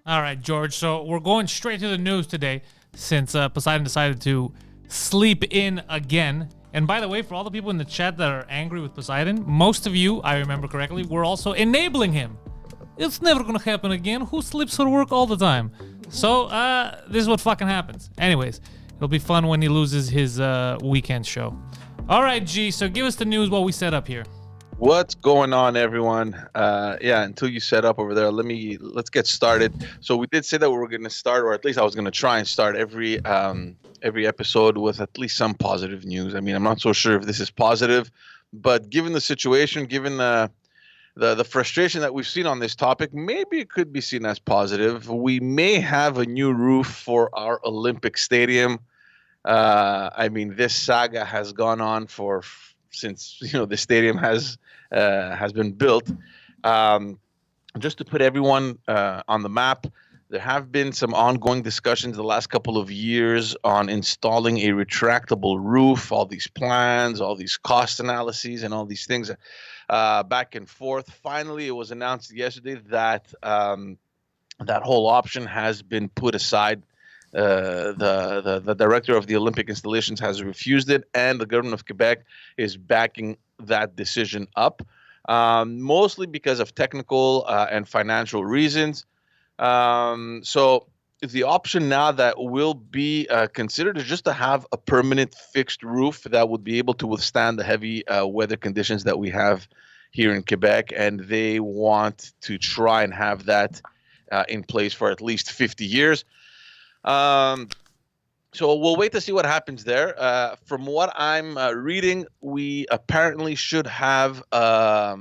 All right, George. So we're going straight to the news today since Poseidon decided to sleep in again. And by the way, for all the people in the chat that are angry with Poseidon, most of you, I remember correctly, were also enabling him. It's never going to happen again. Who sleeps for work all the time? So this is what fucking happens. Anyways, it'll be fun when he loses his weekend show. All right, G. So give us the news while we set up here. What's going on, everyone? Until you set up over there, let's get started. So we did say that we were going to start, or at least I was going to try and start every episode with at least some positive news. I mean, I'm not so sure if this is positive, but given the situation, given the frustration that we've seen on this topic, maybe it could be seen as positive. We may have a new roof for our Olympic Stadium. I mean, this saga has gone on since the stadium has been built. Just to put everyone on the map, there have been some ongoing discussions the last couple of years on installing a retractable roof, all these plans, all these cost analyses, and all these things back and forth. Finally, it was announced yesterday that that whole option has been put aside. The director of the Olympic installations has refused it, and the government of Quebec is backing that decision up, mostly because of technical and financial reasons. So the option now that will be considered is just to have a permanent fixed roof that would be able to withstand the heavy weather conditions that we have here in Quebec, and they want to try and have that in place for at least 50 years. So we'll wait to see what happens there. From what I'm reading, we apparently should have a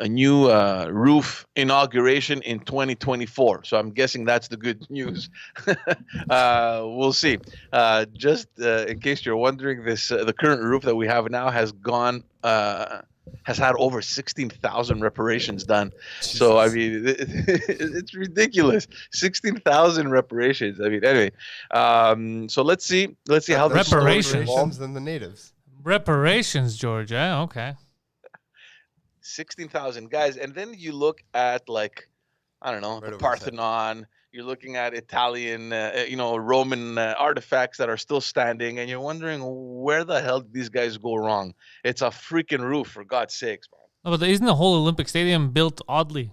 new roof inauguration in 2024. So I'm guessing that's the good news. We'll see. Just in case you're wondering, the current roof that we have now has had over 16,000 reparations done. Jesus. So I mean, it's ridiculous. 16,000 reparations. I mean, anyway. So let's see how the reparations than the natives. Reparations, Georgia. Okay. 16,000 guys, and then you look at the Parthenon. You're looking at Italian, Roman artifacts that are still standing, and you're wondering where the hell did these guys go wrong? It's a freaking roof, for God's sakes, man. No, but isn't the whole Olympic Stadium built oddly?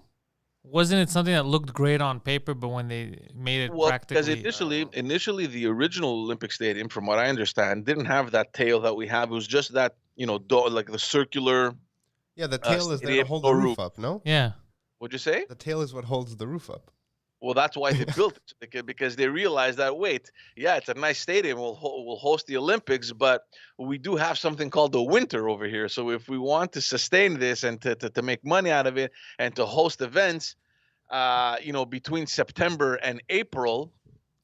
Wasn't it something that looked great on paper, but when they made it practically... Because initially the original Olympic Stadium, from what I understand, didn't have that tail that we have. It was just that, like the circular... Yeah, the tail is there to hold the roof up, no? Yeah. What'd you say? The tail is what holds the roof up. Well, that's why they built it, because they realized that, it's a nice stadium. We'll host the Olympics, but we do have something called the winter over here. So if we want to sustain this and to make money out of it and to host events, between September and April,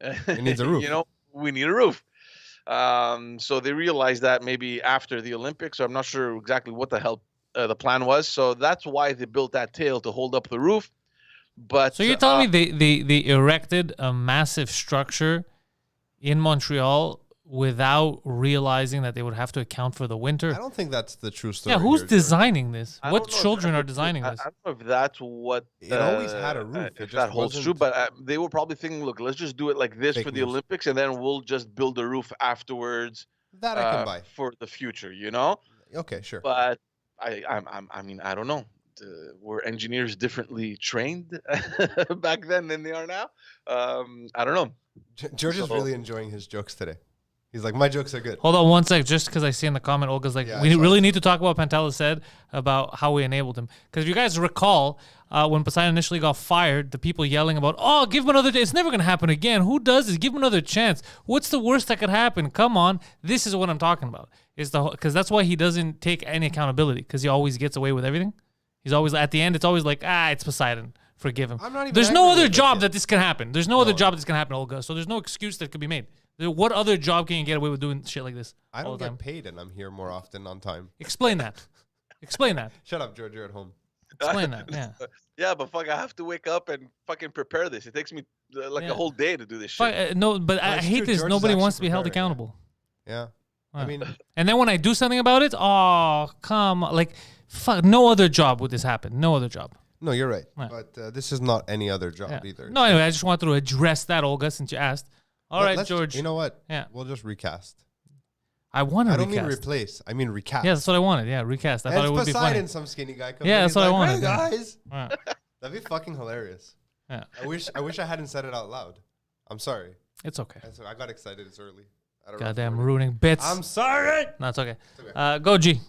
it needs a roof. We need a roof. So they realized that maybe after the Olympics. So I'm not sure exactly what the hell the plan was. So that's why they built that tail to hold up the roof. But so you're telling me they erected a massive structure in Montreal without realizing that they would have to account for the winter? I don't think that's the true story. Yeah, who's designing this? What children are designing this? I don't know if that's what... It always had a roof. If that holds true, but they were probably thinking, look, let's just do it like this for the Olympics, and then we'll just build a roof afterwards. That I can buy. For the future, Okay, sure. But I mean, I don't know. Were engineers differently trained back then than they are now? I don't know. George is really enjoying his jokes today. He's like, my jokes are good. Hold on one sec, just because I see in the comment, Olga's like, we really need to talk about what Pantelis said about how we enabled him. Because if you guys recall, when Poseidon initially got fired, the people yelling about, give him another chance. It's never going to happen again. Who does this? Give him another chance. What's the worst that could happen? Come on. This is what I'm talking about. Because that's why he doesn't take any accountability, because he always gets away with everything. He's always, at the end, it's always like, it's Poseidon. Forgive him. There's no other job that this can happen. There's no other job that's going to happen, Olga. So there's no excuse that could be made. What other job can you get away with doing shit like this? I don't get paid, and I'm here more often on time. Explain that. Explain that. Shut up, George. You're at home. Explain that. Yeah. Yeah, but I have to wake up and fucking prepare this. It takes me a whole day to do this shit. No, but I hate this. Nobody wants to be held accountable. Yeah. I mean, and then when I do something about it, come, fuck, no other job would this happen. No other job. No, you're right. Yeah. But this is not any other job either. No, anyway, I just wanted to address that, Olga, since you asked. All right, George. You know what? Yeah. We'll just recast. I want to I don't recast. mean replace. I mean recast. Yeah, that's what I wanted. Yeah, recast. I thought it would be funny. Some skinny guy comes Yeah, in, that's he's what I like, wanted. Hey, Yeah. guys. Yeah. That'd be fucking hilarious. Yeah. I wish I hadn't said it out loud. I'm sorry. It's okay. I got excited. It's early. I don't Goddamn know. ruining bits. I'm sorry. No, it's okay. It's okay. Go, G.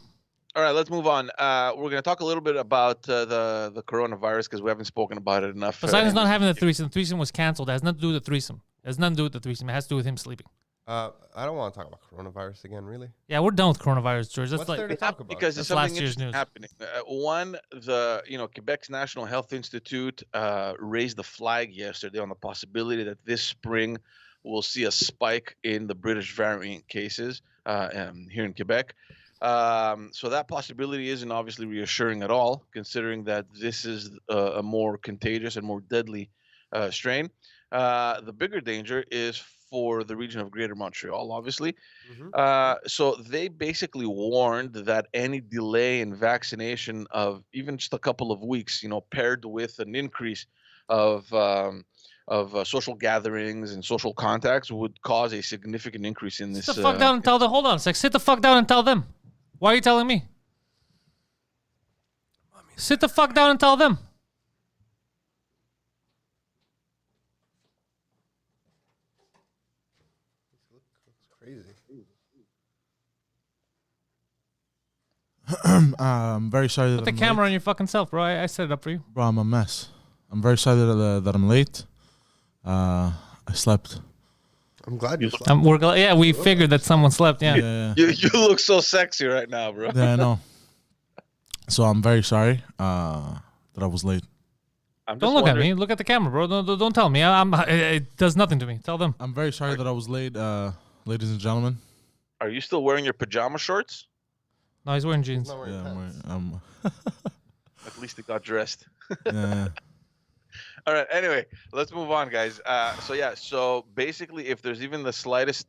All right, let's move on. We're going to talk a little bit about the coronavirus because we haven't spoken about it enough. Poseidon's not having the threesome. The threesome was canceled. It has nothing to do with the threesome. It has nothing to do with the threesome. It has to do with him sleeping. I don't want to talk about coronavirus again, really. Yeah, we're done with coronavirus, George. That's What's like there to talk about? Because there's That's last something year's interesting news. happening. One, Quebec's National Health Institute raised the flag yesterday on the possibility that this spring we'll see a spike in the British variant cases here in Quebec. So that possibility isn't obviously reassuring at all, considering that this is a more contagious and more deadly strain. The bigger danger is for the region of Greater Montreal, obviously. So they basically warned that any delay in vaccination of even just a couple of weeks, paired with an increase of social gatherings and social contacts would cause a significant increase in this. sit the fuck down and tell them. Hold on a sec. Sit the fuck down and tell them. Why are you telling me? Sit the fuck down and tell them. Crazy. I'm very sorry that Put the I'm camera late. on your fucking self, bro. I set it up for you. Bro, I'm a mess. I'm very sorry that I'm late. I slept. I'm glad you slept. We're glad. Yeah, we figured that someone slept. Yeah. Yeah, You look so sexy right now, bro. yeah, I know. So I'm very sorry that I was late. I'm just Don't look at wondering- me. Look at the camera, bro. Don't tell me. It does nothing to me. Tell them. I'm very sorry that I was late, ladies and gentlemen. Are you still wearing your pajama shorts? No, he's wearing He's jeans. not wearing Yeah, pants. At least he got dressed. yeah. All right. Anyway, let's move on, guys. So basically, if there's even the slightest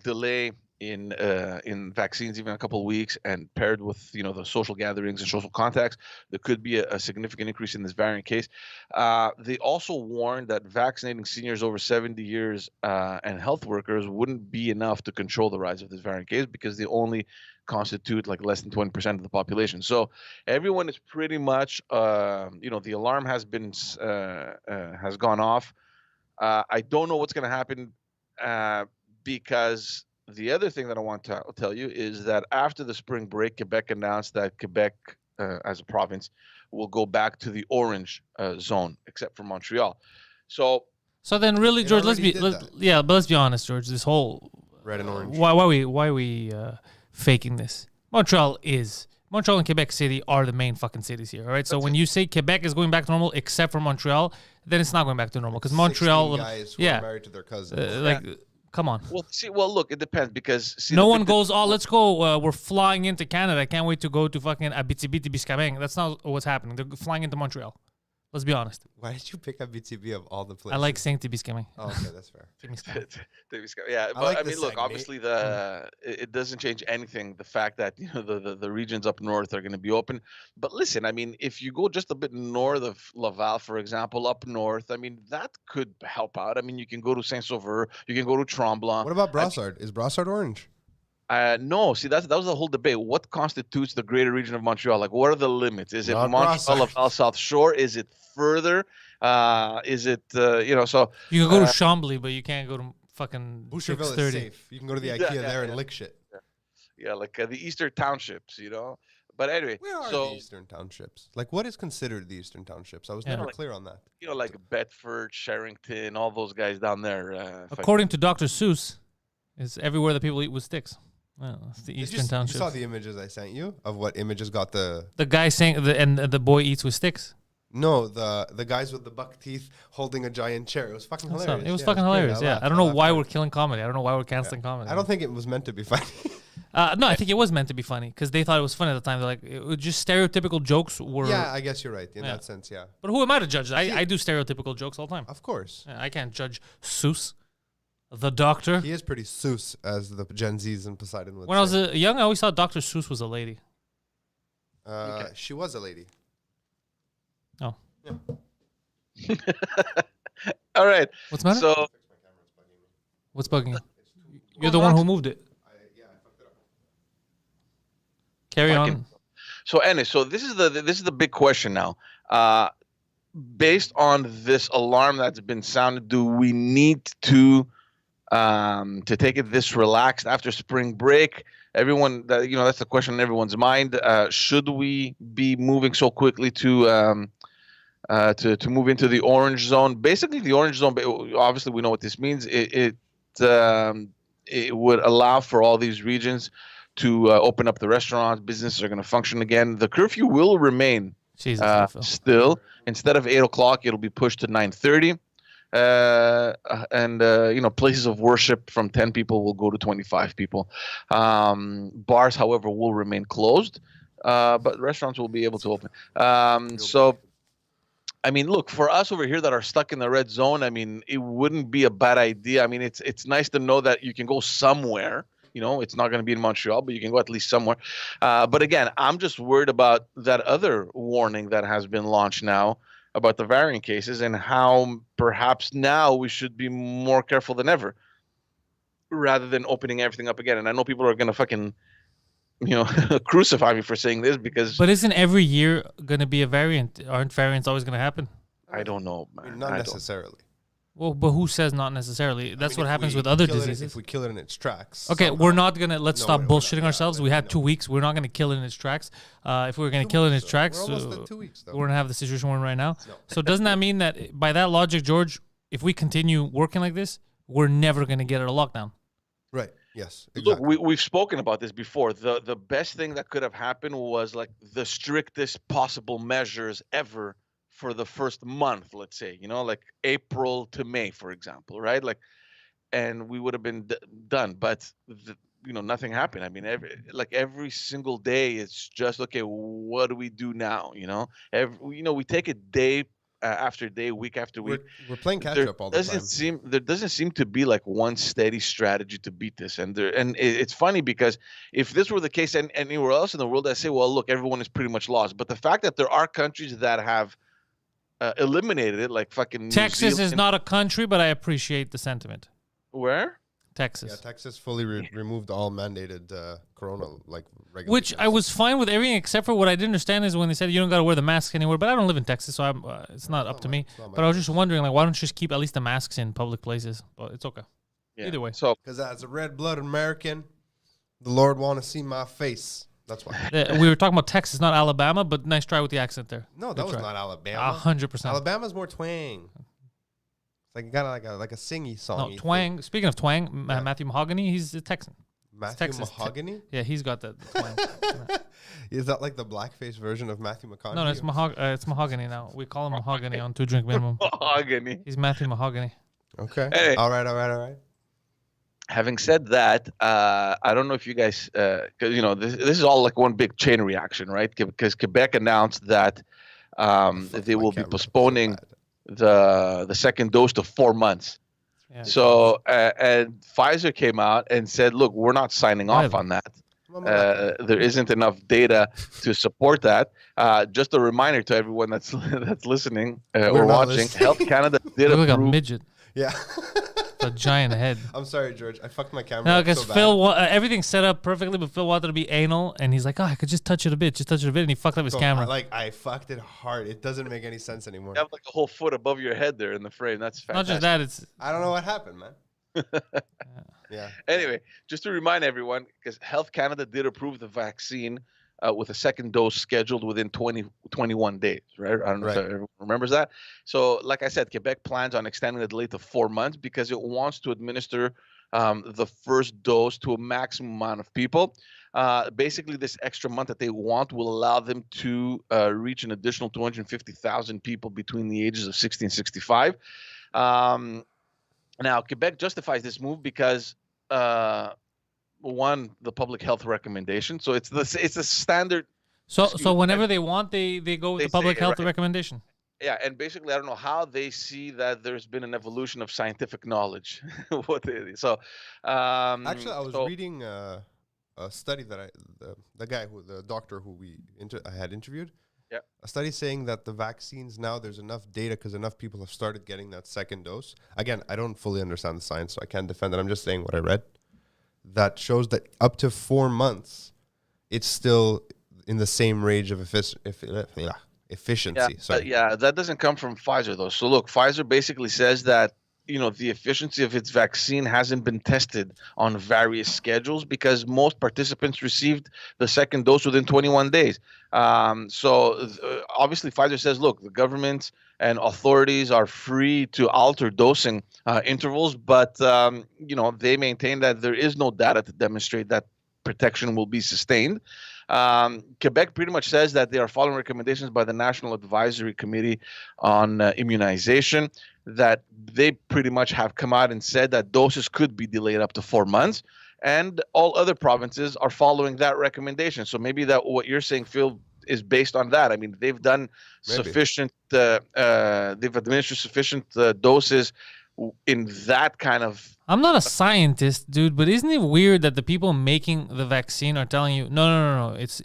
delay in vaccines, even a couple of weeks, and paired with the social gatherings and social contacts, there could be a significant increase in this variant case. They also warned that vaccinating seniors over 70 years and health workers wouldn't be enough to control the rise of this variant case because they only constitute like less than 20% of the population. So everyone is pretty much, the alarm has been has gone off. I don't know what's going to happen because the other thing that I want to tell you is that after the spring break, Quebec announced that Quebec, as a province, will go back to the orange zone, except for Montreal. So then, really, It George, let's already be did that. but let's be honest, George. This whole Red and orange. why are we faking this? Montreal and Quebec City are the main fucking cities here. All right. So when you say Quebec is going back to normal, except for Montreal, then it's not going back to normal because Montreal, 16 guys who yeah, are married to their cousins. come on. well, look, it depends because No one goes, oh, let's go. We're flying into Canada. I can't wait to go to fucking Abitibi-Témiscamingue. That's not what's happening. They're flying into Montreal. Let's be honest. Why did you pick up BTB of all the places? I like saying Témiscamingue. Oh, okay, that's fair. Yeah, but like I the mean, look, segment. obviously it doesn't change anything. The fact that the regions up north are going to be open. But listen, I mean, if you go just a bit north of Laval, for example, up north, I mean, that could help out. I mean, you can go to Saint-Sauveur, you can go to Tremblant. What about Brassard? Is Brassard orange? No, see, that was the whole debate. What constitutes the greater region of Montreal? Like, what are the limits? Is it Not Montreal, Brassard. Laval, South Shore? Is it further? Is it so? You can go to Chambly, but you can't go to fucking Boucherville is 630. safe. You can go to the Yeah, IKEA yeah, there and yeah. lick shit. Yeah, like the Eastern Townships, But anyway, Where are so the Eastern Townships? Like, what is considered the Eastern Townships? I was Yeah. never clear on that. like Bedford, Sherrington, all those guys down there. According to Dr. Seuss, is everywhere that people eat with sticks. Well, it's the Did you Eastern s- Townships. You saw the images I sent you of what images got the... The guy saying, and the boy eats with sticks. No, the guys with the buck teeth holding a giant chair. It was fucking That's hilarious. all. It was Yeah, fucking great. hilarious. Yeah, laughed. I don't know laughed why hard. we're killing comedy. I don't know why we're canceling comedy. I don't think it was meant to be funny. No, I think it was meant to be funny because they thought it was funny at the time. They're like, it was just stereotypical jokes were. Yeah, I guess you're right in Yeah. that sense. Yeah, But who am I to judge? I do stereotypical jokes all the time. of course. Yeah, I can't judge Seuss, the doctor. He is pretty Seuss, as the Gen Zs in Poseidon would When I was say. young, I always thought Dr. Seuss was a lady. She was a lady. Oh, All right. what's the matter? So What's bugging you? You're the one who moved it. Carry Fucking- on. So anyway, so this is the big question now. Based on this alarm that's been sounded, do we need to take it this relaxed after spring break? Everyone, that's the question in everyone's mind. Should we be moving so quickly to move into the orange zone? Basically, the orange zone. Obviously, we know what this means. It would allow for all these regions to open up the restaurants. Businesses are going to function again. The curfew will remain Jesus, Phil. still. Instead of 8 o'clock, it'll be pushed to 9:30. Places of worship from 10 people will go to 25 people. Bars, however, will remain closed, but restaurants will be able to open. I mean, look, for us over here that are stuck in the red zone, I mean, it wouldn't be a bad idea. I mean, it's nice to know that you can go somewhere. It's not going to be in Montreal, but you can go at least somewhere. But again, I'm just worried about that other warning that has been launched now about the variant cases and how perhaps now we should be more careful than ever rather than opening everything up again. And I know people are going to fucking, crucify me for saying this because But isn't every year going to be a variant? Aren't variants always going to happen? I don't know, I man. mean, not necessarily. Well, but who says not necessarily? That's what happens with other diseases. If we kill it in its tracks. Okay, somehow. we're not gonna let's No, stop we're not. bullshitting Yeah, ourselves. We had 2 weeks. We're not gonna kill it in its tracks. If we were gonna kill it in its tracks, We're almost at 2 weeks, though. we're gonna have the situation we're in right now. No. So doesn't that mean that by that logic, George, if we continue working like this, we're never gonna get out of lockdown? Right. Yes. Look, Exactly. we've spoken about this before. The best thing that could have happened was like the strictest possible measures ever for the first month, let's say, like April to May, for example, right? Like, and we would have been done, but nothing happened. I mean, every single day, it's just okay. What do we do now? We take it day after day, week after week. We're playing catch up all the time. There doesn't seem to be like one steady strategy to beat this, and it's funny because if this were the case anywhere else in the world, I say, well, look, everyone is pretty much lost. But the fact that there are countries that have eliminated it, like fucking Texas is not a country, but I appreciate the sentiment. Where? Texas. Yeah, Texas fully removed all mandated corona regulations. Which I was fine with everything except for what I didn't understand is when they said you don't got to wear the mask anywhere. But I don't live in Texas, so it's not up to me. But I was just wondering, like, why don't you just keep at least the masks in public places? But it's okay. Yeah. Either way. So Because as a red-blooded American, the Lord want to see my face. That's why. We were talking about Texas, not Alabama, but nice try with the accent there. No, that Good was try. not Alabama. 100%. Alabama's more twang. It's like got like a singy song. No, twang. Speaking of twang, Matthew Mahogany, he's a Texan. Matthew Texas. Mahogany? Yeah, he's got the twang. Is that like the blackface version of Matthew McConaughey? No, it's Mahogany now. We call him Mahogany on 2 drink minimum. mahogany. He's Matthew Mahogany. Okay. Hey. All right. Having said that, I don't know if you guys, because this is all like one big chain reaction, right? Because Quebec announced that they will be postponing the second dose to 4 months. Yeah. So and Pfizer came out and said, "Look, we're not signing off on that. There isn't enough data to support that." Just a reminder to everyone that's listening or watching. listening. Health Canada did You look like a approve. midget. Yeah. A giant head. I'm sorry, George. I fucked my camera. No, up because so bad. Phil, everything's set up perfectly, but Phil wanted to be anal, and he's like, "Oh, I could just touch it a bit, and he fucked up his So, camera. I fucked it hard. It doesn't make any sense anymore. You have like a whole foot above your head there in the frame. That's Not fantastic. just that, it's I don't know what happened, man. Yeah. Anyway, just to remind everyone, because Health Canada did approve the vaccine with a second dose scheduled within 21 days, right? I don't know if everyone remembers that. So, like I said, Quebec plans on extending the delay to 4 months because it wants to administer the first dose to a maximum amount of people. Basically, this extra month that they want will allow them to reach an additional 250,000 people between the ages of 60 and 65. Now, Quebec justifies this move because one, the public health recommendation. So it's a standard. so whenever they want, they go with They the public say, health right. recommendation. Yeah, and basically, I don't know how they see that there's been an evolution of scientific knowledge. Actually, Actually, I was reading a study that the doctor who I had interviewed. Yeah. A study saying that the vaccines now, there's enough data because enough people have started getting that second dose. Again, I don't fully understand the science, so I can't defend it. I'm just saying what I read. That shows that up to 4 months, it's still in the same range of efficiency. Yeah, that doesn't come from Pfizer though. So look, Pfizer basically says that the efficiency of its vaccine hasn't been tested on various schedules because most participants received the second dose within 21 days. Obviously, Pfizer says, look, the government and authorities are free to alter dosing intervals, but they maintain that there is no data to demonstrate that protection will be sustained. Quebec pretty much says that they are following recommendations by the National Advisory Committee on Immunization, that they pretty much have come out and said that doses could be delayed up to 4 months, and all other provinces are following that recommendation. So maybe that what you're saying, Phil, is based on that. I mean, they've done sufficient, they've administered sufficient doses in that kind of. I'm not a scientist, dude, but isn't it weird that the people making the vaccine are telling you, no, it's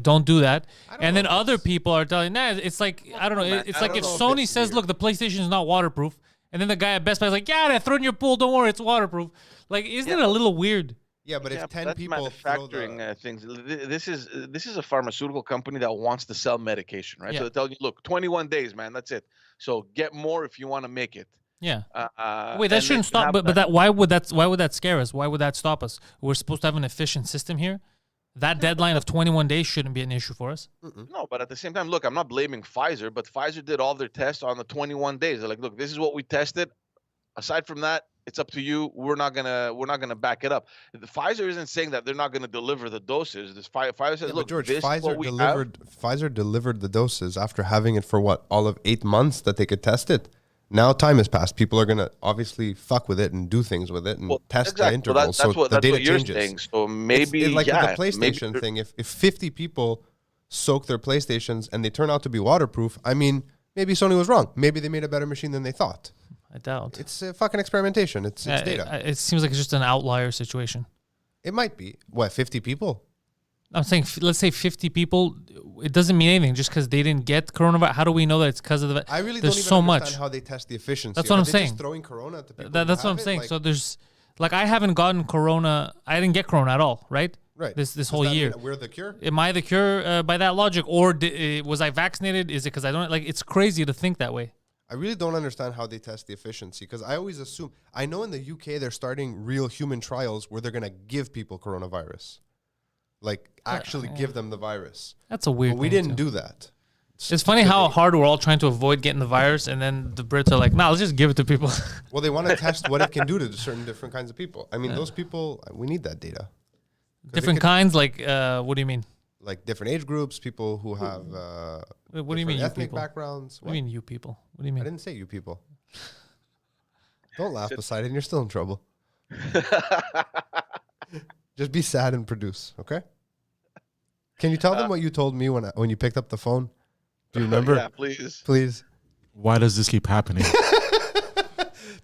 don't do that, and then other people are telling, nah, it's like I don't know, it's like if Sony says, look, the PlayStation is not waterproof, and then the guy at Best Buy is like, yeah, throw it in your pool, don't worry, it's waterproof. Like, isn't it a little weird? Yeah, but if 10 that's people manufacturing things, this is a pharmaceutical company that wants to sell medication, right? Yeah. So they're telling you, look, 21 days, man, that's it. So get more if you want to make it. Yeah. Wait, that shouldn't stop. But why would that scare us? Why would that stop us? We're supposed to have an efficient system here. That deadline of 21 days shouldn't be an issue for us. No, but at the same time, look, I'm not blaming Pfizer, but Pfizer did all their tests on the 21 days. They're like, look, this is what we tested. Aside from that, it's up to you. We're not gonna back it up. The Pfizer isn't saying that they're not gonna deliver the doses. Pfizer says, look, George, this is what we have. Pfizer delivered the doses after having it for all of 8 months that they could test it. Now time has passed. People are going to obviously fuck with it and do things with it and test the intervals. That's what the data you're changes. saying. So maybe it's like with the PlayStation thing. If 50 people soak their PlayStations and they turn out to be waterproof, I mean, maybe Sony was wrong. Maybe they made a better machine than they thought. I doubt. It's fucking experimentation. It's data. It seems like it's just an outlier situation. It might be. What, 50 people? I'm saying, let's say 50 people. It doesn't mean anything just because they didn't get coronavirus. How do we know that it's because of the? I really there's don't even so understand much. how they test the efficiency. That's what I'm saying. Just throwing corona at the people. That's what I'm saying. So there's, I haven't gotten corona. I didn't get corona at all, right? Right. This whole year. We're the cure. Am I the cure by that logic, or was I vaccinated? Is it because I don't like? It's crazy to think that way. I really don't understand how they test the efficiency because I always assume. I know in the UK they're starting real human trials where they're gonna give people coronavirus. Like actually give them the virus. That's a weird But we thing didn't too. do that. It's funny how hard we're all trying to avoid getting the virus, and then the Brits are like, "Nah, let's just give it to people." Well, they want to test what it can do to certain different kinds of people. I mean, those people, we need that data. Different kinds, like what do you mean? Like different age groups, people who have What do you mean, you ethnic people? backgrounds. What do you mean, you people? What do you I mean? didn't say you people. Don't laugh, Poseidon. You're still in trouble. Just be sad and produce, okay? Can you tell them what you told me when you picked up the phone? Do you remember? Yeah, please. Please. Why does this keep happening?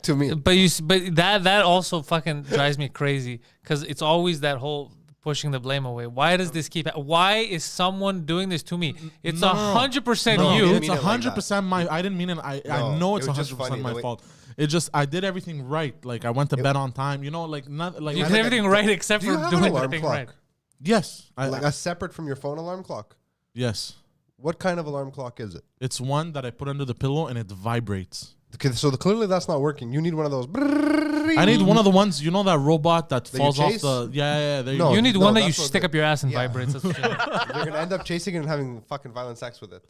To me. But that also fucking drives me crazy because it's always that whole pushing the blame away. Why does this keep? Why is someone doing this to me? It's 100% you. It's 100% my. I didn't mean it. I know it's 100% my fault. It just I did everything right. Like I went to bed on time. You know, like not like You did everything right except for doing everything right. Yes, Like a separate from your phone alarm clock? Yes. What kind of alarm clock is it? It's one that I put under the pillow and it vibrates. Okay, so clearly that's not working. You need one of those. I need one of the ones, you know, that robot that That falls you off chase? the. Yeah. There No. You need one that you that's what stick the- up your ass and yeah. vibrates. That's what you need. You're gonna end up chasing it and having fucking violent sex with it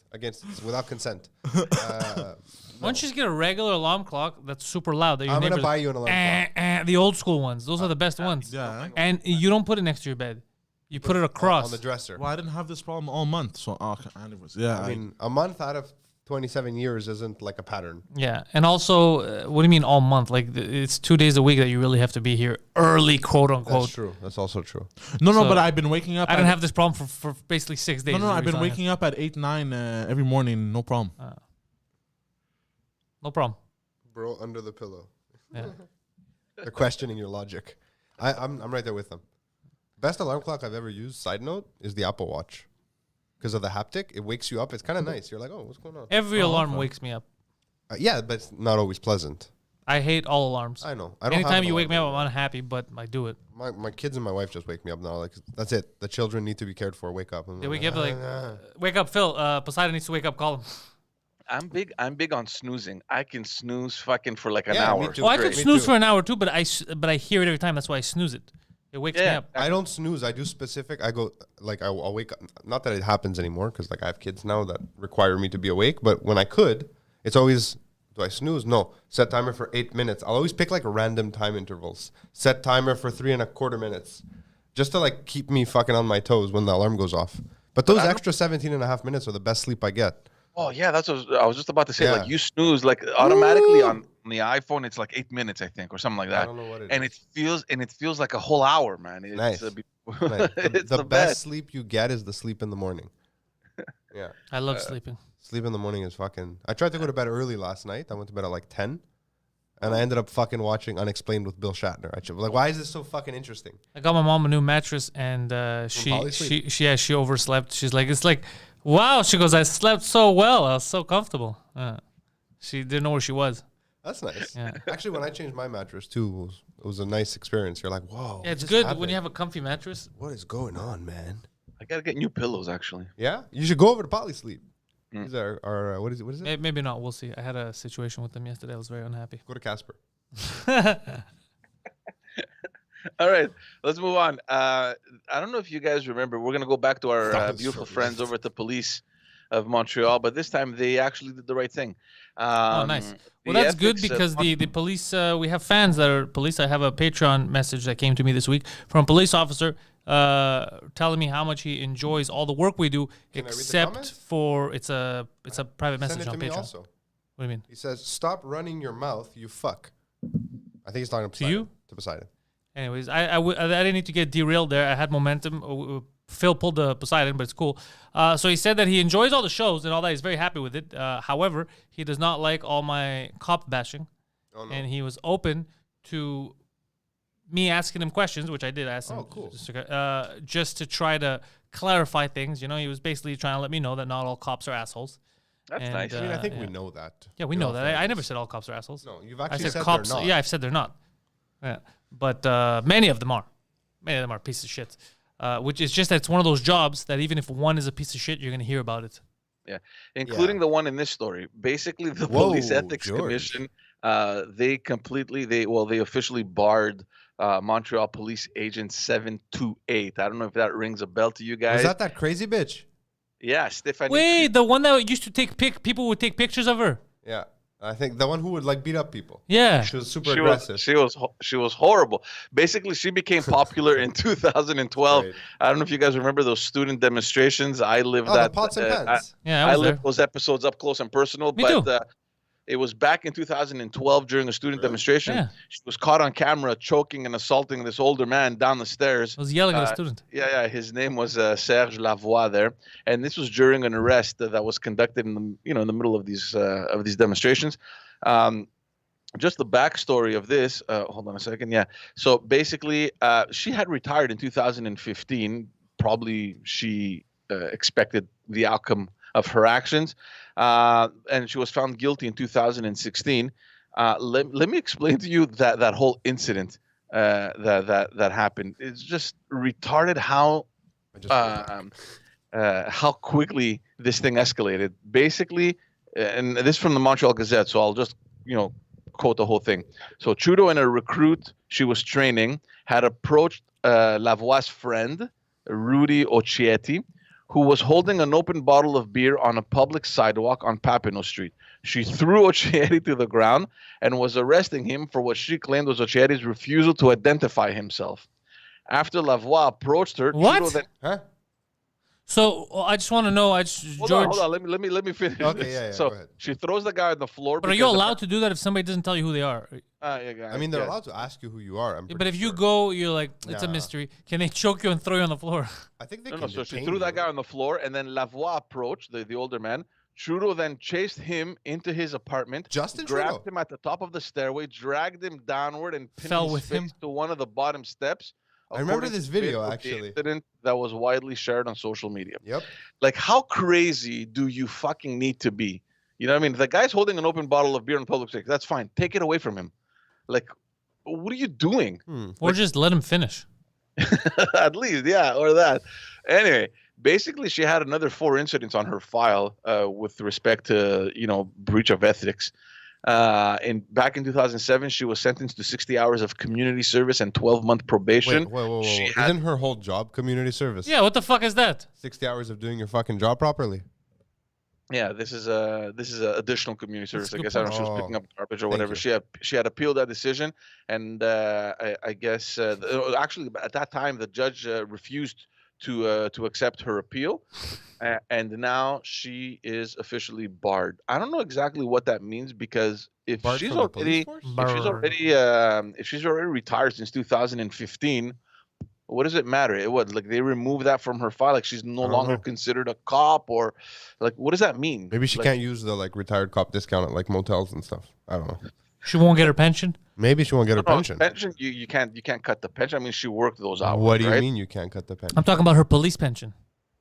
without consent. Why don't you just get a regular alarm clock that's super loud? That your I'm gonna neighbors- buy you an alarm clock. The old school ones. Those are the best ones. Yeah. And you don't put it next to your bed. You put it across. On the dresser. Well, I didn't have this problem all month, so okay, anyways, yeah. I mean, a month out of 27 years isn't like a pattern. Yeah, and also, what do you mean all month? Like it's 2 days a week that you really have to be here early, quote unquote. That's true. That's also true. no, So, but I've been waking up. I didn't have this problem for basically 6 days. No, I've been waking up at 8, 9 every morning, no problem. No problem. Bro, under the pillow. Yeah. They're questioning your logic. I'm right there with them. Best alarm clock I've ever used, side note, is the Apple Watch. because of the haptic. It wakes you up. It's kind of nice. You're like, oh, what's going on? Every alarm wakes me up. Yeah, but it's not always pleasant. I hate all alarms. I know. I don't. Anytime you wake me up, I'm unhappy, but I do it. My kids and my wife just wake me up now. Like that's it. The children need to be cared for. Wake up. They wake you up like, wake up, Phil. Poseidon needs to wake up. Call him. I'm big on snoozing. I can snooze fucking for like an Yeah, hour. me too. Well, I Great. could Me snooze too. for an hour too, but I hear it every time. That's why I snooze it. It wakes me up. I don't snooze. I do specific. I go like I'll wake up. Not that it happens anymore because like I have kids now that require me to be awake. But when I could, it's always. Do I snooze? No. Set timer for 8 minutes. I'll always pick like random time intervals. Set timer for 3.25 minutes. Just to like keep me fucking on my toes when the alarm goes off. But those extra 17.5 minutes are the best sleep I get. Oh yeah, that's what I was just about to say. Yeah. Like you snooze like automatically on the iPhone. It's like 8 minutes, I think, or something like that. I don't know what it and is. it feels like a whole hour, man. It's, Nice. nice. The, It's the the best best. sleep you get is the sleep in the morning. Yeah. I love sleeping. Sleep in the morning is fucking... I tried to go to bed early last night. I went to bed at like 10. And I ended up fucking watching Unexplained with Bill Shatner. Like, why is this so fucking interesting? I got my mom a new mattress, and she overslept. She's like, it's like, wow. She goes, I slept so well. I was so comfortable. She didn't know where she was. That's nice. Yeah. Actually, when I changed my mattress too, it was a nice experience. You're like, whoa. Yeah, it's what just good happened? when you have a comfy mattress. What is going on, man? I gotta get new pillows actually. Yeah? You should go over to Polysleep. These are what is it? What is it? Maybe not. We'll see. I had a situation with them yesterday. I was very unhappy. Go to Casper. All right, let's move on. I don't know if you guys remember. We're gonna go back to our beautiful friends over at the police of Montreal, but this time they actually did the right thing. Oh, nice. Well, that's good because the police, we have fans that are police. I have a Patreon message that came to me this week from a police officer telling me how much he enjoys all the work we do, Can I read the except comment? for it's a private Send message it to on me Patreon. also. What do you mean? He says, "Stop running your mouth, you fuck." I think he's talking to Poseidon. you? To Poseidon. Anyways, I didn't need to get derailed there. I had momentum. Phil pulled the Poseidon, but it's cool. So he said that he enjoys all the shows and all that. He's very happy with it. However, he does not like all my cop bashing. Oh, no. And he was open to me asking him questions, which I did ask him. Oh, cool. Just to try to clarify things. You know, he was basically trying to let me know that not all cops are assholes. That's And, nice. I mean, I think yeah. we know that. Yeah, we In know all that. I never fairness. said all cops are assholes. No, you've I actually said said cops. they're not. Yeah, I've said they're not. Yeah, but many of them are. Many of them are pieces of shit. Which is just that it's one of those jobs that even if one is a piece of shit, you're gonna hear about it. Yeah, including the one in this story. Basically, the Whoa, Police Ethics George. Commission, they officially barred Montreal Police Agent 728. I don't know if that rings a bell to you guys. Was that crazy bitch? Yeah, Stephanie. Wait, the one that used to take people would take pictures of her. Yeah. I think the one who would like beat up people. Yeah. She was super aggressive. She was horrible. Basically, she became popular in 2012. Right. I don't know if you guys remember those student demonstrations. I lived Oh, that. the pots and pans. Yeah, I I was there. lived those episodes up close and personal. Me but too. it was back in 2012 during a student demonstration. Yeah. She was caught on camera choking and assaulting this older man down the stairs. I was yelling at a student. Yeah. His name was Serge Lavoie there, and this was during an arrest that was conducted in the middle of these demonstrations. Just the backstory of this. Hold on a second. Yeah. So basically, she had retired in 2015. Probably she expected the outcome of her actions, and she was found guilty in 2016. Let me explain to you that whole incident that happened. It's just retarded how quickly this thing escalated. Basically, and this is from the Montreal Gazette, so I'll just quote the whole thing. So Trudeau and a recruit she was training had approached Lavoie's friend Rudy Occhietti, who was holding an open bottle of beer on a public sidewalk on Papineau Street. She threw Occhietti to the ground and was arresting him for what she claimed was Occhietti's refusal to identify himself. After Lavoie approached her, What? Trudeau then, Huh? So I just want to know. Hold George, on. Let me finish. Okay, this. yeah, So go ahead. she throws the guy on the floor. but are you allowed to do that if somebody doesn't tell you who they are? I mean, they're allowed to ask you who you are. I'm But pretty if you sure. go, you're like, it's a Nah. mystery. Can they choke you and throw you on the floor? I think they No, can so she detain threw that you. guy on the floor, and then Lavoie approached the older man. Trudeau then chased him into his apartment, Justin grabbed Trudeau. him at the top of the stairway, dragged him downward, and pinned Fell his with face him. to one of the bottom steps I remember according this to video, Facebook, the actually. incident that was widely shared on social media. Yep. Like, how crazy do you fucking need to be? You know what I mean? The guy's holding an open bottle of beer in public space. That's fine. Take it away from him. Like, what are you doing? Or just let him finish. At least, yeah, or that. Anyway, basically, she had another 4 incidents on her file with respect to, breach of ethics. Back in 2007, she was sentenced to 60 hours of community service and 12-month probation. Wait. Isn't her whole job community service? Yeah, what the fuck is that? 60 hours of doing your fucking job properly. Yeah, this is a additional community service. I guess I don't know if she was picking up garbage or whatever. you. She had appealed that decision, and I guess actually at that time the judge refused to accept her appeal, and now she is officially barred. I don't know exactly what that means because if Barred she's from the police already force? if she's already retired since 2015. What does it matter? Like they removed that from her file? Like she's no longer know. considered a cop, or like what does that mean? Maybe she can't use the retired cop discount at motels and stuff. I don't know. She won't get her pension? Maybe she won't get her pension. Pension, you can't cut the pension. I mean, she worked those hours. What do you right? mean you can't cut the pension? I'm talking about her police pension.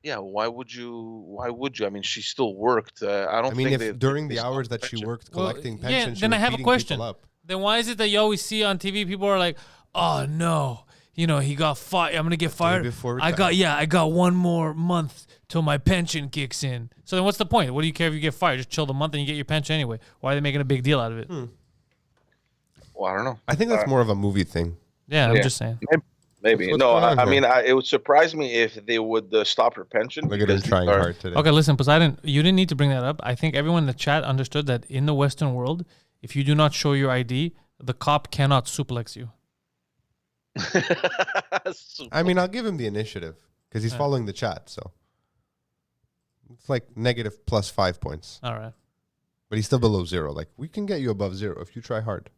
Yeah, why would you? I mean, she still worked. I don't. I mean, think if during the hours that she pension. worked collecting Well, pension, yeah, she then was I have a beating question. people up. Then why is it that you always see on TV people are like, oh no, he got fired. I'm gonna get fired. before I got 1 more month till my pension kicks in. So then what's the point? What do you care if you get fired? Just chill the month and you get your pension anyway. Why are they making a big deal out of it? Well, I don't know. I think that's more of a movie thing. Yeah, I'm just saying. Maybe. What's No, going on I here? mean, it would surprise me if they would stop her pension. Look at him because trying these are- hard today. Okay, listen, Poseidon, you didn't need to bring that up. I think everyone in the chat understood that in the Western world, if you do not show your ID, the cop cannot suplex you. I mean, I'll give him the initiative because he's following the chat. So it's like negative plus 5 points, All right. but he's still below 0. Like we can get you above 0 if you try hard.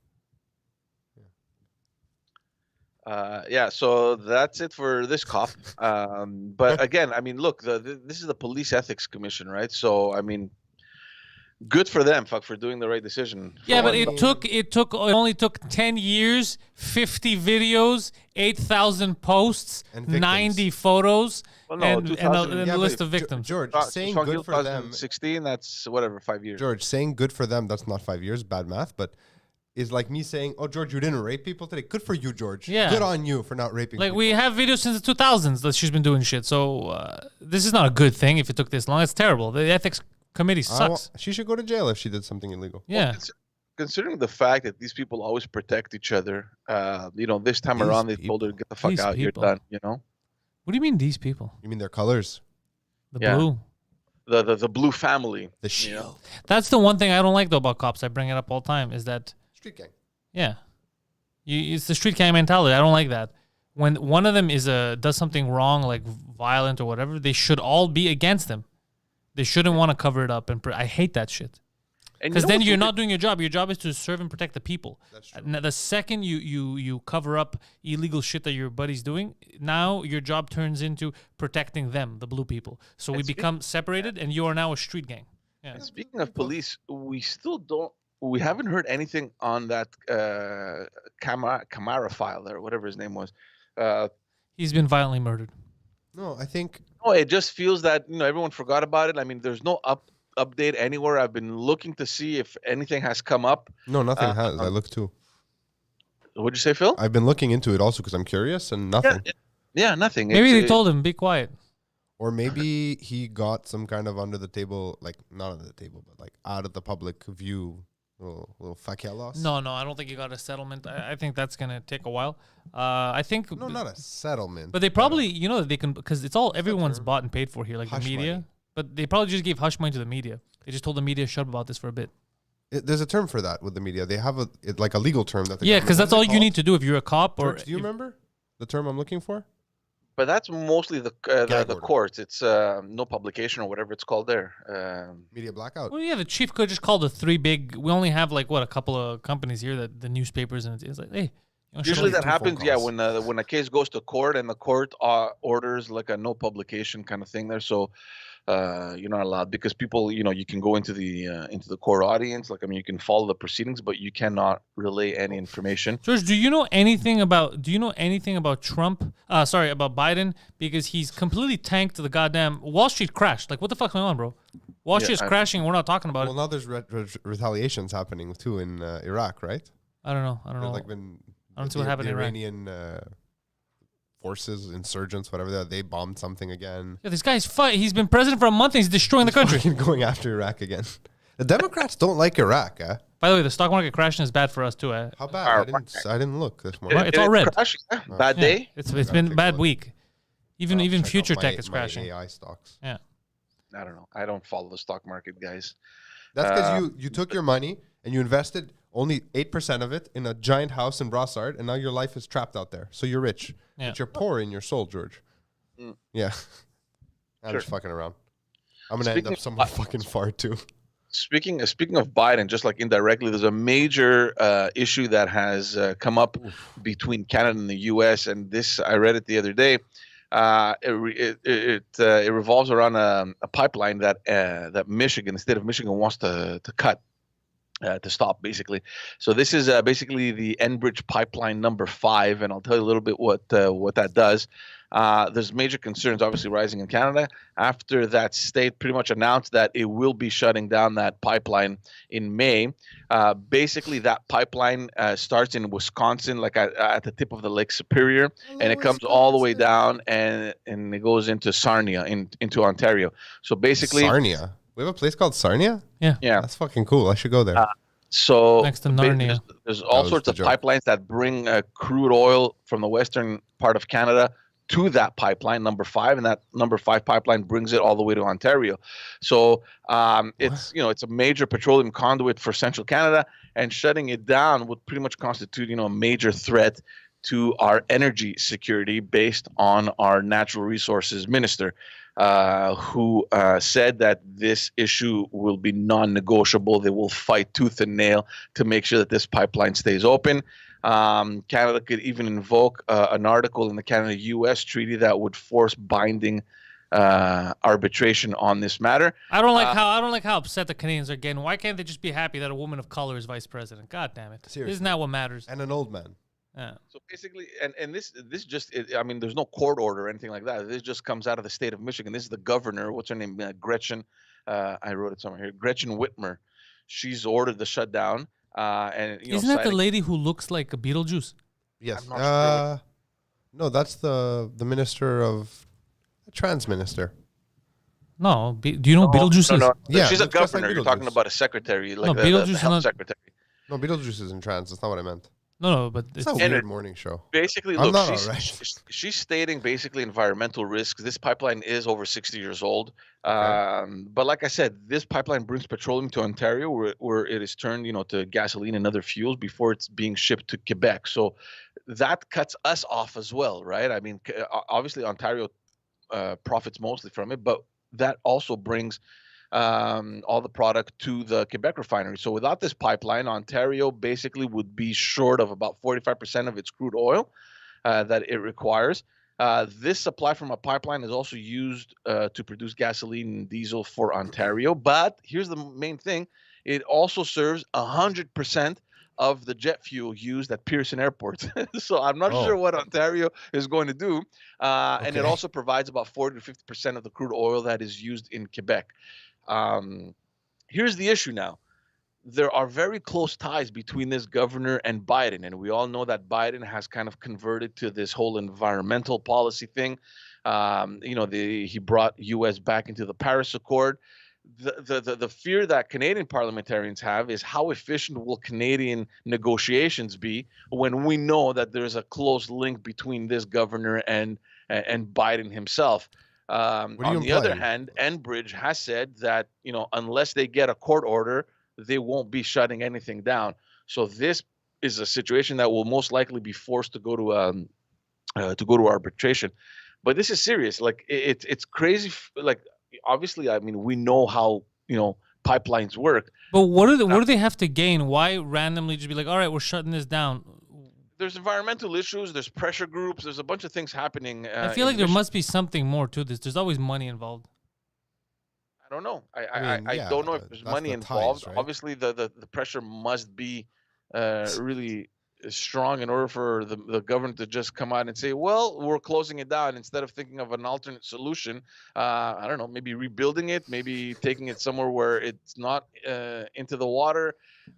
Yeah, so that's it for this cop. But again, I mean, look, this is the Police Ethics Commission, right? So, I mean, good for them, for doing the right decision. Yeah, but it it only took 10 years, 50 videos, 8,000 posts, And victims. 90 photos, Well, no, and 2000 a Yeah, list but of victims. George, saying good for them. 2016, that's whatever, 5 years. George, saying good for them, that's not 5 years, bad math, but is like me saying, oh, George, you didn't rape people today. Good for you, George. Yeah. Good on you for not raping Like, people. we have videos since the 2000s that she's been doing shit. So this is not a good thing if it took this long. It's terrible. The ethics committee sucks. She should go to jail if she did something illegal. Yeah. Considering the fact that these people always protect each other, this time These around they told her to get the fuck These out. people. You're done. What do you mean these people? You mean their colors? The Yeah. blue. The blue family. The shield. That's the one thing I don't like, though, about cops. I bring it up all the time, is that Street gang. yeah, it's the street gang mentality. I don't like that. When one of them does something wrong, like violent or whatever, they should all be against them. They shouldn't want to cover it up, and I hate that shit. And Because know then what's you're weird? not doing your job. Your job is to serve and protect the people. That's true. Now, the second you cover up illegal shit that your buddy's doing, now your job turns into protecting them, the blue people. So we become separated, and you are now a street gang. Yeah. Speaking of police, we haven't heard anything on that Camara file or whatever his name was. He's been violently murdered. No, I think No, it just feels that everyone forgot about it. I mean, there's no update anywhere. I've been looking to see if anything has come up. nothing has. I looked too. What'd you say, Phil? I've been looking into it also because I'm curious and nothing. Yeah, nothing. Maybe they told him, be quiet. Or maybe he got some kind of under the table, like not under the table, but like out of the public view, little fakir loss. No, I don't think he got a settlement. I think that's going to take a while. I think... No, not a settlement. But they probably, they can... Because it's all... Everyone's bought and paid for here, like Hush the media. money. But they probably just gave hush money to the media. They just told the media shut up about this for a bit. There's a term for that with the media. They have a legal term that. Yeah, because that's all you need to do if you're a cop or... George, do you remember the term I'm looking for? But that's mostly the order. courts. It's no publication or whatever it's called there. Media blackout. Well, yeah, the chief could just call the 3 big... We only have, a couple of companies here, that the newspapers, and it's like, hey, Usually that happens, when a case goes to court and the court orders like a no publication kind of thing there. So you're not allowed because people, you can go into the court audience. Like, I mean, you can follow the proceedings, but you cannot relay any information. George, do you know anything about Trump? About Biden, because he's completely tanked the goddamn Wall Street crashed. Like, what the fuck's going on, bro? Wall Street's crashing. We're not talking about it. Well, now there's retaliations happening too in Iraq, right? I don't know. Like when I don't see what happened the in Iraq. Iranian forces, insurgents, whatever they bombed something again. Yeah, this guy's he's been president for a month and he's destroying the country. Going after Iraq again. The Democrats don't like Iraq, eh? By the way, the stock market crashing is bad for us too. How bad? I didn't look this morning. It's all red. Bad day. It's been a bad week. Even future tech is crashing. AI stocks. Yeah. I don't know. I don't follow the stock market, guys. That's because you took your money and you invested only 8% of it in a giant house in Brossard, and now your life is trapped out there. So you're rich, but you're poor in your soul, George. Yeah. I'm just fucking around. I'm going to end up somewhere fucking far, too. Speaking of Biden, just like indirectly, there's a major issue that has come up between Canada and the U.S., and this, I read it the other day. It revolves around a pipeline that the state of Michigan wants to cut, to stop, basically. So this is basically the Enbridge pipeline number 5, and I'll tell you a little bit what that does. There's major concerns, obviously, rising in Canada after that state pretty much announced that it will be shutting down that pipeline in May. Basically, that pipeline starts in Wisconsin, like at the tip of the Lake Superior, and it comes all the way down and it goes into Sarnia, into Ontario. So basically, Sarnia. We have a place called Sarnia? Yeah. That's fucking cool. I should go there. So next to Narnia. There's all sorts of pipelines that bring crude oil from the western part of Canada to that pipeline, number 5, and that number 5 pipeline brings it all the way to Ontario. So it's a major petroleum conduit for central Canada, and shutting it down would pretty much constitute a major threat to our energy security based on our natural resources minister, who said that this issue will be non-negotiable. They will fight tooth and nail to make sure that this pipeline stays open. Canada could even invoke an article in the Canada-U.S. treaty that would force binding arbitration on this matter. I don't like how upset the Canadians are getting. Why can't they just be happy that a woman of color is vice president? God damn it! Seriously. Isn't that what matters? And an old man. Yeah. So basically, and this just, I mean, there's no court order or anything like that. This just comes out of the state of Michigan. This is the governor. What's her name? Gretchen. I wrote it somewhere here. Gretchen Whitmer. She's ordered the shutdown. And isn't that the lady who looks like a Beetlejuice? Yes. No, that's the minister of trans minister. No, do you know Beetlejuice? No. Yeah, she's a governor. Like You're talking about a secretary, like Beetlejuice the health secretary. No, Beetlejuice isn't trans. That's not what I meant. No, but it's a weird morning show. Basically, look, she's stating basically environmental risks. This pipeline is over 60 years old. But like I said, this pipeline brings petroleum to Ontario where it is turned, to gasoline and other fuels before it's being shipped to Quebec. So that cuts us off as well, right? I mean, obviously Ontario profits mostly from it, but that also brings all the product to the Quebec refinery. So without this pipeline, Ontario basically would be short of about 45% of its crude oil that it requires. This supply from a pipeline is also used to produce gasoline and diesel for Ontario. But here's the main thing. It also serves 100% of the jet fuel used at Pearson Airport. So I'm not sure what Ontario is going to do. And it also provides about 40 to 50% of the crude oil that is used in Quebec. Here's the issue now. There are very close ties between this governor and Biden, and we all know that Biden has kind of converted to this whole environmental policy thing. He brought U.S. back into the Paris Accord. The fear that Canadian parliamentarians have is how efficient will Canadian negotiations be when we know that there's a close link between this governor and Biden himself. On the other hand, Enbridge has said that, unless they get a court order, they won't be shutting anything down. So this is a situation that will most likely be forced to go to arbitration. But this is serious. Like it's crazy. Like obviously, I mean, we know how pipelines work. But what do they have to gain? Why randomly just be like, all right, we're shutting this down? there's environmental issues, there's pressure groups, there's a bunch of things happening. I feel like there must be something more to this. There's always money involved. I don't know. I mean, don't know if there's that's money the involved. ties, right? Obviously, the pressure must be really strong in order for the government to just come out and say, well, we're closing it down, instead of thinking of an alternate solution. I don't know, maybe rebuilding it, maybe taking it somewhere where it's not into the water.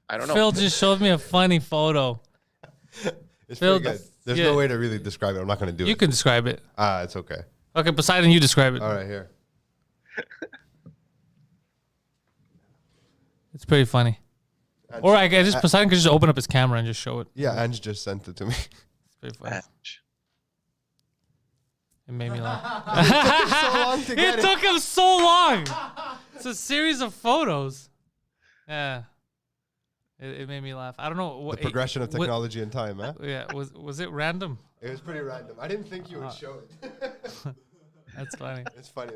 I don't know. Phil just showed me a funny photo. It's Phil, pretty good. There's no way to really describe it. I'm not going to do it. You can describe it. It's okay. Okay, Poseidon, you describe it. All right, here. It's pretty funny. Or I guess Poseidon could just open up his camera and just show it. Yeah, Ange just sent it to me. It's pretty funny. It made me laugh. So long to get It took him so long. It's a series of photos. Yeah. It made me laugh. I don't know. The progression of technology and time, huh? Yeah. Was it random? It was pretty random. I didn't think you would show it. That's funny. It's funny,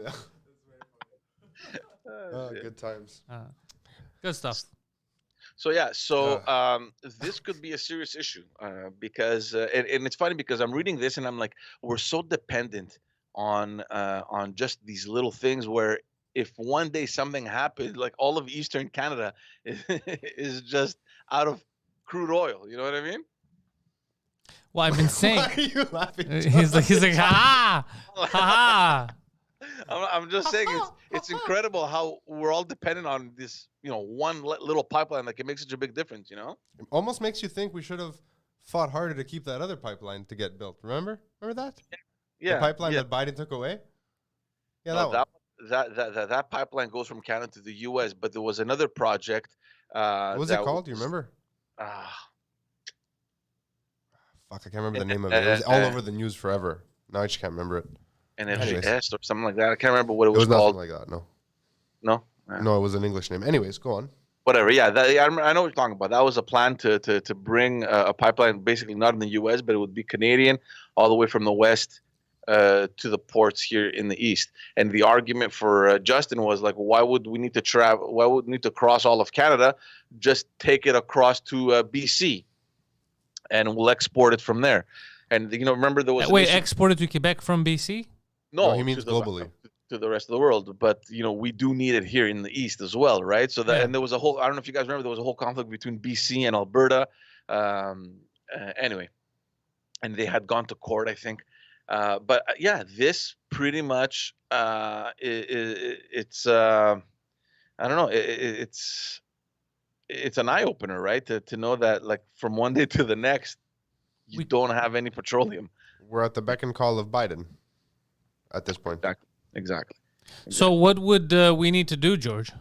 though. Good times. Good stuff. So this could be a serious issue because and it's funny because I'm reading this and I'm like, we're so dependent on just these little things where if one day something happened, like all of Eastern Canada is just out of crude oil. You know what I mean? Well, I've been saying. Why are you laughing? He's like, ha ha. I'm just saying it's incredible how we're all dependent on this, one little pipeline that can make such a big difference, It almost makes you think we should have fought harder to keep that other pipeline to get built. Remember that? Yeah. The pipeline that Biden took away? Yeah, No, that pipeline goes from Canada to the U.S., but there was another project. What was it called? Do you remember? Fuck, I can't remember the name of it. It was all over the news forever. Now I just can't remember it. NFGS or something like that. I can't remember what it was called. It was nothing like that, no. No? No, it was an English name. Anyways, go on. Whatever, yeah. I know what you're talking about. That was a plan to bring a pipeline, basically not in the U.S., but it would be Canadian, all the way from the west to the ports here in the east. And the argument for Justin was like, why would we need to travel? Why would we need to cross all of Canada? Just take it across to BC, and we'll export it from there. And remember there was exported to Quebec from BC? No, he means globally. To the rest of the world, but we do need it here in the east as well, right? So that and there was a whole, I don't know if you guys remember, there was a whole conflict between BC and Alberta. Anyway, and they had gone to court, I think. But this pretty much it's I don't know, it's an eye opener, right? To know that like from one day to the next, we don't have any petroleum. We're at the beck and call of Biden at this point. Exactly. So what would we need to do, George?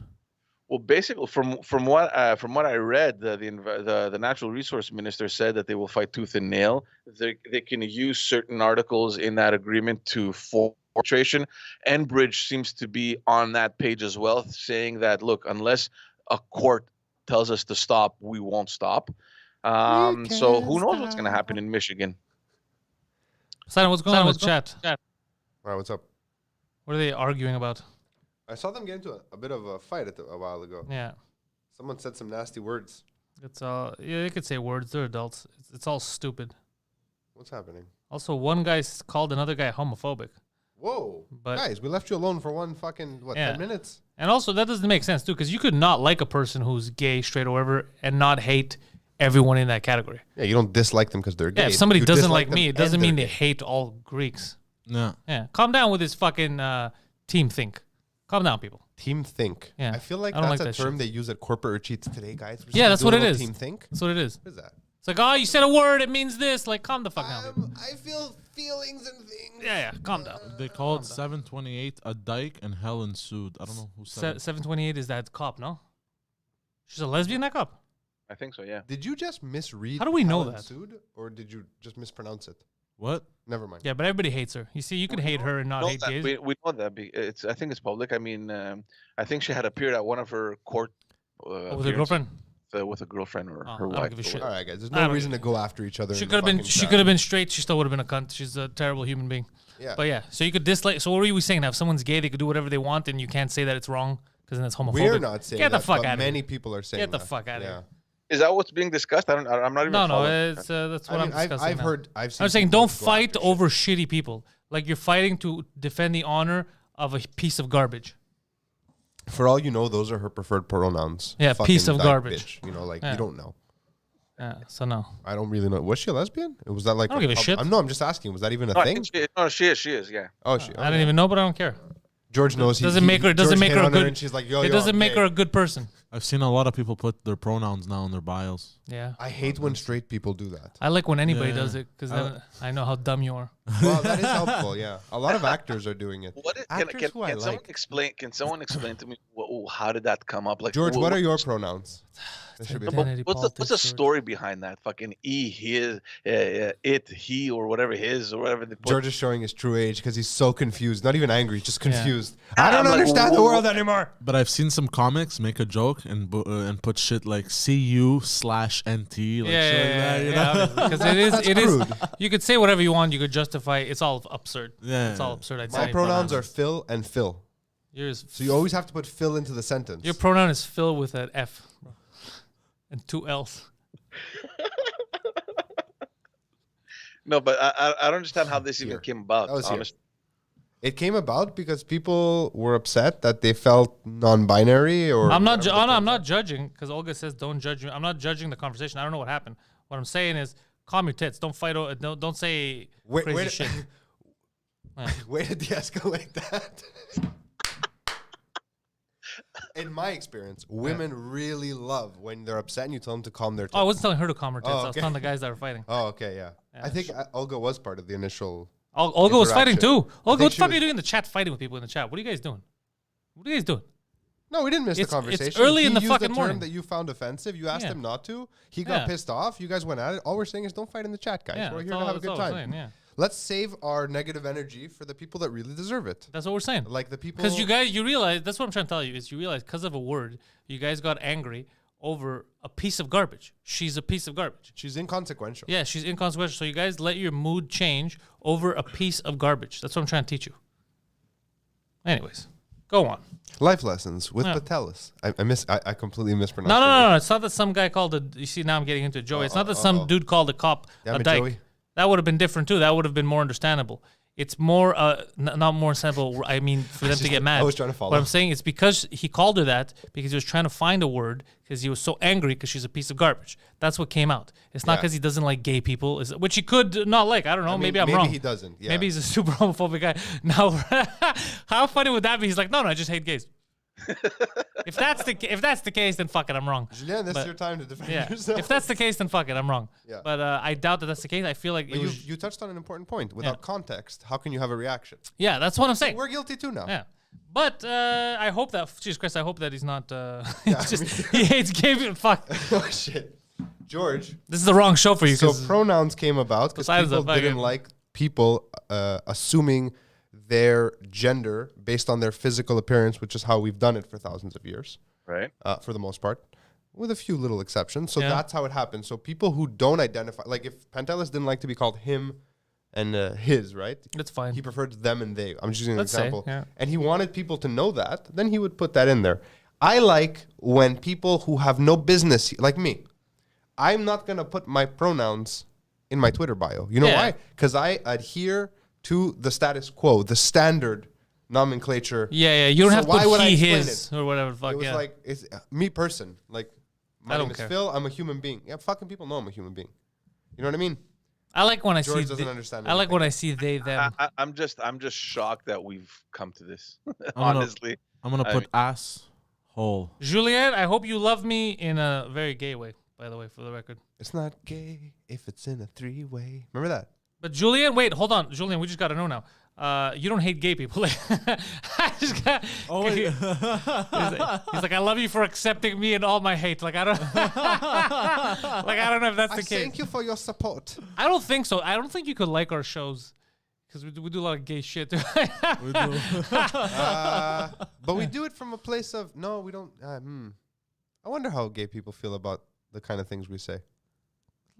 Well, basically, from what I read, the natural resource minister said that they will fight tooth and nail. They can use certain articles in that agreement to force arbitration. Enbridge seems to be on that page as well, saying that look, unless a court tells us to stop, we won't stop. So who knows what's going to happen in Michigan? Simon, what's going on with chat? All right, what's up? What are they arguing about? I saw them get into a bit of a fight a while ago. Yeah. Someone said some nasty words. It's all, they could say words. They're adults. It's all stupid. What's happening? Also, one guy called another guy homophobic. Whoa. But guys, we left you alone for 10 minutes? And also, that doesn't make sense, too, because you could not like a person who's gay, straight, or whatever, and not hate everyone in that category. Yeah, you don't dislike them because they're gay. Yeah, if somebody doesn't like me, it doesn't mean they hate all Greeks. No. Yeah. Calm down with this fucking team think. Calm down, people. Team think. Yeah. I feel like I don't that's like a that term shit. they use at corporate retreats today, guys. Yeah, that's what it is. Team think? That's what it is. What is that? It's like, oh, you said a word, it means this. Like, calm the fuck down, people. I feel feelings and things. Yeah, calm down. They called 728 a dyke and hell ensued. I don't know who said it. 728 is that cop, no? She's a lesbian, that cop? I think so, yeah. Did you just misread How do we know Helen that? Sud, or did you just mispronounce it? What? Never mind. Yeah, but everybody hates her. You see, you can hate her and not hate gays. We know that. I think it's public. I mean, I think she had appeared at one of her court With her girlfriend? with a girlfriend or her I don't wife. give a shit. All right, guys. There's I no don't reason give to go after each other. She in could have the been. fucking She chat. could have been straight. She still would have been a cunt. She's a terrible human being. Yeah. But yeah, so you could dislike. So what were we saying? Now, if someone's gay, they could do whatever they want, and you can't say that it's wrong because then it's homophobic. We're not saying Get that, the fuck but out of here. many people are saying Get the that. fuck out of Yeah. here. Is that what's being discussed? I'm not even. No, following. it's that's what I'm discussing. I've now. heard. I've seen I'm saying people don't go fight after over shitty people. Like you're fighting to defend the honor of a piece of garbage. shit. For all you know, those are her preferred pronouns. Yeah, Fucking piece of dyke garbage. Bitch. You know, like Yeah. you don't know. Yeah, so no. I don't really know. Was she a lesbian? Was that like? I don't give a shit. I'm just asking. Was that even a No, I thing? think she is. Yeah. Oh, she. I didn't even know, but I don't care. George knows. Doesn't make her. Doesn't George make hit her a on her good. and she's like, yo, it yo, doesn't I'm make gay. her a good person. I've seen a lot of people put their pronouns now in their bios. Yeah. I hate when straight people do that. I like when anybody Yeah. does it because then I know how dumb you are. Well, that is helpful. Yeah, a lot of actors are doing it. What is, Actors who I can someone like. explain? Can someone explain to me how did that come up? Like George, what are your pronouns? That should be But Identity what's the politics, George. story behind that? Fucking his, it, he, or whatever his, or whatever. They put. George is showing his true age because he's so confused. Not even angry, just Yeah. confused. I don't I'm like, understand the whoa. world anymore. But I've seen some comics make a joke and put shit like CU/NT. Like shit like that, you know? Because it is. That's It is. crude. You could say whatever you want. You could justify. It's all absurd. Yeah. It's all absurd. I'd My say. pronouns are Phil and Phil. Yours. So you always have to put Phil into the sentence. Your pronoun is Phil with an F, and 2 L's. No, but I don't understand how this even Here. came about. That was here. Honestly. It came about because people were upset that they felt non-binary or. I'm not. whatever the I'm term not judging because Olga says don't judge me. I'm not judging the conversation. I don't know what happened. What I'm saying is, calm your tits. Don't fight. Don't say Wait- crazy wait- shit. Yeah. Way to de-escalate that. In my experience, women really love when they're upset and you tell them to calm their tits. Oh, I wasn't telling her to calm her tits. Oh, I was okay. telling the guys that were fighting. Oh, okay, yeah. Yeah, I think Olga was part of the initial. Olga was fighting Interaction. too. I Olga, think what the she fuck are was- you doing in the chat fighting with people in the chat? What are you guys doing? What are you guys doing? No, we didn't miss It's- the it's conversation. early in He the used fucking a term morning. that you found offensive. You asked Yeah. him not to. He got Yeah. pissed off. You guys went at it. All we're saying is don't fight in the chat, guys. Yeah, we're that's here to all- have a that's good all I'm time. saying, yeah. Let's save our negative energy for the people that really deserve it. That's what we're saying. Like the people. Because you realize, that's what I'm trying to tell you, is you realize because of a word, you guys got angry over a piece of garbage. She's a piece of garbage. She's inconsequential. Yeah, she's inconsequential. So you guys let your mood change over a piece of garbage. That's what I'm trying to teach you. Anyways, go on. Life lessons with Yeah. Pantelis. I completely mispronounced. No. It's not that some guy called it. You see, now I'm getting into it, Joey. It's not that some dude called a cop Damn a it, dyke. Joey. That would have been different too. That would have been more understandable. It's more, not more understandable. I mean, for them to get mad. I was trying to follow. What I'm saying is because he called her that because he was trying to find a word because he was so angry because she's a piece of garbage. That's what came out. It's not Yeah. because he doesn't like gay people, which he could not like. I don't know. I mean, maybe I'm maybe wrong. he doesn't, yeah. Maybe he's a super homophobic guy. Now, how funny would that be? He's like, no, I just hate gays. If that's the case, then fuck it, I'm wrong. Julien, this But- is your time to defend Yeah. yourself. If that's the case, then fuck it, I'm wrong. Yeah. But I doubt that that's the case. I feel like it But was. you touched on an important point. Without Yeah. context, how can you have a reaction? Yeah, that's what I'm saying. We're guilty too now. Yeah. But I hope that, Jesus Christ, I hope that he's not. Yeah, just, he hates gay people. Fuck. Oh shit, George. This is the wrong show for you. So 'cause- pronouns came about because Besides people the fucking- didn't like people assuming their gender based on their physical appearance, which is how we've done it for thousands of years, Right. for the most part, with a few little exceptions. So Yeah. that's how it happens. So people who don't identify, like if Pantelis didn't like to be called him and his, right? That's fine. He preferred them and they. I'm just using an Let's say, example. yeah. And he wanted people to know that. Then he would put that in there. I like when people who have no business, like me, I'm not going to put my pronouns in my Twitter bio. You know Yeah. why? Because I adhere to the status quo, the standard nomenclature. Yeah. You don't So have to why would put I he, explain his, or whatever. Fuck It was yeah. like, it's me person. Like, my I name don't is care. Phil. I'm a human being. Yeah, fucking people know I'm a human being. You know what I mean? I like when I George see. doesn't understand I like anything. when I see they them. I'm just shocked that we've come to this. gonna- Honestly. I'm gonna I put mean- ass hole. Juliet, I hope you love me in a very gay way. By the way, for the record. It's not gay if it's in a three-way. Remember that? But Julian, wait, hold on, Julian. We just got to know now. You don't hate gay people. I just got. Oh, wait. he's like, I love you for accepting me and all my hate. Like I don't. like I don't know if that's the case. Thank you for your support. I don't think so. I don't think you could like our shows because we do a lot of gay shit. We do. But we do it from a place of no, we don't. I wonder how gay people feel about the kind of things we say.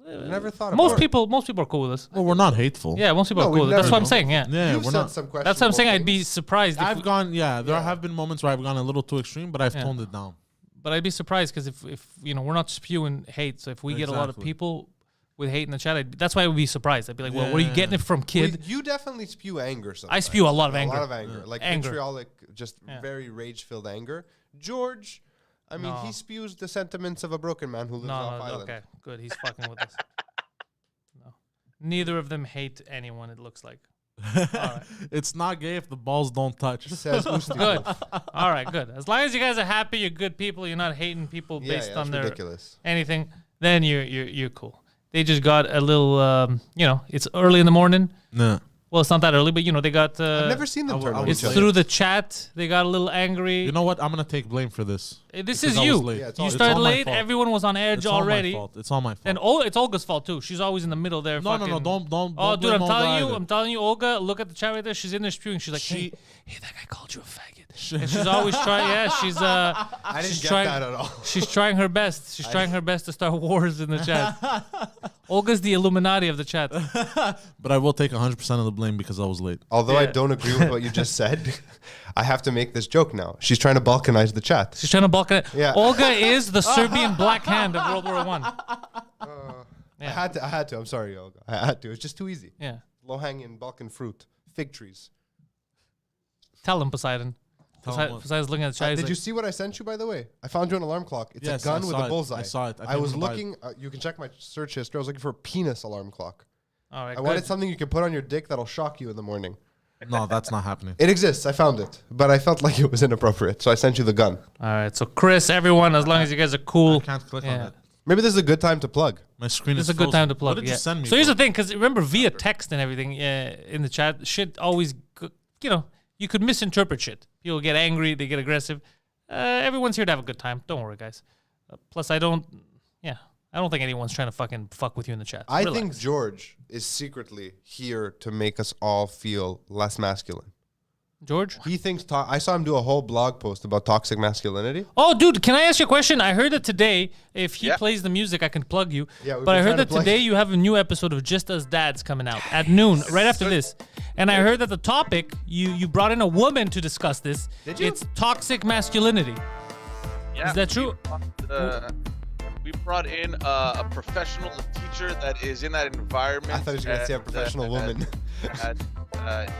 Never thought about most it. people are cool with us. Well, we're not hateful. Yeah, most people No, are cool. we've That's never what I'm known. saying. Yeah, Yeah, You've we're said not. some questions. that's what I'm saying. I'd be surprised. If I've gone. Yeah, there have been moments where I've gone a little too extreme, but I've Yeah. toned it down. But I'd be surprised because if we're not spewing hate, so if we get a lot of people with hate in the chat, that's why I would be surprised. I'd be like, well, where are you getting it from, kid? Well, you definitely spew anger sometimes. I spew a lot of anger. A lot of anger. Like vitriolic, just very rage-filled anger. George, I mean, he spews the sentiments of a broken man who lives off island. Okay, good. He's fucking with us. No. Neither of them hate anyone, it looks like. All right. It's not gay if the balls don't touch. Says good. All right, good. As long as you guys are happy, you're good people, you're not hating people based on their anything, then you're cool. They just got a little, it's early in the morning. No. Well, it's not that early, but they got. I've never seen them turn on It's each other. through the chat. They got a little angry. You know what? I'm gonna take blame for this. This is you. You started late. Everyone was on edge already. It's all my fault. And it's Olga's fault too. She's always in the middle there. No, don't. Oh, dude, blame I'm telling you, Olga. Look at the chat right there. She's in there spewing. She's like, hey, that guy called you a faggot. And she's always trying. Yeah, she's. I didn't get that at all. She's trying her best. She's trying her best to start wars in the chat. Olga's the Illuminati of the chat. But I will take 100% of the blame because I was late. Although I don't agree with what you just said, I have to make this joke now. She's trying to balkanize the chat. She's trying to balkanize. Yeah. Olga is the Serbian Black Hand of World War I. I had to. I'm sorry, Olga. I had to. It's just too easy. Yeah. Low-hanging Balkan fruit. Fig trees. Tell him, Poseidon. Poseidon's looking at the chat. Did you see what I sent you, by the way? I found you an alarm clock. It's a gun with a bullseye. I saw it. I was looking. You can check my search history. I was looking for a penis alarm clock. All right, I wanted something you can put on your dick that'll shock you in the morning. No, that's not happening. It exists. I found it. But I felt like it was inappropriate. So I sent you the gun. All right. So, Chris, everyone, as long as you guys are cool. I can't click on it. Maybe this is a good time to plug. My screen is This is a good time to plug. What did you send me? So here's the thing, because remember, via text and everything in the chat, shit always, you could misinterpret shit. People get angry, they get aggressive. Everyone's here to have a good time. Don't worry, guys. Plus, I don't think anyone's trying to fucking fuck with you in the chat. I think George is secretly here to make us all feel less masculine. George? He thinks, I saw him do a whole blog post about toxic masculinity. Oh, dude, can I ask you a question? I heard that today, if he plays the music, I can plug you. Yeah, but I heard that today you have a new episode of Just Us Dads coming out at noon, right after this. And I heard that the topic, you brought in a woman to discuss this. Did you? It's toxic masculinity. Yeah, Is that true? We brought in a professional, a teacher that is in that environment. I thought he was going to say a professional woman.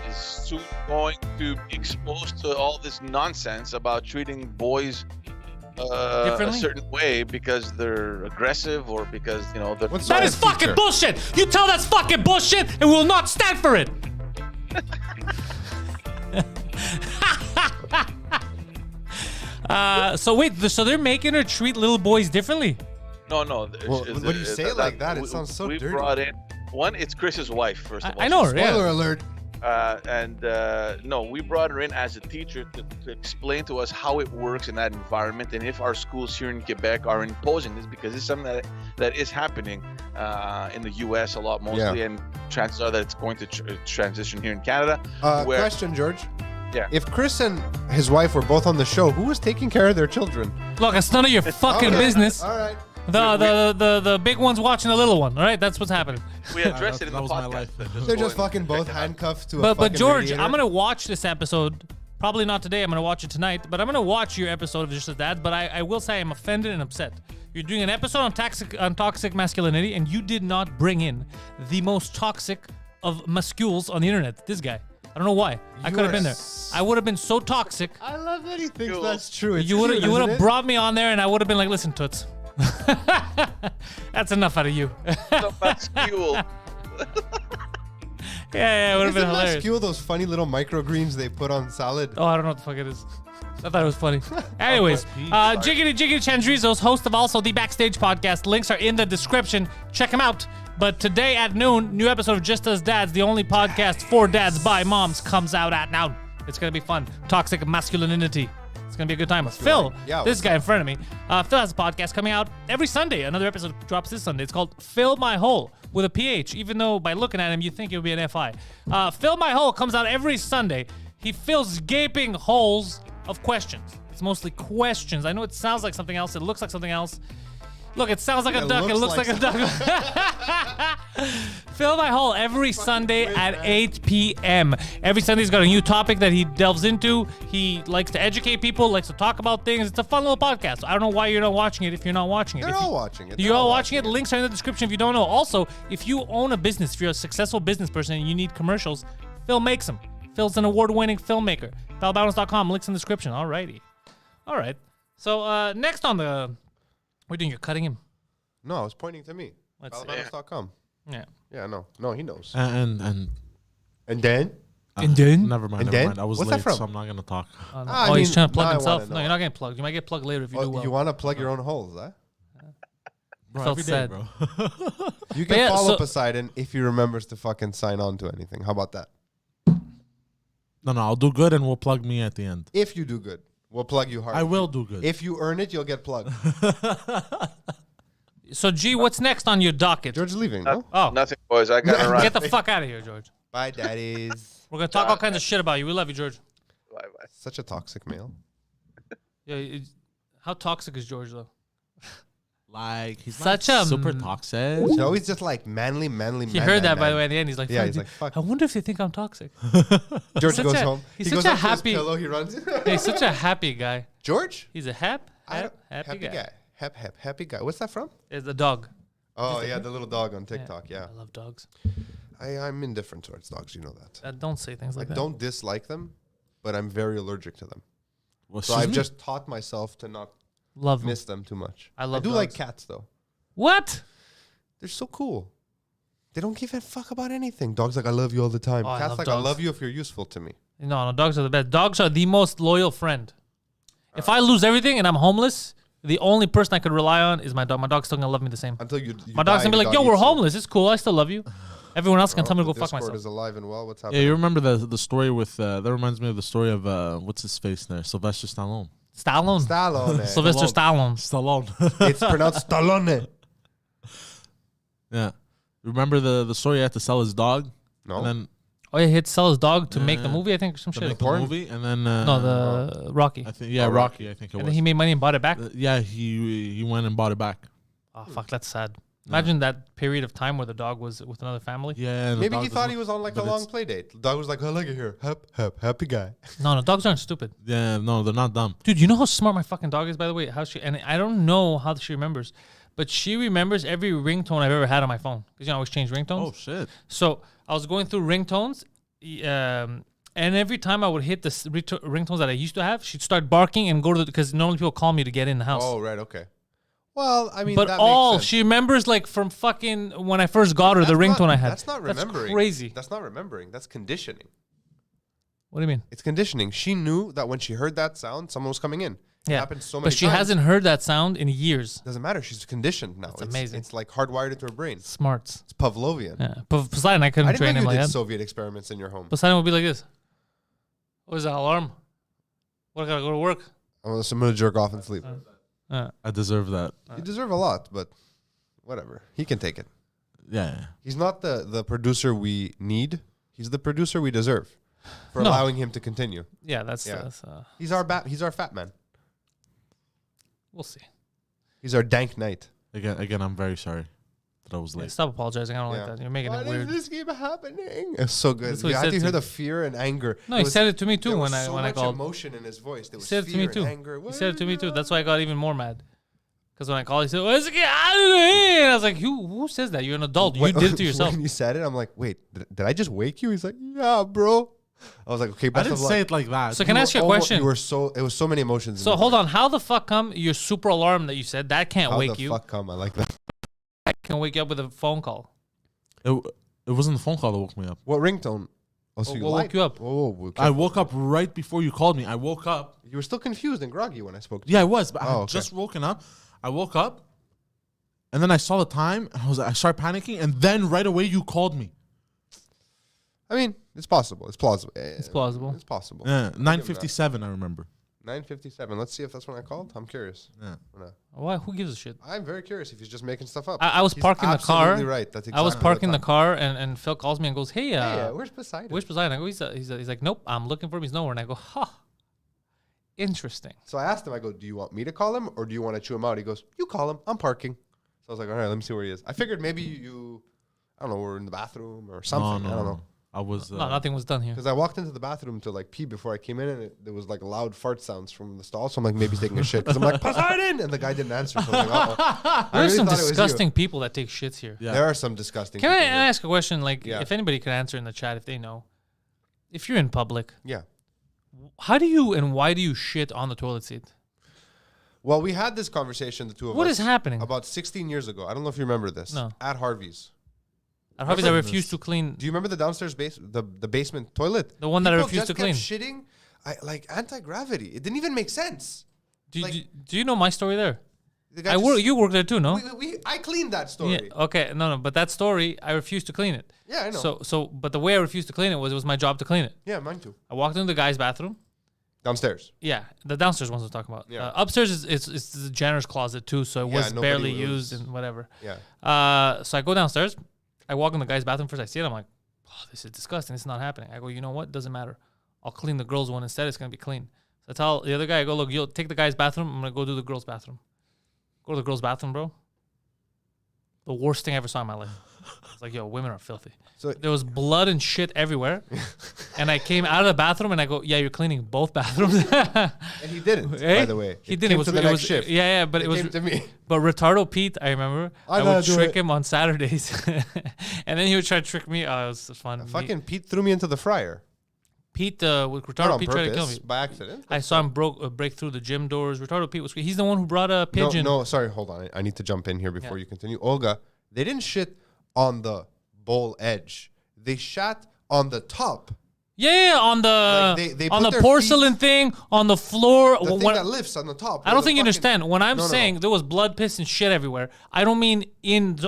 Is soon going to be exposed to all this nonsense about treating boys a certain way because they're aggressive or because, they're... That is fucking bullshit! You tell that's fucking bullshit and will not stand for it! So they're making her treat little boys differently? No. Well, when you say it like that, it sounds so dirty. We brought in... One, it's Chris's wife, first of all. I know her, Spoiler alert. No, we brought her in as a teacher to explain to us how it works in that environment and if our schools here in Quebec are imposing this, because it's something that is happening in the U.S. a lot mostly, and chances are that it's going to transition here in Canada. Question, George. Yeah. If Chris and his wife were both on the show, who was taking care of their children? Look, it's none of your fucking business. All right. The big one's watching the little one, all right? That's what's happening. We addressed it in the was my podcast. life. They're just fucking both handcuffed to a fucking But George, radiator. I'm gonna watch this episode. Probably not today. I'm gonna watch it tonight. But I'm gonna watch your episode of Just As Dads. But I will say I'm offended and upset. You're doing an episode on toxic masculinity, and you did not bring in the most toxic of mascules on the internet. This guy. I don't know why. I could have been there. I would have been so toxic. I love that he thinks that's true. You would have brought me on there, and I would have been like, listen, Toots. That's enough out of you. Mascule. Yeah, it would have been hilarious. Mascule, those funny little microgreens they put on salad. Oh, I don't know what the fuck it is. I thought it was funny. Anyways, Jiggity Chandrizos, host of also the Backstage podcast. Links are in the description. Check him out. But today at noon, new episode of Just As Dads, the only podcast for dads by moms, comes out at noon. It's going to be fun. Toxic masculinity. It's going to be a good time. Phil, this guy in front of me, Phil has a podcast coming out every Sunday. Another episode drops this Sunday. It's called Fill My Hole with a PH, even though by looking at him, you think it would be an FI. Fill My Hole comes out every Sunday. He fills gaping holes of questions. It's mostly questions. I know it sounds like something else. It looks like something else. Look, it sounds like a duck. It looks like a duck. Fill My Hole every Sunday at 8 p.m. Every Sunday he's got a new topic that he delves into. He likes to educate people, likes to talk about things. It's a fun little podcast. I don't know why you're not watching it if you're not watching it. They're all watching it. You're all watching it. Links are in the description if you don't know. Also, if you own a business, if you're a successful business person and you need commercials, Phil makes them. Phil's an award-winning filmmaker. PalBalance.com, links in the description. Alrighty. All right. So next on the... What are you doing? You're cutting him? No, I was pointing to me. PalBalance.com. Yeah. Yeah, no, he knows. And then? And then? Never mind. And Never then? mind. I was What's late, that from? so I'm not gonna talk. Oh, he's trying to plug now I himself. wanna No, know. you're not getting plugged. You might get plugged later if you do well. You want to plug your own holes, huh? Bro, Felt every day, sad. bro. You can yeah, follow so- Poseidon if he remembers to fucking sign on to anything. How about that? No, I'll do good, and we'll plug me at the end. If you do good, we'll plug you hard. I will do good. If you earn it, you'll get plugged. So, G, what's next on your docket? George is leaving, no? Oh, Nothing, boys. I gotta run. get the fuck out of here, George. Bye, daddies. We're going to talk all kinds of shit about you. We love you, George. Bye bye. Such a toxic male. Yeah, how toxic is George, though? Like he's Such not a super m- toxic. He's always just like manly. He heard that, by the way, at the end. He's like, Yeah, "Fuck, he's dude, like, fuck. I wonder if they think I'm toxic. George such goes a- home. he's He such goes a up to his happy- pillow. He runs. He's such a happy guy. George? He's a happy guy. Happy guy. What's that from? It's a dog. Oh, yeah, the little dog on TikTok. Yeah. I love dogs. I'm indifferent towards dogs. You know that. Don't say things I like that. don't dislike them, but I'm very allergic to them. Well, So excuse I've me? just taught myself to not Love them. miss them too much. I love do like dogs. cats, though. What? They're so cool. They don't give a fuck about anything. Dogs like, I love you all the time. Oh, I Cats love like, dogs. I love you if you're useful to me. No, dogs are the best. Dogs are the most loyal friend. If I lose everything and I'm homeless, the only person I could rely on is my dog. My dog's still gonna love me the same. Until you My dog's gonna be like, "Yo, we're homeless. It's cool. I still love you." Everyone else can tell me to go fuck Discord myself. is alive and well. What's Yeah, happening? you remember the story with that reminds me of the story of what's his face there, Sylvester Stallone. Stallone. Stallone. Sylvester Stallone. Stallone. It's pronounced Stallone. Yeah, remember the story? He had to sell his dog, No. and then Oh, yeah, he had to sell his dog to make the Yeah. movie, I think, or some to shit. make the movie, and then No, the Rocky. I think Rocky. I think it And was. then he made money and bought it back. Yeah, he went and bought it back. Oh, fuck, that's sad. Imagine that period of time where the dog was with another family. Yeah, and the Maybe dog he thought he was on like a but long it's- play date. The dog was like, I like it here. Happy guy. No, dogs aren't stupid. Yeah, no, they're not dumb. Dude, you know how smart my fucking dog is, by the way? And I don't know how she remembers, but she remembers every ringtone I've ever had on my phone. Because, you know, I always change ringtones. Oh shit! So I was going through ringtones, and every time I would hit the ringtones that I used to have, she'd start barking and go to because normally people call me to get in the house. Oh, right. Okay. Well, I mean, But that all makes sense. she remembers, like from fucking when I first got her, the ringtone I had. That's not remembering. That's crazy. That's not remembering. That's conditioning. What do you mean? It's conditioning. She knew that when she heard that sound, someone was coming in. It Yeah, happened so many but she times. hasn't heard that sound in years. Doesn't matter. She's conditioned now. That's amazing. It's like hardwired into her brain. Smarts. It's Pavlovian. Yeah, but Poseidon, I couldn't I didn't train know him you like did that. Soviet experiments in your home. Poseidon would be like this. What is that alarm? What, I gotta go to work? I'm gonna jerk off and sleep. I deserve that. You deserve a lot, but whatever. He can take it. Yeah. He's not the producer we need. He's the producer we deserve for No. allowing him to continue. Yeah, that's He's our fat man. we'll see. He's our dank knight. Again, I'm very sorry that I was Yeah, late. stop apologizing. I don't like that. You're making Why it weird. does this keep happening? It's so good. That's what he I said had to to hear me. the fear and anger. No, he said it to me too There when was so I much called. emotion in his voice. There He was said it to fear me too. and anger. He said it to me too. That's why I got even more mad. Because when I called, he said, "Let's get out of here." And I was like, "Who says that? You're an adult. You did it to yourself." When you said it, I'm like, wait, did I just wake you? He's like, yeah, bro. I was like, okay, I best didn't of luck. say it like that. So can I ask you a question? It was so many emotions. in So your hold voice. on. How the fuck come your super alarm that you said that can't How wake the you? fuck come? I like that. Can wake you up with a phone call. It wasn't the phone call that woke me up. What ringtone? Oh, so What you woke lied. you up? Whoa, okay. I woke up right before you called me. I woke up. You were still confused and groggy when I spoke to you. Yeah, I was, but I Oh, had okay. just woken up. I woke up, and then I saw the time, and I started panicking, and then right away you called me. I mean, it's possible. It's plausible. It's plausible. It's possible. Yeah, 9:57. I remember. 9:57. Let's see if that's when I called. I'm curious. Yeah. No. Why? Who gives a shit? I'm very curious if he's just making stuff up. I was He's parking the car. absolutely right. That's I was exactly parking the time. car, and Phil calls me and goes, "Hey, Hey, where's Poseidon? where's Poseidon?" I go, he's like, "Nope, I'm looking for him. He's nowhere." And I go, "Ha." Interesting. So I asked him, I go, do you want me to call him or do you want to chew him out? He goes, you call him. I'm parking. So I was like, all right, let me see where he is. I figured maybe you I don't know, were in the bathroom or something. No, I don't know. I was. No, nothing was done here. Because I walked into the bathroom to like pee before I came in, and there was like loud fart sounds from the stall. So I'm like, maybe he's taking a shit. Because I'm like, Poseidon! And the guy didn't answer. So I was like, uh-oh. There's some disgusting people that take shits here. Yeah. There are some disgusting Can people I here. ask a question? Like, if anybody could answer in the chat, if they know. If you're in public, how do you and why do you shit on the toilet seat? Well, we had this conversation, the two of us. What is happening? About 16 years ago. I don't know if you remember this. No. At Harvey's. At Harvey's, I refused to clean. Do you remember the downstairs the basement toilet? The one that I refused to clean. People just kept shitting, like anti-gravity. It didn't even make sense. Do you know my story there? You work there too, no? I cleaned that story. Yeah, okay, no, but that story, I refused to clean it. Yeah, I know. But the way I refused to clean it was my job to clean it. Yeah, mine too. I walked into the guy's bathroom. Downstairs. Yeah, the downstairs ones I'm talking about. Yeah. Upstairs it's the janitor's closet too, so it was barely used and whatever. Yeah. So I go downstairs. I walk in the guy's bathroom first. I see it. I'm like, oh, this is disgusting. This is not happening. I go, you know what? Doesn't matter. I'll clean the girls' one instead. It's gonna be clean. So I tell the other guy, I go, look, you'll take the guy's bathroom. I'm gonna go do the girls' bathroom. Go to the girls' bathroom, bro. The worst thing I ever saw in my life. It's like, yo, women are filthy. So there was blood and shit everywhere. And I came out of the bathroom and I go, yeah, you're cleaning both bathrooms. And he didn't, by the way. He didn't. It was the next shift. Yeah, but it was came to me. But Retardo Pete, I remember, I would trick him on Saturdays. And then he would try to trick me. Oh, it was fun. Fucking Pete threw me into the fryer. Pete, with Retardo Pete tried to kill me. By accident. I saw him break through the gym doors. Retardo Pete was he's the one who brought a pigeon. No, sorry, hold on. I need to jump in here before you continue. Olga, they didn't shit on the bowl edge. They shat on the top. Yeah, on the they on the porcelain thing on the floor. The thing that lifts on the top. I don't think you understand. When I'm saying there was blood, piss, and shit everywhere, I don't mean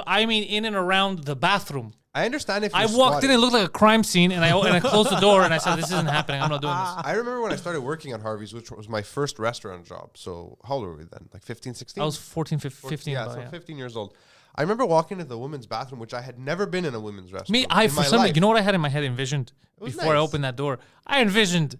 I mean in and around the bathroom. I understand if I walked in, it looked like a crime scene, and I closed the door and I said, "This isn't happening. I'm not doing this." I remember when I started working at Harvey's, which was my first restaurant job. So how old were we then? Like 15, 16? I was 14, 15. Yeah, so 15 years old. I remember walking into the women's bathroom, which I had never been in a women's restroom. You know what I had in my head envisioned before I opened that door? I envisioned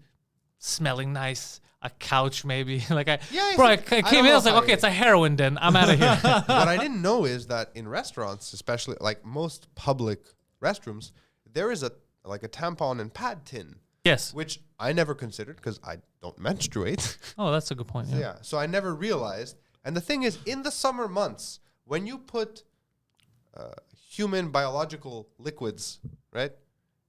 smelling nice, a couch maybe. I came in, I was like, okay, it's a heroin den. I'm out of here. What I didn't know is that in restaurants, especially like most public restrooms, there is a tampon and pad tin. Yes. Which I never considered because I don't menstruate. Oh, that's a good point. Yeah. So I never realized. And the thing is, in the summer months, when you put human biological liquids, right,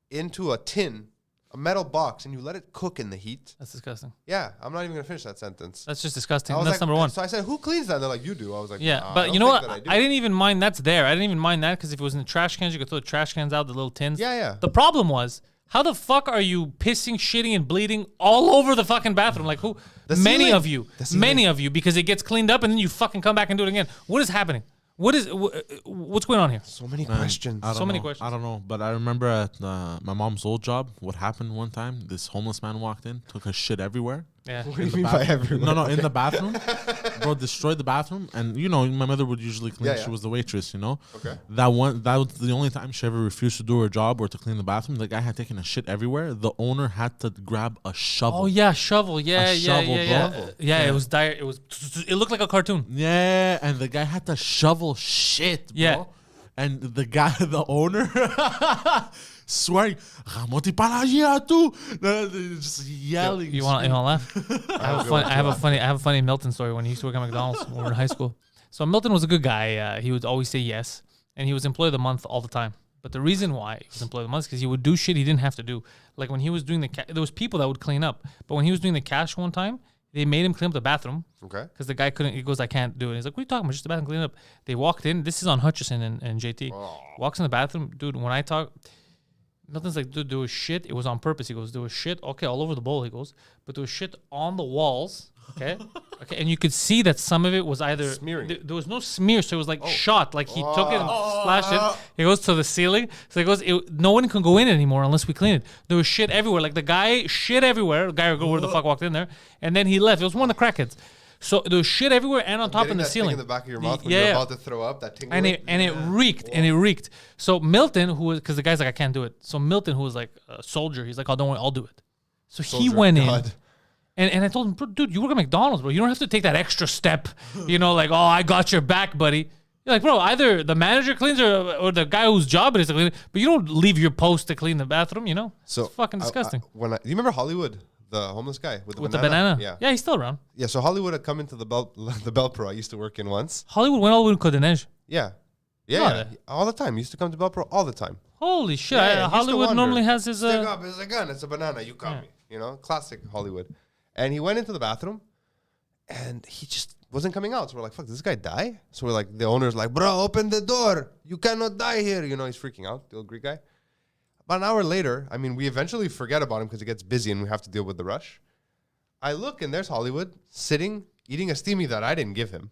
into a tin, a metal box, and you let it cook in the heat. That's disgusting. Yeah, I'm not even going to finish that sentence. That's just disgusting. That's number one. So I said, who cleans that? And they're like, you do. I was like, yeah, but you know what? I didn't even mind that's there. I didn't even mind that because if it was in the trash cans, you could throw the trash cans out, the little tins. Yeah, yeah. The problem was, how the fuck are you pissing, shitting, and bleeding all over the fucking bathroom? Like who? Many of you, because it gets cleaned up and then you fucking come back and do it again. What is happening? What's going on here? So many questions. So many questions. I don't know, but I remember at my mom's old job, what happened one time, this homeless man walked in, took a shit everywhere. Yeah. What do you mean by everywhere? No, in the bathroom. Bro, destroyed the bathroom. And, my mother would usually clean. Yeah. She was the waitress, Okay. That was the only time she ever refused to do her job or to clean the bathroom. The guy had taken a shit everywhere. The owner had to grab a shovel. Oh, yeah, shovel. Yeah, shovel, yeah. bro. Yeah, it was dire. It looked like a cartoon. Yeah, and the guy had to shovel shit, bro. Yeah. And the owner, swearing, just yelling. You want to laugh? I have a funny Milton story when he used to work at McDonald's when we were in high school. So Milton was a good guy. He would always say yes, and he was employee of the month all the time. But the reason why he was employee of the month is because he would do shit he didn't have to do. Like when he was doing there was people that would clean up, but when he was doing the cash one time, they made him clean up the bathroom. Okay. Because the guy couldn't. He goes, I can't do it. He's like, what are you talking about? Just the bathroom, clean it up. They walked in. This is on Hutchison and JT. Oh. Walks in the bathroom, dude. When I talk, Milton's like, dude, there was shit. It was on purpose. He goes, there was shit. Okay, all over the bowl. He goes, but there was shit on the walls. Okay, okay, and you could see that some of it was either smearing. There was no smear, so it was like shot. Like he took it and splashed it. It goes to the ceiling. So he goes, no one can go in anymore unless we clean it. There was shit everywhere. Like the guy shit everywhere. The guy would go where the fuck walked in there, and then he left. It was one of the crackheads. So there was shit everywhere and on top of the ceiling. Thing in the back of your mouth when you're about to throw up. That tingling. And it reeked. And it reeked. So Milton, who was, because the guy's like, I can't do it. So Milton, who was like a soldier, he's like, oh, don't worry, I'll do it. So he went in. And I told him, "Bro, dude, you work at McDonald's, bro. You don't have to take that extra step. I I got your back, buddy. You're like, bro, either the manager cleans or the guy whose job it is to clean it, but you don't leave your post to clean the bathroom, So it's fucking disgusting. Do you remember Hollywood, the homeless guy with the banana? Yeah, he's still around. Yeah, so Hollywood had come into the Belpro I used to work in once. Hollywood went all the way to Codenej. Yeah, all the time. He used to come to Belpro all the time. Holy shit. Hollywood normally has his... Stick up, it's a gun, it's a banana, you caught me. Classic Hollywood. And he went into the bathroom, and he just wasn't coming out. So we're like, fuck, did this guy die? So we're like, the owner's like, bro, open the door. You cannot die here. He's freaking out, the old Greek guy. About an hour later, we eventually forget about him because it gets busy and we have to deal with the rush. I look, and there's Hollywood sitting, eating a steamy that I didn't give him.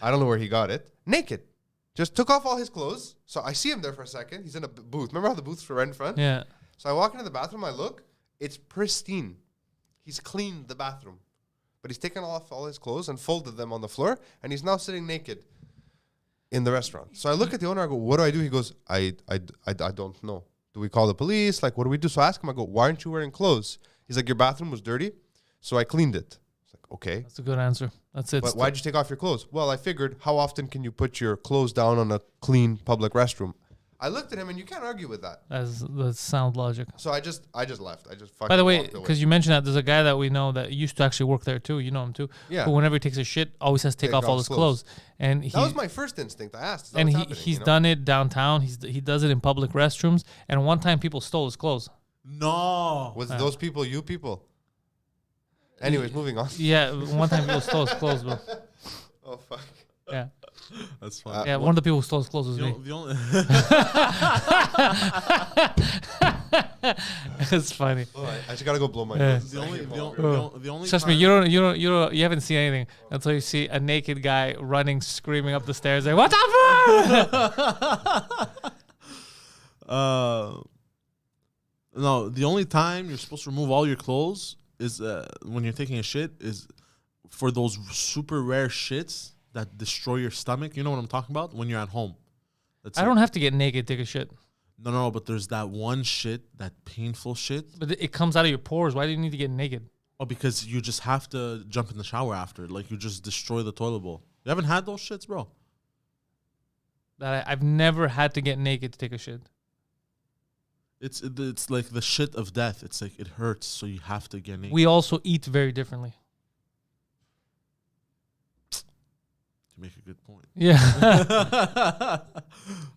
I don't know where he got it. Naked. Just took off all his clothes. So I see him there for a second. He's in a booth. Remember how the booths were right in front? Yeah. So I walk into the bathroom. I look. It's pristine. He's cleaned the bathroom. But he's taken off all his clothes and folded them on the floor. And he's now sitting naked in the restaurant. So I look at the owner. I go, what do I do? He goes, I don't know. Do we call the police? Like, what do we do? So I ask him. I go, why aren't you wearing clothes? He's like, your bathroom was dirty. So I cleaned it. It's like, okay. That's a good answer. That's it. But why'd you take off your clothes? Well, I figured, how often can you put your clothes down on a clean public restroom? I looked at him, and you can't argue with that. That's sound logic. So I just left. I just fucking By the way, because you mentioned that, there's a guy that we know that used to actually work there too. You know him too. Yeah. But whenever he takes a shit, always has to take off all his clothes. And that was my first instinct. I asked. And he's done it downtown. He does it in public restrooms. And one time, people stole his clothes. No. Was those people you people? Anyways, moving on. Yeah, one time people stole his clothes, bro. Oh fuck. Yeah. That's fine. Yeah, one of the people who stole his clothes was me. The only It's funny. Oh, I just gotta go blow my nose. the only Trust me, you haven't seen anything until you see a naked guy running, screaming up the stairs. Like, what the fuck? No, the only time you're supposed to remove all your clothes is when you're taking a shit. Is for those super rare shits that destroy your stomach. You know what I'm talking about? When you're at home. I don't have to get naked to take a shit. No, but there's that one shit, that painful shit. But it comes out of your pores. Why do you need to get naked? Oh, because you just have to jump in the shower after. Like, you just destroy the toilet bowl. You haven't had those shits, bro? I've never had to get naked to take a shit. It's like the shit of death. It's like it hurts, so you have to get naked. We also eat very differently. You make a good point. Yeah.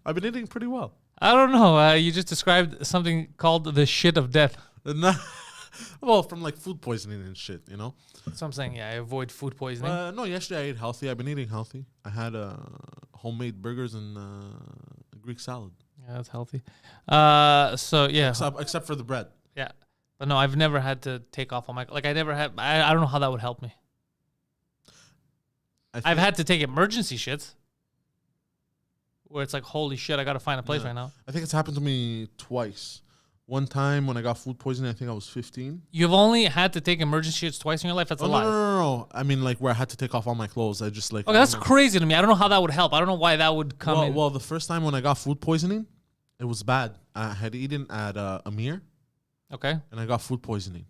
I've been eating pretty well. I don't know. You just described something called the shit of death. Well, from like food poisoning and shit, you know? That's what I'm saying. Yeah, I avoid food poisoning. No, yesterday I ate healthy. I've been eating healthy. I had homemade burgers and Greek salad. Yeah, that's healthy. So, yeah. Except for the bread. Yeah. But no, I've never had to take off all my... Like, I never had... I don't know how that would help me. I've had to take emergency shits where it's like, holy shit, I got to find a place right now. I think it's happened to me twice. One time when I got food poisoning, I think I was 15. You've only had to take emergency shits twice in your life? That's a lie. No. I mean, like, where I had to take off all my clothes. I just, like... Okay, that's crazy to me. I don't know how that would help. I don't know why that would come in. Well, the first time when I got food poisoning, it was bad. I had eaten at Amir. Okay. And I got food poisoning.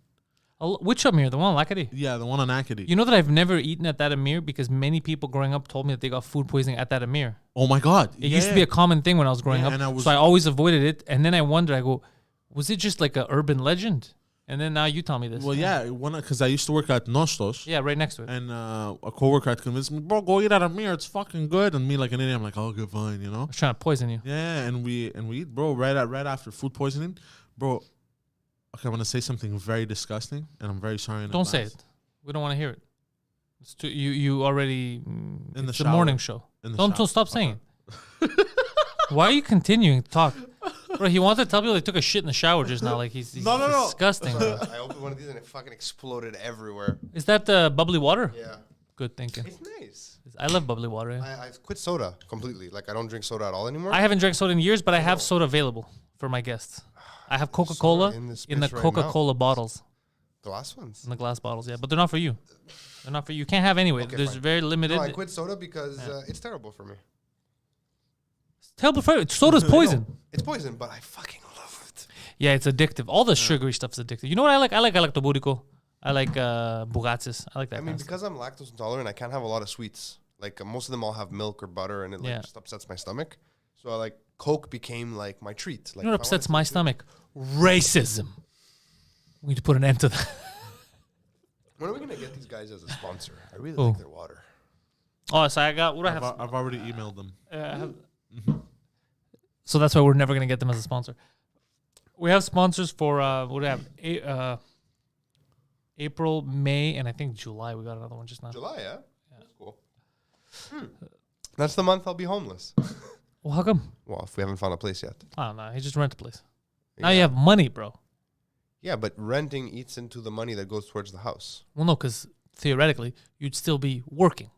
Which Amir? The one on Lakadi? Yeah, the one on Akadi. You know that I've never eaten at that Amir because many people growing up told me that they got food poisoning at that Amir. Oh my God. It used to be a common thing when I was growing up. So I always avoided it. And then I wondered, I go, was it just like an urban legend? And then now you tell me this. Well, yeah, because I used to work at Nostos. Yeah, right next to it. And a coworker had convinced me, bro, go eat at Amir. It's fucking good. And me, like an idiot, I'm like, oh, good, fine, you know? I was trying to poison you. Yeah, and we eat, bro, right after food poisoning. Bro, okay, I'm going to say something very disgusting, and I'm very sorry. Don't say it. We don't want to hear it. It's too, you already... In the shower. The morning show. Don't stop saying it. Why are you continuing to talk? Bro, he wanted to tell people he took a shit in the shower just now. Like he's disgusting. I opened one of these and it fucking exploded everywhere. Is that the bubbly water? Yeah. Good thinking. It's nice. I love bubbly water. Yeah. I quit soda completely. Like, I don't drink soda at all anymore. I haven't drank soda in years, but I have soda available for my guests. I have Coca-Cola in the Coca-Cola bottles. Glass ones? In the glass bottles, yeah. But they're not for you. They're not for you. You can't have anyway. There's fine. Very limited. No, I quit soda because it's terrible for me. It's terrible for you. Soda's poison. It's poison, but I fucking love it. Yeah, it's addictive. All the sugary stuff's addictive. You know what I like? I like Galactoburico. I like Bugatsis. I like that. I mean, because I'm lactose intolerant, I can't have a lot of sweets. Like most of them all have milk or butter, and it like just upsets my stomach. So I like Coke became like my treat. Like, you know what upsets my stomach? Racism. We need to put an end to that. When are we gonna get these guys as a sponsor? I really like their water. Oh, so I got what do I have? I've already emailed them. So that's why we're never gonna get them as a sponsor. We have sponsors for what do we have? April, May, and I think July. We got another one just now. July, yeah? That's cool. That's the month I'll be homeless. Well, how come? Well, if we haven't found a place yet. I don't know. He just rent a place. Now you have money, bro. Yeah, but renting eats into the money that goes towards the house. Well, no, because theoretically, you'd still be working.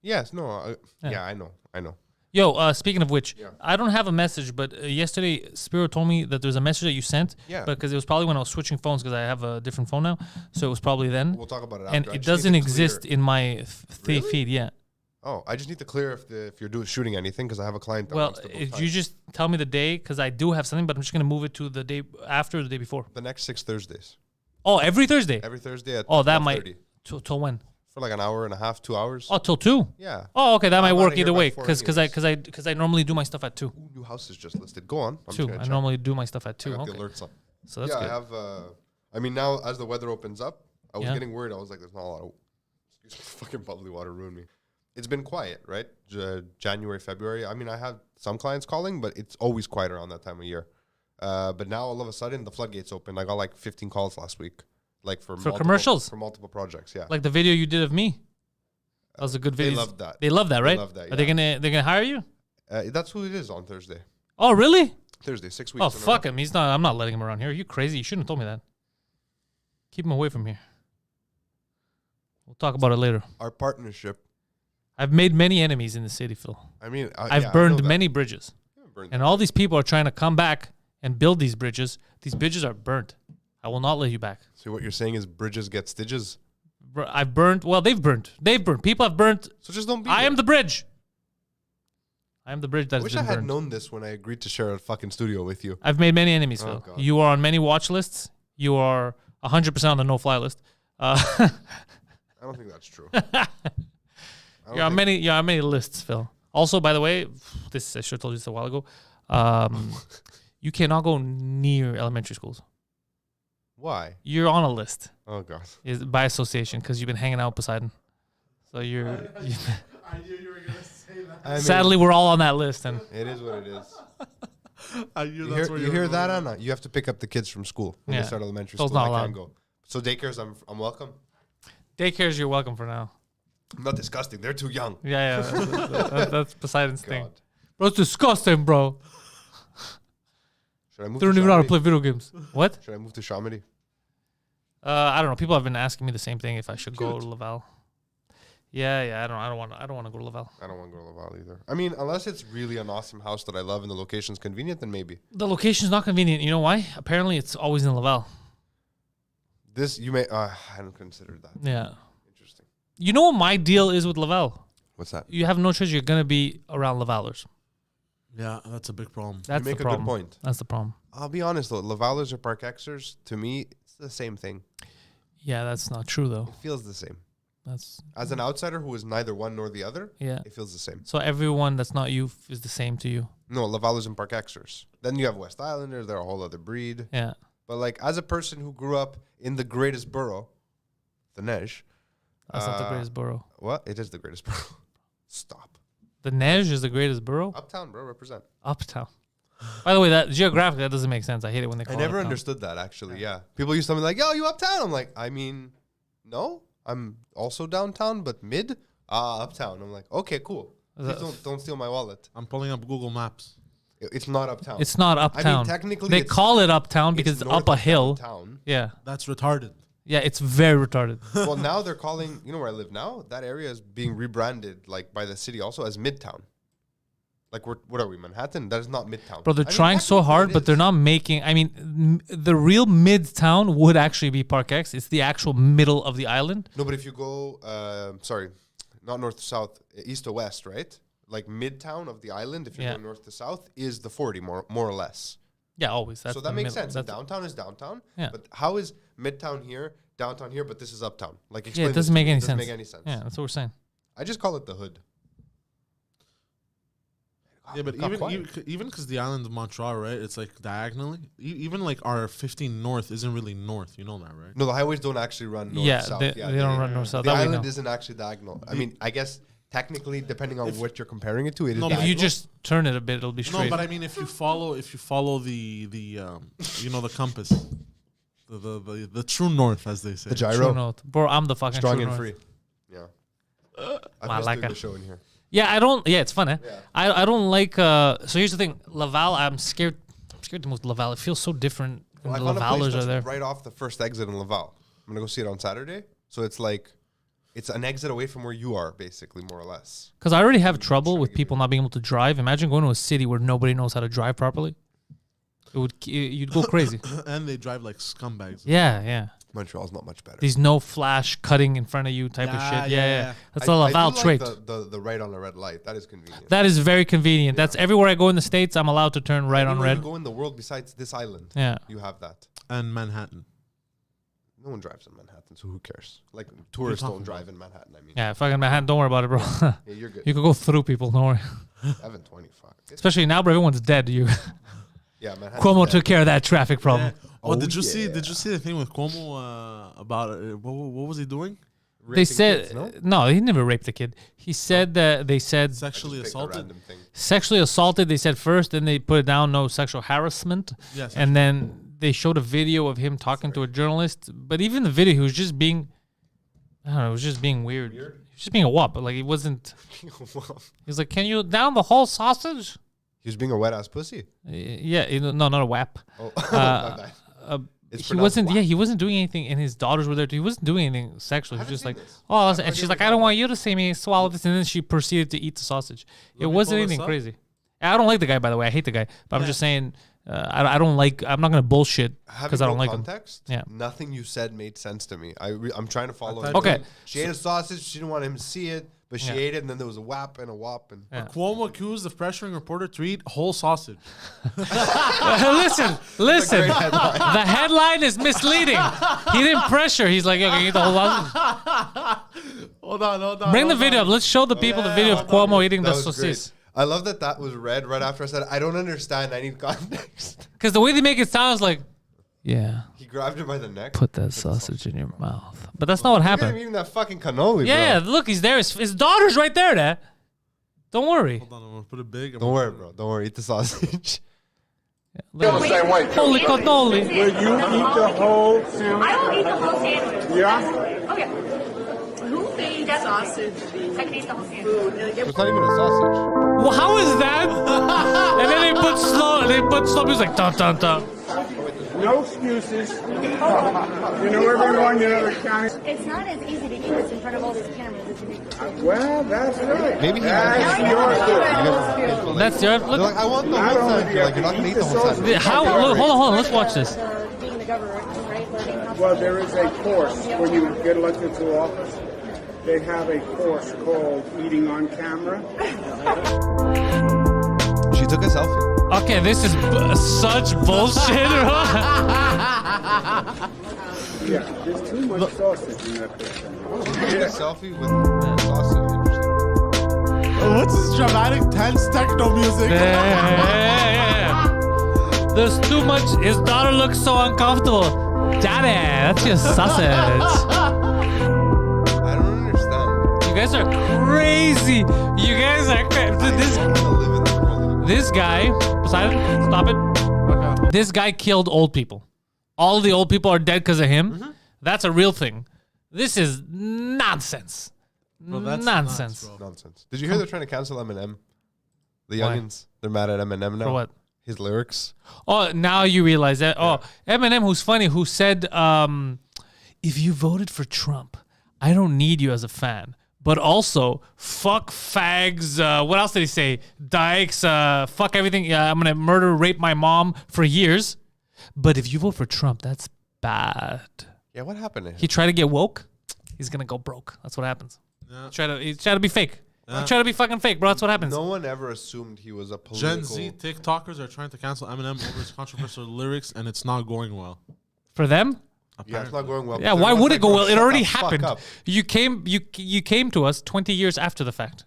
Yes, no. Yeah, I know. Yo, speaking of which, I don't have a message, but yesterday Spiro told me that there's a message that you sent. Yeah. Because it was probably when I was switching phones because I have a different phone now. So it was probably then. We'll talk about it after. And it doesn't exist in my feed yet. Oh, I just need to clear if you're shooting anything because I have a client that wants to book if time. you just tell me the day because I do have something, but I'm just going to move it to the day after or the day before. The next 6 Thursdays. Oh, every Thursday? Every Thursday at that 12:30. might. Till when? For like an hour and a half, 2 hours. Oh, till 2? Yeah. Oh, okay. That might I'm work outta here either by way 4 because I normally do my stuff at 2. Ooh, new house is just listed. Go on. I'm just 2. gonna I check. normally do my stuff at 2. I got Okay. the alerts on. So that's yeah, good. I have. I mean, now as the weather opens up, I was getting worried. I was like, "There's not a lot of fucking bubbly water ruin me." It's been quiet, right? January, February. I mean, I have some clients calling, but it's always quiet around that time of year. But now all of a sudden, the floodgates open. I got like 15 calls last week, like for commercials, for multiple projects. Yeah, like the video you did of me. That was a good video. They love that. They love that, right? They love that. Are they gonna hire you? That's who it is on Thursday. Oh, really? Thursday, 6 weeks. Oh, fuck him. He's not. I'm not letting him around here. Are you crazy? You shouldn't have told me that. Keep him away from here. We'll talk about it later. Our partnership. I've made many enemies in the city, Phil. I mean, I've burned many bridges. And all these people are trying to come back and build these bridges. These bridges are burnt. I will not let you back. So what you're saying is bridges get stitches? I've burned. Well, they've burned. People have burnt. So just don't be I there. am the bridge. I am the bridge that I has wish been I had burned. known this when I agreed to share a fucking studio with you. I've made many enemies, Oh, Phil. God. You are on many watch lists. You are 100% on the no-fly list. I don't think that's true. You're on many lists, Phil. Also, by the way, this I should have told you this a while ago. You cannot go near elementary schools. Why? You're on a list. Oh, God. Is by association because you've been hanging out with Poseidon. So you're. I knew you were gonna say that. I mean, sadly, we're all on that list, and it is what it is. I knew You that's hear, where you you hear were that, going. Anna? You have to pick up the kids from school when Yeah. they start elementary Phil's school. not I allowed. can't go. So daycares, I'm welcome. daycares, you're welcome for now. I'm not disgusting. They're too young. Yeah. That's Poseidon's thing. God. Bro, it's disgusting, bro. Should I move They don't to even know how to Chamonix? play video games. What? Should I move to Chamonix? I don't know. People have been asking me the same thing if I should go Cute. to Laval. Yeah. I don't want to go to Laval. I don't want to go to Laval either. I mean, unless it's really an awesome house that I love and the location's convenient, then maybe. The location's not convenient. You know why? Apparently, it's always in Laval. This, you may, I hadn't considered that. Yeah. Interesting. You know what my deal is with Laval? What's that? You have no choice. You're gonna be around Lavalers. Yeah, that's a big problem. That's you make the a problem. good point. That's the problem. I'll be honest though, Lavalers or Park Xers, to me, it's the same thing. Yeah, that's not true though. It feels the same. That's As an outsider who is neither one nor the other, yeah. it feels the same. So everyone that's not you is the same to you. No, Lavalers and Park Xers. Then you have West Islanders, they're a whole other breed. Yeah. But like as a person who grew up in the greatest borough, the Neige. That's not the greatest borough. What? It is the greatest borough. Stop. The Neige is the greatest borough. Uptown, bro, represent. Uptown. By the way, that geographically that doesn't make sense. I hate it when they call I it never uptown. understood that actually. Yeah. People used to be like, "Yo, you uptown?" I'm like, I mean, no, I'm also downtown, but mid. Uptown. I'm like, okay, cool. Please don't steal my wallet. I'm pulling up Google Maps. It's not uptown. It's not uptown. technically they it's- call it uptown because it's north up a of hill. downtown. Yeah. That's retarded. Yeah, it's very retarded. Well, now they're calling. You know where I live now? That area is being rebranded like by the city also as Midtown. Like what are we, Manhattan? That is not Midtown. Bro, they're I mean, trying so technically hard, it but they're is. not making. I mean, the real midtown would actually be Park X. It's the actual middle of the island. No, but if you go, sorry, not north to south, east to west, right? Like Midtown of the island, if you're Yeah. going north to south, is the 40 more or less. Yeah, always. That's So the that makes middle. sense. That's, Downtown is downtown. Yeah. But how is Midtown here downtown here, but this is uptown. Like, Yeah, explain it this doesn't to make me. any It doesn't sense. make any sense. Yeah, that's what we're saying. I just call it the hood. Yeah, but It got quiet. even because the island of Montreal, right? It's like diagonally. Even like our 15 north isn't really north. You know that, right? No, the highways don't actually run north Yeah, south. they don't run north south. The That we island know. isn't actually diagonal. I mean, I guess technically, depending on what you're comparing it to, it is. No, If but you diagonal. just turn it a bit, it'll be straight. No, but I mean, if you follow the you know, the compass, the true north, as they say. The True gyro, north. Bro, I'm the fucking strong true and north. free. Yeah. I missed Malaka. doing the show in here. Yeah, I don't. Yeah, it's fun, eh? Yeah. I don't like. So here's the thing, Laval. I'm scared. To move to Laval. It feels so different. Well, I When the found a place Lavalers are that's there. right off the first exit in Laval. I'm gonna go see it on Saturday. So it's like, it's an exit away from where you are, basically, more or less. Because I already have trouble with people not being able to drive. Imagine going to a city where nobody knows how to drive properly. You'd go crazy. And they drive like scumbags. Yeah. Montreal's not much better. There's no flash cutting in front of you type of Yeah, shit. yeah, Yeah. yeah. That's a Laval do trait. Like the right on the red light. That is convenient. That is very convenient. That's everywhere I go in the States, I'm allowed to turn right on Everywhere red. you go in the world besides this island, Yeah. you have that. And Manhattan. No one drives in Manhattan, so who cares? Like, tourists talking don't drive in Manhattan. I mean, Yeah, fucking Manhattan. Don't worry about it, bro. yeah, you're good. You could go through people. Don't worry. Evan 25. Especially now, bro. Everyone's dead. You Yeah, Manhattan. Cuomo took care of that traffic problem. Yeah. Oh, Oh, did you see? yeah. Did you see the thing with Cuomo about what was he doing? They said no, he never raped the kid. He said that they said Sexually assaulted. sexually assaulted. They said first, then they put it down no sexual harassment, Yes. and then they showed a video of him talking to a journalist. But even the video, he was just being, I don't know, it was just being weird. He was just being a wop. Like he wasn't. He was like, "Can you down the whole sausage?" He was being a wet ass pussy. Yeah, no, not a wap. Oh, Uh, my bad. It's he pronounced wasn't. wap. Yeah, he wasn't doing anything, and his daughters were there too. He wasn't doing anything sexual. He was haven't just seen like, this. oh, I've and she's never like, I thought don't about want you to see me swallow this, and then she proceeded to eat the sausage. It me wasn't pull this anything up. crazy. I don't like the guy, by the way. I hate the guy, but I'm just saying, I don't like. I'm not gonna bullshit because I don't like him. context, Yeah. Nothing you said made sense to me. I'm trying to follow. thought- it. Okay. She ate a sausage. She didn't want him to see it, but she Yeah. ate it, and then there was a whap and a wop. And Yeah. Cuomo accused of pressuring reporter to eat whole sausage. listen. great headline. The headline is misleading. He didn't pressure. He's like, okay, eat the whole sausage. Hold on. Bring the video up. Let's show the people the video of Cuomo eating the That was great. saucis. I love that was read right after I said, I don't understand. I need context. Because the way they make it sounds like, yeah, He grabbed her by the neck. put that sausage in your mouth. But that's not what Look at him happened. eating that fucking cannoli, Yeah, bro. look, he's there. His daughter's right there. Don't worry. Hold on, I'm gonna put it big. Don't worry, bro. Don't worry. Eat the sausage. Look, holy cannoli. Will you eat the whole sandwich? I will eat the whole sandwich. Yeah? Okay. Who made sausage? I can eat the whole sandwich. It's not even a sausage. Well, how is that? And then they put slow music like dun dun dun. No excuses. You know everyone, you know the county. It's not as easy to eat this in front of all these cameras as you think. Well, that's right. Maybe he That's meant- your food. That's your They're look. like, I want the Not whole only sandwich. do you You're have like, you're not to gonna eat eat the the whole sausage, sandwich. How? Look, hold on. Let's watch this. Being the governor, right? Learning how Well, there is a course when you get elected to office. They have a course called Eating on Camera. She took a selfie. Okay, this is such bullshit. Yeah, there's too much sausage in that picture. She took a selfie with sausage. Interesting. What's this dramatic, tense techno music? Yeah. There's too much. His daughter looks so uncomfortable. Daddy, that's your sausage. I don't understand. You guys are crazy. You guys are crazy. I don't wanna live in this world anymore. This guy, Poseidon, stop it. Okay. This guy killed old people. All the old people are dead because of him. That's a real thing. This is nonsense. Bro, that's Nonsense. nuts, bro. Nonsense. Did you hear they're trying to cancel Eminem? The Why? youngins. They're mad at Eminem now. For what? His lyrics. Oh, now you realize that. Oh, Eminem, who's funny, who said, if you voted for Trump, I don't need you as a fan. But also, fuck fags. What else did he say? Dykes, fuck everything. I'm going to murder, rape my mom for years. But if you vote for Trump, that's bad. Yeah, what happened to him? He tried to get woke. He's going to go broke. That's what happens. Yeah. He tried to be fake. He tried to be fucking fake, bro. That's what happens. No one ever assumed he was a political... Gen Z TikTokers are trying to cancel Eminem over his controversial lyrics, and it's not going well. For them? Yeah, it's not going well. Yeah, because why everyone's would it like, go "Bro, well? It shut already the fuck happened. up." You came to us 20 years after the fact.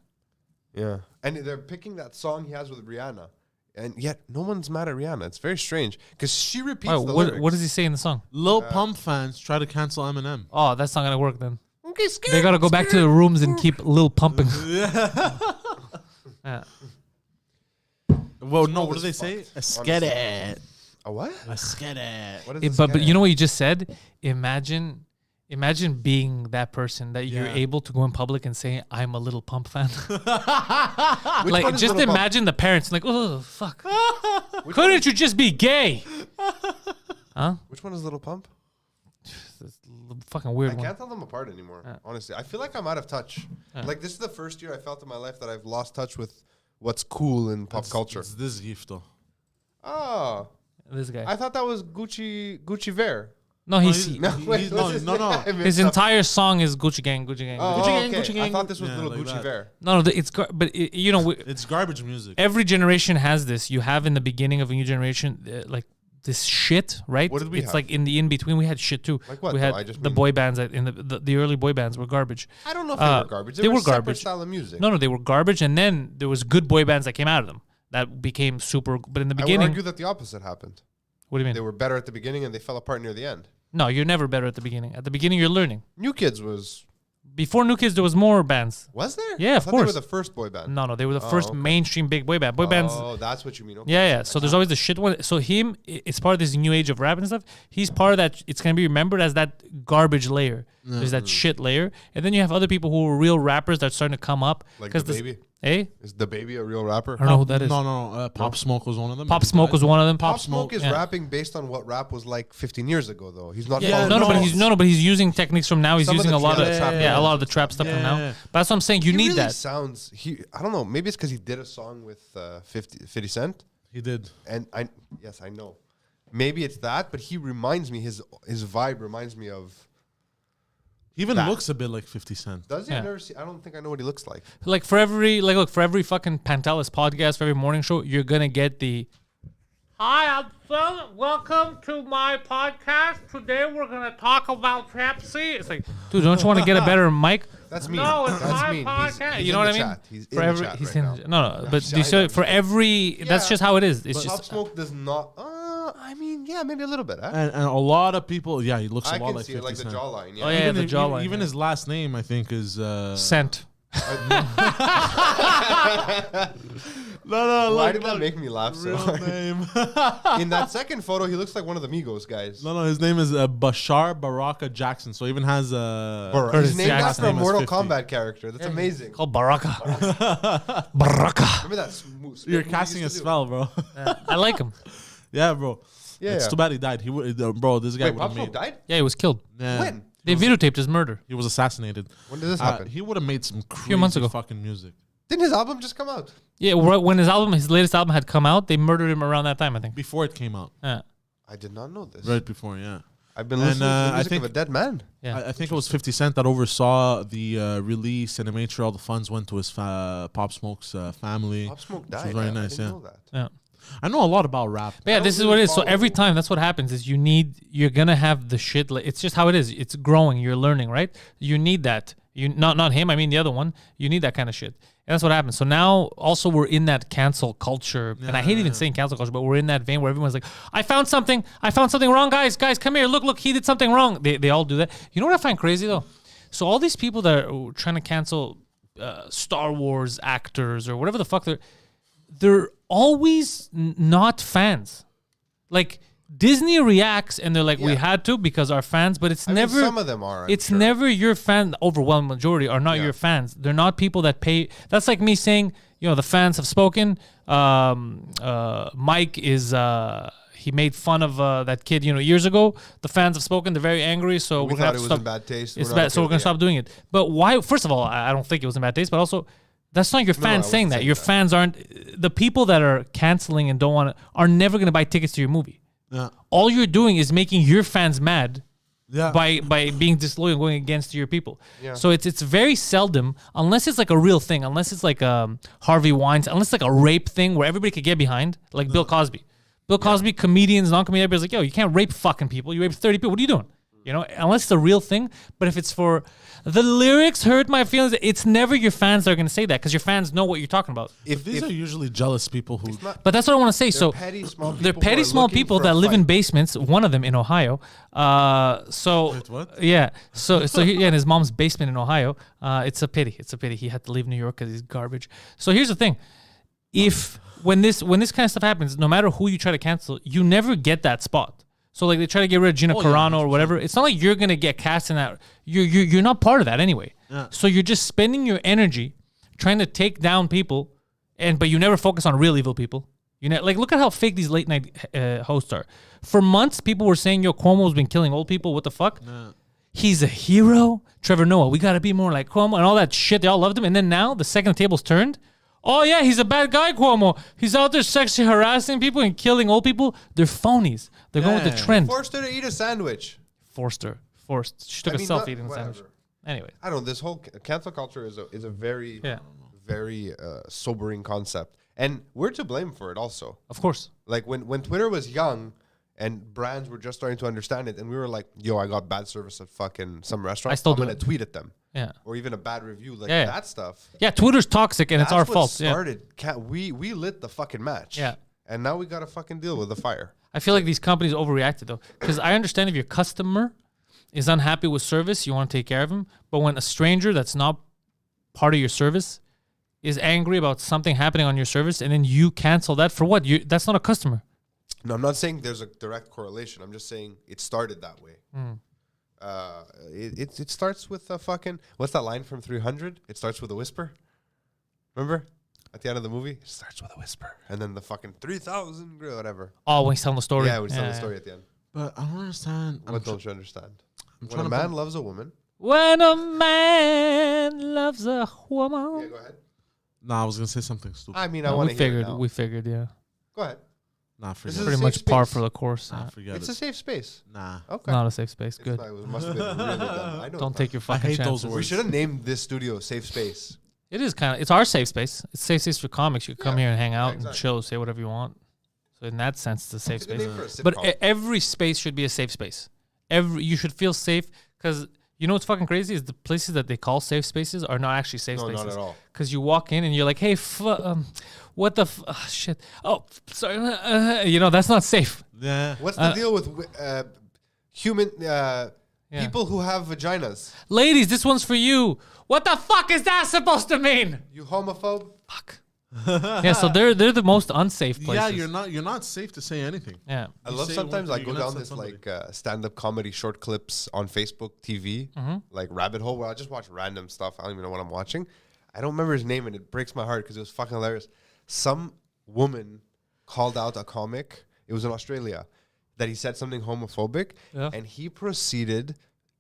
Yeah, and they're picking that song he has with Rihanna, and yet no one's mad at Rihanna. It's very strange because she repeats Why, the what, lyrics. what does he say in the song? Lil Pump fans try to cancel Eminem. Oh, that's not gonna work then. They gotta go back to the rooms and keep Lil pumping. Yeah. Well, no, all what do they this say? fucked, A sket it. A what? A sket it. What is It- this but guy? you know what you just said? Imagine being that person that you're Yeah. able to go in public and say, "I'm a Little Pump fan." Which Like, one is just Lil Pump? imagine the parents like, "Oh fuck, couldn't you just be gay?" Which one is Little Pump? This fucking weird I one. can't tell them apart anymore. Honestly, I feel like I'm out of touch. Like this is the first year I felt in my life that I've lost touch with what's cool in pop culture. It's this gift though. Oh, This guy. I thought that was Gucci Vare. No, he's No, wait, He's- what's his no. name? his entire song is Gucci Gang, Gucci Gang. Oh, Gucci. Gucci Gang, okay. Gucci Gang. I thought this was Yeah, little like Gucci that. Vare. No, it's but you know, It's garbage music. every generation has this. You have in the beginning of a new generation, like this shit, right? What did we It's have? like in the in between, we had shit too. Like what, We though? had I just the mean- boy bands in the early boy bands were garbage. I don't know if they were garbage. They were a separate garbage. style of music. No, they were garbage, and then there was good boy bands that came out of them that became super. But in the I would beginning, argue that the opposite happened. what do you mean? They were better at the beginning and they fell apart near the end. No, you're never better at the beginning. At the beginning, you're learning. New Kids was Before New Kids, there was more bands. there? Yeah, I of thought course. They were the first boy band. No, they were the first okay. mainstream big boy band. Boy bands. Oh, that's what you mean. Okay. Yeah. So there's always the shit one. So it's part of this new age of rap and stuff. He's part of that. It's gonna be remembered as that garbage layer. There's that shit layer, and then you have other people who are real rappers that are starting to come up. Like 'cause the this- baby. Eh? Is the baby a real rapper? I don't know who that is. No. Pop Smoke was one of them. Pop Smoke was one of them. Pop Smoke is yeah. rapping based on what rap was like 15 years ago, though. He's not. Yeah, following No, the but trends. he's using techniques from now. He's Some of using the a lot of trap a lot of the trap stuff from now. Yeah. But that's what I'm saying. You He need really that. sounds. I don't know. Maybe it's because he did a song with 50 Cent, He did. and I know. Maybe it's that, but he reminds me. His vibe reminds me of. He even That. looks a bit like 50 Cent. Does he? Yeah. I've never seen. I don't think I know what he looks like. Like for every fucking Pantelis podcast, for every morning show, you're gonna get the. Hi, I'm Phil. Welcome to my podcast. Today we're gonna talk about Pepsi. It's like, dude, don't you want to get a better mic? That's me. No, it's That's my me. podcast. He's you know in what I the mean? chat. He's For in every, the chat he's right in, now. no, but do you I see, know. for every, that's Yeah. just how it is. It's Pop just Smoke does not. I mean, yeah, maybe a little bit. Huh? And a lot of people, yeah, he looks a I lot can like see 50 it, like the Cent. jawline. Yeah. Oh, yeah. the Even, jawline, even yeah. his last name, I think, is scent. No, Why did that make me laugh so real hard? name. In that second photo, he looks like one of the Migos guys. No, his name is Bashar Baraka Jackson. So he even has Bro, Curtis he's named Jackson. after a Name is Mortal 50. Kombat character. That's amazing. Called Baraka. Baraka. Remember that smooth? You're spin he casting a used to do? spell, bro. I like him. Yeah, bro. Yeah, It's yeah. too bad he died. He would, bro. This guy Wait, would Pop have Smoke made. died? Yeah, he was killed. Yeah. When? They videotaped his murder. He was assassinated. When did this happen? He would have made some crazy few months ago. fucking music. Didn't his album just come out? Yeah, when his latest album had come out, they murdered him around that time, I think. Before it came out. Yeah. I did not know this. Right before, yeah. I've been And, listening to the I music think- of a dead man. Yeah. I think it was 50 Cent that oversaw the release and made sure all the funds went to his Pop Smoke's family. Pop Smoke Which died. was very I nice, didn't yeah. know that. Yeah. I know a lot about rap. But yeah, don't this is really what it is. So follow. every time, that's what happens is you're gonna have the shit. It's just how it is. It's growing. You're learning, right? You need that. You not him. I mean the other one. You need that kind of shit. And that's what happens. So now also we're in that cancel culture, and I hate even saying cancel culture, but we're in that vein where everyone's like, I found something wrong, guys, come here, look, he did something wrong. They all do that. You know what I find crazy though? So all these people that are trying to cancel Star Wars actors or whatever the fuck they're always not fans. Like Disney reacts and they're like, we Yeah. had to because our fans, but it's I mean, never. some of them are. I'm It's sure. never your fan. The overwhelming majority are not Yeah. your fans. They're not people that pay. That's like me saying, the fans have spoken. Mike is. He made fun of that kid, years ago. The fans have spoken. They're very angry. So We we're gonna thought have it to was stop. in bad taste. It's We're not bad, so okay we're gonna with it. stop doing it. But why? First of all, I don't think it was in bad taste. But also, that's not your I fans saying wasn't that. saying Your that. fans aren't. The people that are canceling and don't want to are never gonna buy tickets to your movie. Yeah. All you're doing is making your fans mad Yeah. by being disloyal and going against your people. Yeah. So it's very seldom, unless it's like a real thing, unless it's like Harvey Weinstein, unless it's like a rape thing where everybody could get behind, like Bill Cosby. Bill Cosby, comedians, non-comedians, everybody's like, yo, you can't rape fucking people. You raped 30 people. What are you doing? You know, unless it's a real thing. But if it's for the lyrics hurt my feelings, it's never your fans that are going to say that because your fans know what you're talking about. If these are usually jealous people who. But that's what I want to say. So petty, small they're people petty who are small looking people for that a live in fight. basements. One of them in Ohio. So Wait, what? yeah. So in his mom's basement in Ohio. It's a pity. It's a pity he had to leave New York because he's garbage. So here's the thing: if when this kind of stuff happens, no matter who you try to cancel, you never get that spot. So like they try to get rid of Gina Carano or whatever. It's not like you're gonna get cast in that. You're not part of that anyway. Yeah. So you're just spending your energy trying to take down people, but you never focus on real evil people. You know, like look at how fake these late night hosts are. For months, people were saying, "Yo, Cuomo's been killing old people. What the fuck?" Yeah. He's a hero. Trevor Noah, we gotta be more like Cuomo and all that shit. They all loved him, and then now the second the table's turned. Oh yeah, he's a bad guy, Cuomo. He's out there sexually harassing people and killing old people. They're phonies. They're going with the Yeah. trend. Forced her to eat a sandwich. Forced. She took I a mean, selfie not- eating a sandwich. whatever. Anyway, I don't know. This whole cancel culture is a very, Yeah. very sobering concept. And we're to blame for it also. of course. Like when Twitter was young and brands were just starting to understand it, and we were like, yo, I got bad service at fucking some restaurant. I still I'm do going to it. tweet at them. Yeah. Or even a bad review. Like Yeah. that stuff. Yeah, Twitter's toxic and it's our That's what fault. Yeah. started. We lit the fucking match. Yeah. And now we got to fucking deal with the fire. I feel like these companies overreacted though, because I understand if your customer is unhappy with service, you want to take care of him. But when a stranger that's not part of your service is angry about something happening on your service, and then you cancel that for what? That's not a customer. No, I'm not saying there's a direct correlation. I'm just saying it started that way. Hmm. It starts with a fucking, what's that line from 300? It starts with a whisper. Remember? At the end of the movie, it starts with a whisper. And then the fucking 3,000, whatever. Oh, when he's telling the story. Yeah, we tell the story at the end. But I don't understand. What don't you understand? When trying a to man find- loves a woman. When a man loves a woman. Yeah, go ahead. Nah, I was gonna say something stupid. I mean, I No, want we to hear it figured. now. We figured. Yeah. Go ahead. Nah, This forget is it. a Pretty safe much par space. for the course. Nah, forget It's it. a safe space. Nah. Okay. Not a safe space. It's Good. not- it must have been really dumb. I know Don't that. take your I fucking hate those chances. words. We should have named this studio Safe Space. It is kind of. It's our safe space. It's safe space for comics. You can come Yeah. here and hang out exactly. and chill, say whatever you want. So in that sense, it's a safe It's a good space. name for a But sitcom. every space should be a safe space. You should feel safe because you know what's fucking crazy is the places that they call safe spaces are not actually safe No, spaces. not at all. Because you walk in and you're like, hey, what the shit? Oh, sorry. You know that's not safe. Yeah. What's the deal with human Yeah. people who have vaginas? Ladies, this one's for you. What the fuck is that supposed to mean? You homophobe? Fuck. Yeah, so they're the most unsafe places. Yeah, you're not safe to say anything. Yeah. I You love say sometimes one I thing, go you're down gonna this upset like stand-up comedy short clips on Facebook TV, like rabbit hole where I just watch random stuff. I don't even know what I'm watching. I don't remember his name and it breaks my heart because it was fucking hilarious. Some woman called out a comic. It was in Australia that he said something homophobic, Yeah. and he proceeded.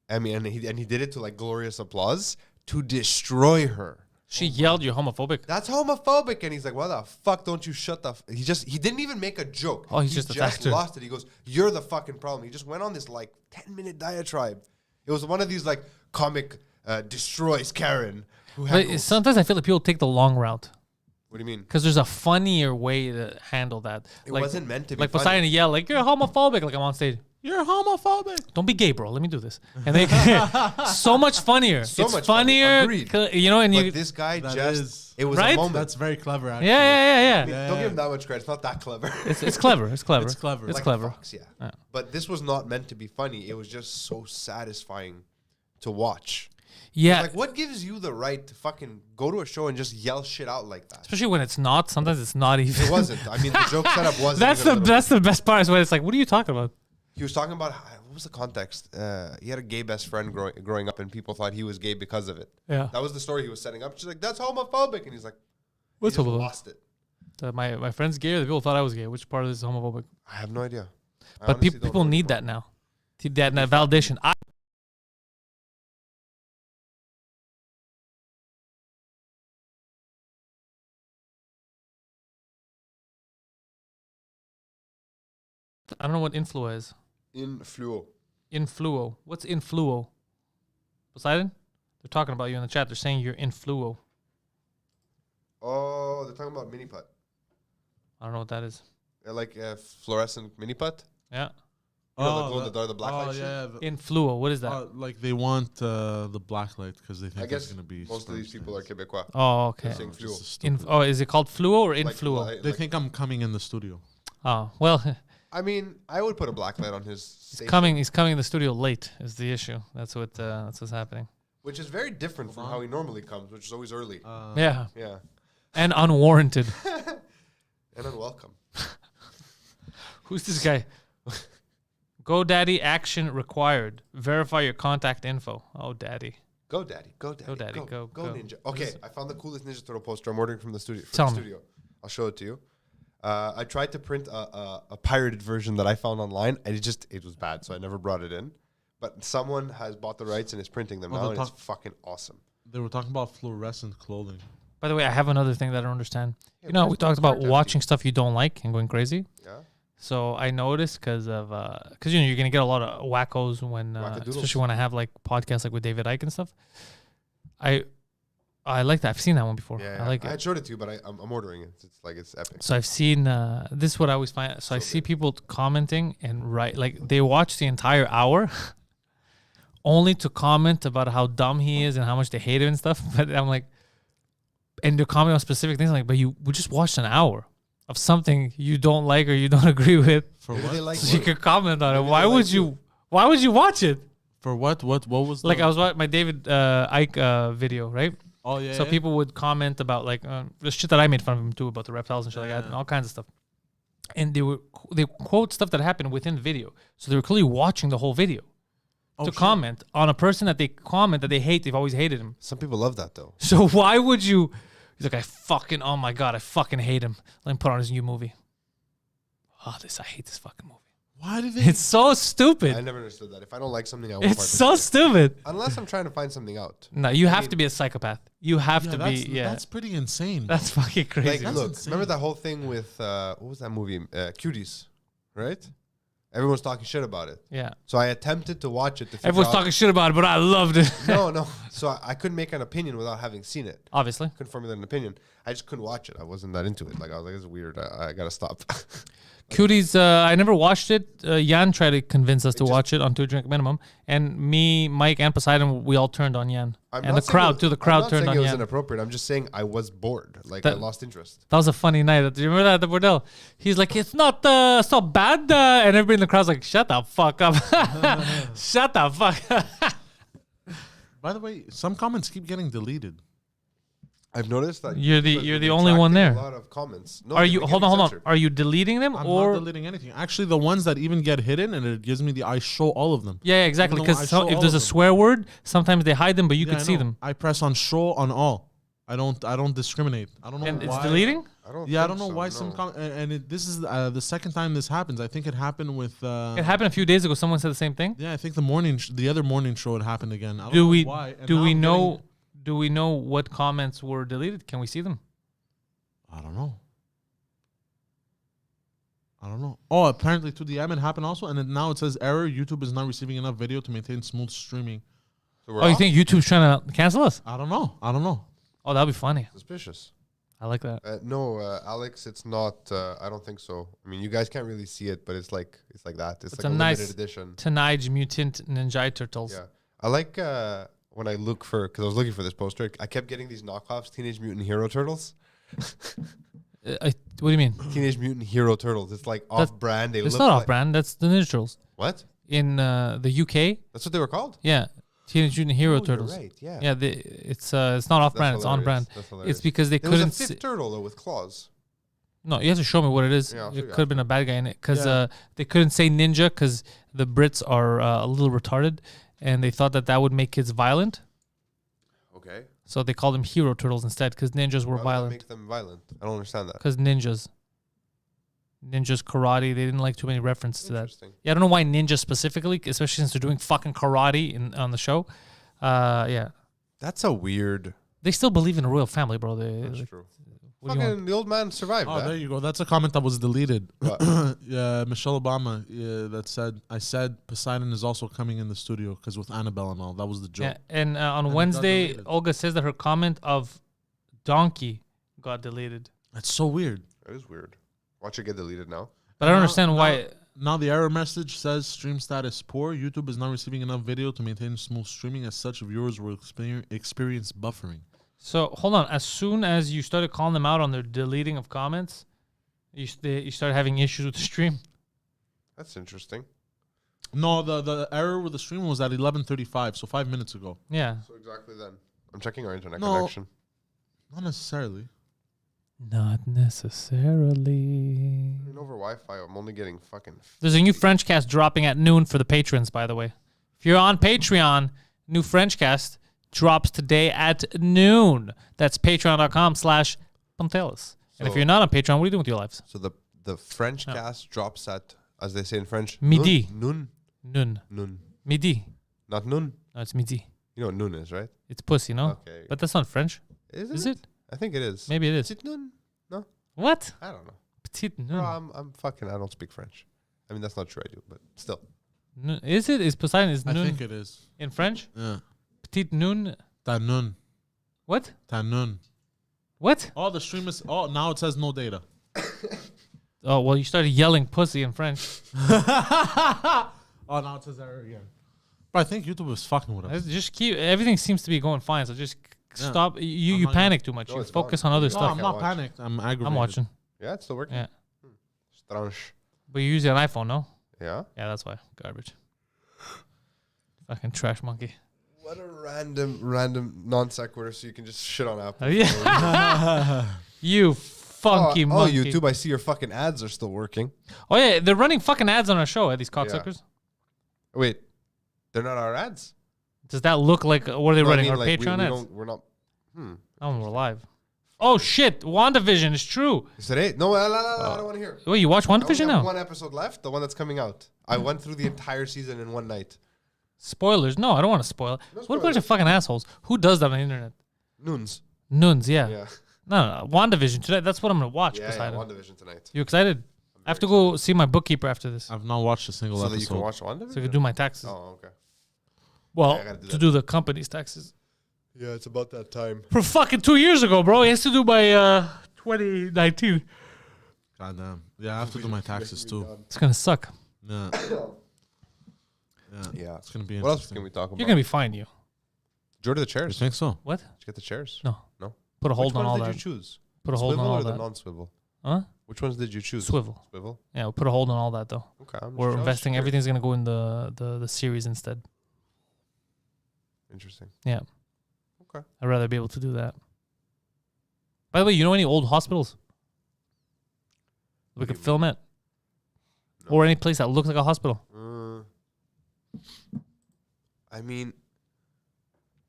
I mean, and he did it to like glorious applause to destroy her. She yelled, "You're homophobic." That's homophobic, and he's like, "Why the fuck don't you shut the?" He didn't even make a joke. Oh, he's he just attacked her. lost it. He goes, "You're the fucking problem." He just went on this like 10-minute diatribe. It was one of these like comic destroys Karen. Who But heckles. sometimes I feel like people take the long route What do you mean? because there's a funnier way to handle that. It like, wasn't meant to be like funny. Poseidon yell, like "You're homophobic." Like I'm on stage. You're homophobic. Don't be gay, bro. Let me do this. And they so much funnier. So it's much funny. funnier. Agreed. You know, and But you. this guy That just is- it was Right? a moment. That's very clever. Actually. Yeah. I mean, don't give him that much credit. It's not that clever. It's clever. It's clever. It's clever. It's Like clever. Fox, yeah. Yeah. But this was not meant to be funny. It was just so satisfying to watch. Yeah. Like, what gives you the right to fucking go to a show and just yell shit out like that? Especially when it's not. Sometimes it's not even. It wasn't. I mean, the joke setup wasn't. That's even a the little- that's the best part. Is when it's like, what are you talking about? He was talking about what was the context? He had a gay best friend growing up, and people thought he was gay because of it. Yeah. That was the story he was setting up. She's like, "That's homophobic," and he's like, What's he just homophobic? lost it. My friend's gay. Or the people thought I was gay. Which part of this is homophobic? I have no idea. I But honestly don't people know need that now. That validation. I don't know what influo is. Influo. Influo. What's influo? Poseidon? They're talking about you in the chat. They're saying you're influo. Oh, they're talking about mini putt. I don't know what that is. Like a fluorescent mini putt. Yeah. You know, the black light shit? yeah. In fluo, what is that? Like they want the black light because they think I guess it's gonna be. most of these people are Quebecois. Oh, okay. They're saying fluo. Is it called fluo or in fluo? They think I'm coming in the studio. Oh, well, I mean, I would put a black light on his station, he's coming in the studio late is the issue. That's what's happening. which is very different from how he normally comes, which is always early. Yeah. Yeah. And unwarranted. And unwelcome. Who's this guy? GoDaddy action required. Verify your contact info. Oh, daddy. Go, Daddy. Go, Daddy. Go, Daddy. Go, Go, go. Ninja. Okay, I found the coolest Ninja Turtle poster. I'm ordering from the studio. Tell me. Studio. I'll show it to you. I tried to print a pirated version that I found online, and it was bad, so I never brought it in. But someone has bought the rights and is printing them now, and it's fucking awesome. They were talking about fluorescent clothing. By the way, I have another thing that I don't understand. Yeah, You know, where's we the talked about card watching stuff you don't like and going crazy. Yeah. So I noticed because you know you're gonna get a lot of wackos when, Wackadoodles. especially when I have like podcasts like with David Icke and stuff. I like that. I've seen that one before. Yeah, I like I it. had showed it to you, but I'm ordering it. It's epic. So I've seen this is what I always find. So I see people commenting and they watch the entire hour only to comment about how dumb he is and how much they hate him and stuff. But I'm like, and they're commenting on specific things. I'm like, but we just watched an hour of something you don't like or you don't agree with. For Maybe what? they like So you can comment on it. Maybe Why they would like you? Why would you watch it? For what? What was Like the, I was watching my David Icke video, right? Oh yeah. So yeah. people would comment about like the shit that I made fun of him too, about the reptiles and shit like that, and all kinds of stuff. And they quote stuff that happened within the video, so they were clearly watching the whole video to comment on a person that they hate. They've always hated him. Some people love that though. So why would you? He's like, oh my god, I fucking hate him. Let me put on his new movie. I hate this fucking movie. Why did they? It's so I stuld. never understood that. If I don't like something, I won't It's so participate. stupid. Unless I'm trying to find something out. No, you have to be a psychopath. You have to that's, be. Yeah, That's pretty insane. that's fucking crazy. Like, That's look, insane. remember that whole thing with what was that movie? Cuties, right? Everyone's talking shit about it. Yeah. So I attempted to watch it. To figure Everyone's out- talking shit about it, but I loved it. No. So I couldn't make an opinion without having seen it. Obviously. Couldn't formulate an opinion. I just couldn't watch it. I wasn't that into it. Like I was like, this is weird. I gotta stop. Cuties, I never watched it. Jan tried to convince us to just- watch it on 2 Drink Minimum. And me, Mike, and Poseidon, we all turned on Jan. I'm And not the saying it crowd, was- too. The I'm crowd not turned saying on it was Jan. inappropriate. I'm just saying I was bored. Like I That- lost interest. That was a funny night. Do you remember that at the Bordel? He's like, it's not bad. And everybody in the crowd's like, shut the fuck up. Shut the fuck up. By the way, some comments keep getting deleted. I've noticed that You're the- you've you're been the only one retracting there. A lot of comments. No, Are they've you, been hold getting on. censored. Are you deleting them? I'm or not deleting anything. Actually, the ones that even get hidden and it gives me I show all of them. Yeah, exactly. Even though I Because show if all there's of a them. swear word, sometimes they hide them, but you Yeah, could I see know. them. I press on show on all. I don't discriminate. I don't know And why. it's deleting? I don't. Yeah, I think don't know so, why no. some this is the second time this happens. I think it happened with. It happened a few days ago. Someone said the same thing. Yeah, I think the other morning show it happened again. I don't Do know we why. And do now we I'm know getting- do we know what comments were deleted? Can we see them? I don't know. Oh, apparently to the it happened also, and then now it says error. YouTube is not receiving enough video to maintain smooth streaming. So we're Oh, you off? think YouTube's trying to cancel us? I don't know. Oh, that'd be funny. Suspicious. I like that. No, Alex, it's not. I don't think so. I mean, you guys can't really see it, but it's like that. It's It's like a a nice limited edition. Teenage Mutant Ninja Turtles. Yeah, I like when I look for because I was looking for this poster. I kept getting these knockoffs, Teenage Mutant Hero Turtles. What do you mean? Teenage Mutant Hero Turtles. It's like off-brand. They It's look not like, off-brand. That's the Ninja Turtles What? in the UK. That's what they were called. Yeah, Teenage Mutant Hero Oh, you're Turtles. right. Yeah. Yeah, it's not off-brand. It's on-brand. That's hilarious. It's because they There was a couldn't. fifth turtle though with claws. No, you have to show me what it is. Yeah, I'll show It you could have been a bad guy in it because Yeah. they couldn't say ninja because the Brits are a little retarded, and they thought that would make kids violent. Okay. So they called them hero turtles instead because ninjas were Why would that violent. make them violent? I don't understand that. Because ninjas, karate, they didn't like too many references to that. Interesting. Yeah, I don't know why ninja specifically, especially since they're doing fucking karate on the show. Yeah, That's a weird. they still believe in a royal family, bro. That's true. What do you want? Fucking the old man survived Oh, that. there you go. That's a comment that was deleted. What? Michelle Obama that said, I said Poseidon is also coming in the studio because with Annabelle and all. That was the joke. Yeah, and on And it got Wednesday, deleted. Olga says that her comment of donkey got deleted. That's so weird. That is weird. Watch it get deleted now. But I don't Now- understand why. Now the error message says stream status poor. YouTube is not receiving enough video to maintain smooth streaming. As such, viewers will experience buffering. So hold on. As soon as you started calling them out on their deleting of comments, you started having issues with the stream. That's interesting. No, the error with the stream was at 11:35, so 5 minutes ago. Yeah. So exactly then. I'm checking our internet No. connection. Not necessarily. Not necessarily. I mean, over Wi-Fi, I'm only getting fucking. There's a new French cast dropping at noon for the patrons, by the way. If you're on Patreon, new French cast drops today at noon. That's patreon.com/Pantelis. And if So- you're not on Patreon, what are you doing with your lives? So the French cast drops at, as they say in French, Midi. Noon. Noon. Midi. Not noon. No, it's midi. You know what noon is, right? It's pussy, no? Okay. But that's not French. Is Is it? it? I think it is. Maybe it Is is. it noon? No, What? I don't know. Petite No, noon. I'm fucking. I don't speak French. I mean, that's not true. I do, but still. Is it? Is Poseidon is I noon think it is. in French? Yeah. Petite noon. Tanun. What? Tanun. What? Oh, the stream is. Oh, now it says no data. Oh, well, you started yelling pussy in French. Oh, now it says error again. But I think YouTube is fucking with us. Just keep. Everything seems to be going fine, so just Yeah. stop. I'm You not panic too much. No, You it's focus fine. on other No, No, stuff. I'm can't not watch. panicked. I'm aggravated. I'm watching. Yeah, it's still working. Yeah. Strange. But you use an iPhone, no? Yeah. Yeah, that's why. Garbage. Fucking trash monkey. What a random non sequitur. So you can just shit on Apple. Oh, yeah. You funky Oh, monkey. YouTube! I see your fucking ads are still working. Oh, yeah. They're running fucking ads on our show, these cocksuckers. Wait, they're not our ads. Does that look like what are they No, I running? mean, Our like, Patreon we ads? don't- We're not. Oh, we're live. Oh, shit. WandaVision is true. Is it 8? No, I don't want to hear. Wait, you watch I only WandaVision have now? one episode left, the one that's coming out. I went through the entire season in one night. Spoilers? No, I don't want to spoil it. No What a bunch spoilers. of fucking assholes. Who does that on the internet? Noons. Nuns, yeah. Yeah. No, WandaVision today. That's what I'm going to watch. Yeah, Poseidon. WandaVision tonight. You excited? I have to go see my bookkeeper after this, I've not watched a single So that episode. you can watch WandaVision? so I can do my taxes. Oh, okay. Well, I gotta do to that. do the company's taxes. Yeah, it's about that time. For fucking 2 years ago, bro. He has to do by 2019. God damn. Yeah, I have to do my taxes too. It's going to suck. Yeah. Yeah. It's gonna be What else interesting. can we talk about? You're going to be fine, you. Jordan, the You chairs. think so? What? Did you get the chairs? No. No. Put a hold Which on all ones that. did you choose? Put a hold on Swivel all or the that. non-swivel? Huh? Which ones did you choose? Swivel. Swivel. Yeah, we'll put a hold on all that, though. Okay. I'm We're just investing. curious. Everything's going to go in the series instead. Interesting. Yeah. Okay. I'd rather be able to do that. By the way, you know any old hospitals we What do could you film at? No. Or any place that looks like a hospital? I mean,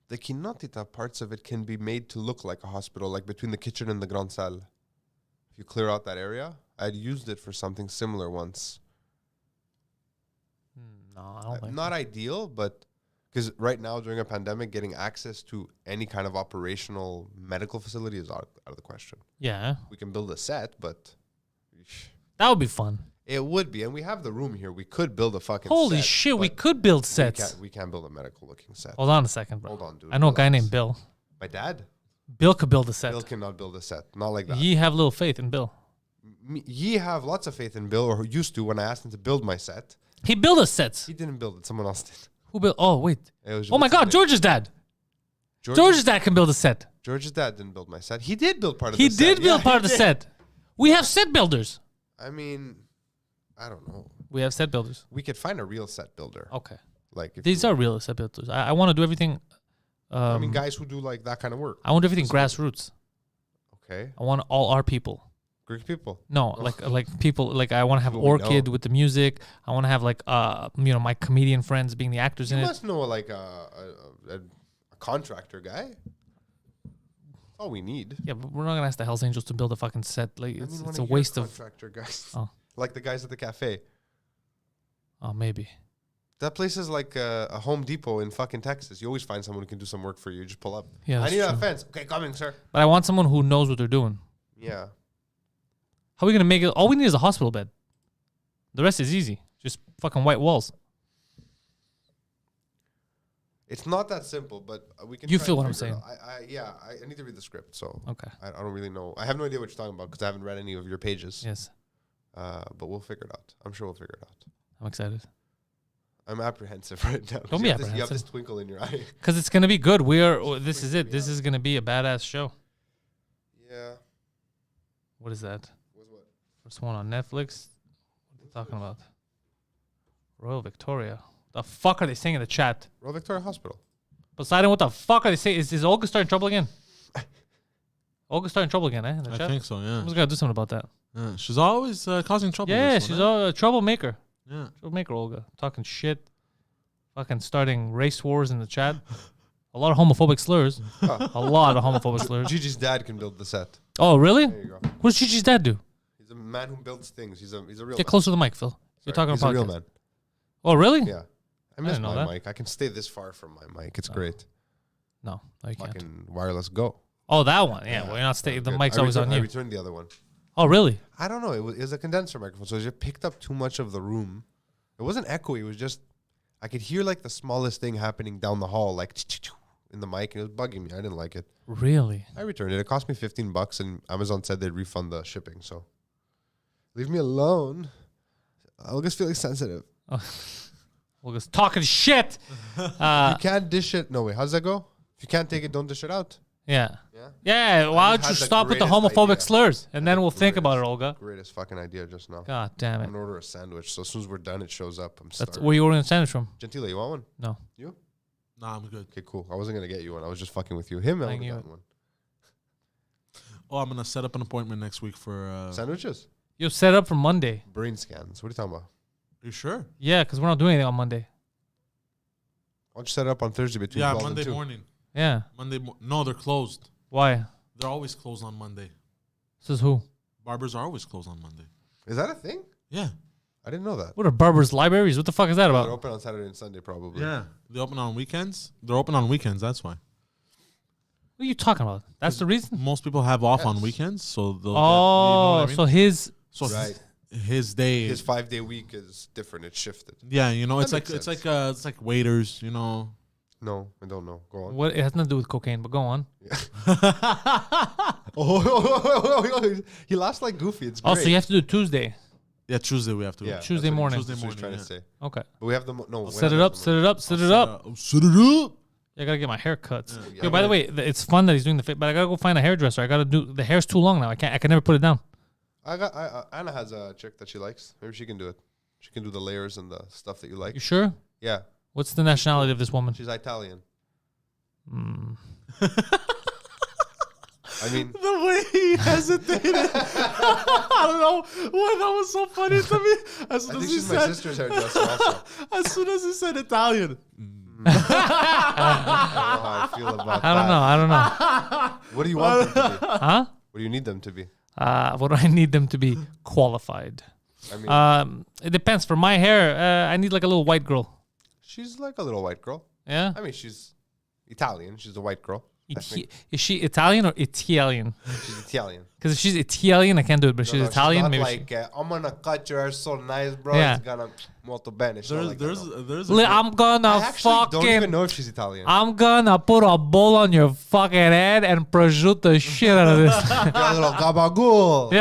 the Kinotita parts of it can be made to look like a hospital, like between the kitchen and the Grand Salle. If you clear out that area, I'd used it for something similar once. No, I don't think Not ideal, but because right now during a pandemic, getting access to any kind of operational medical facility is out of the question. Yeah, We can build a set, but that would be fun. it would be, and we have the room here. We could build a fucking Holy set, shit, we but could build sets. We can't build a medical looking set. Hold on a second, bro. Hold on, dude. I know a guy Relax. named Bill. My dad. Bill could build a set. Bill cannot build a set. Not like that. Ye have little faith in Bill. Ye have lots of faith in Bill, or used to when I asked him to build my set. He built us sets. He didn't build it. Someone else did. Who built? Oh, wait. It was Oh my what's his God, name? George's dad. George's dad can build a set. George's dad didn't build my set. He did build part of He the set. did build Yeah, part he of the did. set. We have set builders. I mean, I don't know. We have set builders. We could find a real set builder. Okay. Like if These you- are real set builders. I want to do everything. I mean, guys who do like that kind of work. I want to do everything grassroots. Okay, I want all our people. Greek people. No, like people. Like I want to have People we Orchid know. with the music. I want to have like my comedian friends being the actors You in it. must know like a contractor guy. That's all we need. Yeah, but we're not gonna ask the Hells Angels to build a fucking set. Like I it's, mean, it's one a your waste of. contractor guys. Oh. Like the guys at the cafe. Oh, maybe. That place is like a Home Depot in fucking Texas. You always find someone who can do some work for you. Just pull up. Yeah, I that's need a true. fence. Okay, coming, sir. But I want someone who knows what they're doing. Yeah. How are we gonna make it? All we need is a hospital bed. The rest is easy. Just fucking white walls. It's not that simple, but we can. You try feel and what I'm figure it saying. out. I need to read the script, so Okay. I don't really know. I have no idea what you're talking about because I haven't read any of your pages. Yes. But we'll figure it out. I'm sure we'll figure it out. I'm excited. I'm apprehensive right now. Don't be You have this apprehensive. twinkle in your eye. Because it's going to be good. This is it. This is going to be a badass show. Yeah. What is that? What's what? First one on Netflix. What are they talking about? Royal Victoria. The fuck are they saying in the chat? Royal Victoria Hospital. Poseidon, what the fuck are they saying? Is Olga starting trouble again? Olga's starting trouble again, in the I chat? think so. Yeah. Someone's got to do something about that. Yeah. She's always causing trouble. Yeah, this she's one, a troublemaker. Yeah. Troublemaker, Olga. Talking shit. Fucking starting race wars in the chat. A lot of homophobic slurs. A lot of homophobic slurs. Gigi's dad can build the set. Oh, really? There you go. What does Gigi's dad do? He's a man who builds things. He's a real Get man. closer to the mic, Phil. You're talking He's about a real podcast. man. Oh, really? Yeah. I miss didn't know my that. mic. I can stay this far from my mic. It's great. No, you can't. Fucking wireless go. Oh, that one. Yeah, well, you're not staying. The Good. mic's I always returned- on I you. returned the other one. Oh, really? I don't know. It was a condenser microphone, so it just picked up too much of the room. It wasn't echoey. It was just I could hear like the smallest thing happening down the hall, like in the mic, and it was bugging me. I didn't like it. Really? I returned it. It cost me $15, and Amazon said they'd refund the shipping. So leave me alone. I'll just feeling sensitive. Olga's talking shit. You can't dish it. No way. How's that go? If you can't take it, don't dish it out. Yeah. Yeah. Yeah. Why just don't you had the stop with the greatest homophobic idea. slurs, and then we'll think about it, Greatest- Olga. Greatest fucking idea just now. God damn I'm it. gonna order a sandwich. So as soon as we're done, it shows up. I'm That's starving. where you ordering a sandwich from? Gentile, you want one? No. You? Nah, I'm good. Okay, cool. I wasn't gonna get you one. I was just fucking with you. Him, I Thank would you. have gotten one. Oh, I'm gonna set up an appointment next week for. Sandwiches? You set up for Monday. Brain scans. What are you talking about? You sure? Yeah, because we're not doing anything on Monday. Why don't you set it up on Thursday between Yeah, 12 Monday and 2? morning. Yeah. No, they're closed. Why? They're always closed on Monday. Says who? Barbers are always closed on Monday. Is that a thing? Yeah. I didn't know that. What are Barber's Libraries? What the fuck is that They're about? open on Saturday and Sunday, probably. Yeah. They open on weekends. They're open on weekends. That's why. What are you talking about? That's the reason? Most people have off on Yes. weekends, so they'll. Oh, get, so his... so Right. his day. His 5-day week is different. It's shifted. Yeah, it's That like makes it's like waiters, No, I don't know. Go on. What? It has nothing to do with cocaine, but go on. He laughs like Goofy. It's great. Oh, so you have to do it Tuesday. Yeah, Tuesday we have to. Yeah, go. Tuesday that's what he- morning. that's what he's Tuesday trying morning, to say. Okay. But we have the no. Set it up, set it up, set it up. Set it up. I gotta get my hair cut. Yeah. Yo, by the way, it's fun that he's doing the fit, but I gotta go find a hairdresser. I gotta do the hair's too long now. I can never put it down. Anna has a chick that she likes. Maybe she can do it. She can do the layers and the stuff that you like. You sure? Yeah, What's the nationality of this woman? she's Italian. Mm. I mean, The way he hesitated. I don't know why that was so funny to me. As soon I as think he she's my said, sister's hairdresser also. as soon as he said Italian, I don't know how I feel about I don't that. know. I don't know. What do you want them to be? Huh? What do you need them to be? What do I need them to be? Qualified. I mean, It depends. For my hair, I need like a little white girl. she's like a little white girl. Yeah. I mean, she's Italian. She's a white girl. Is she Italian or Italian? She's Italian. Because if she's Italian, I can't do it. But if she's Italian, not maybe. like I'm gonna cut your hair so nice, bro. Yeah. It's gonna molto bene. She's not like that, no. there's I'm gonna I actually don't even fucking. know if she's Italian. I'm gonna put a bowl on your fucking head and prosciutto the shit out of this. Got a little gabagool.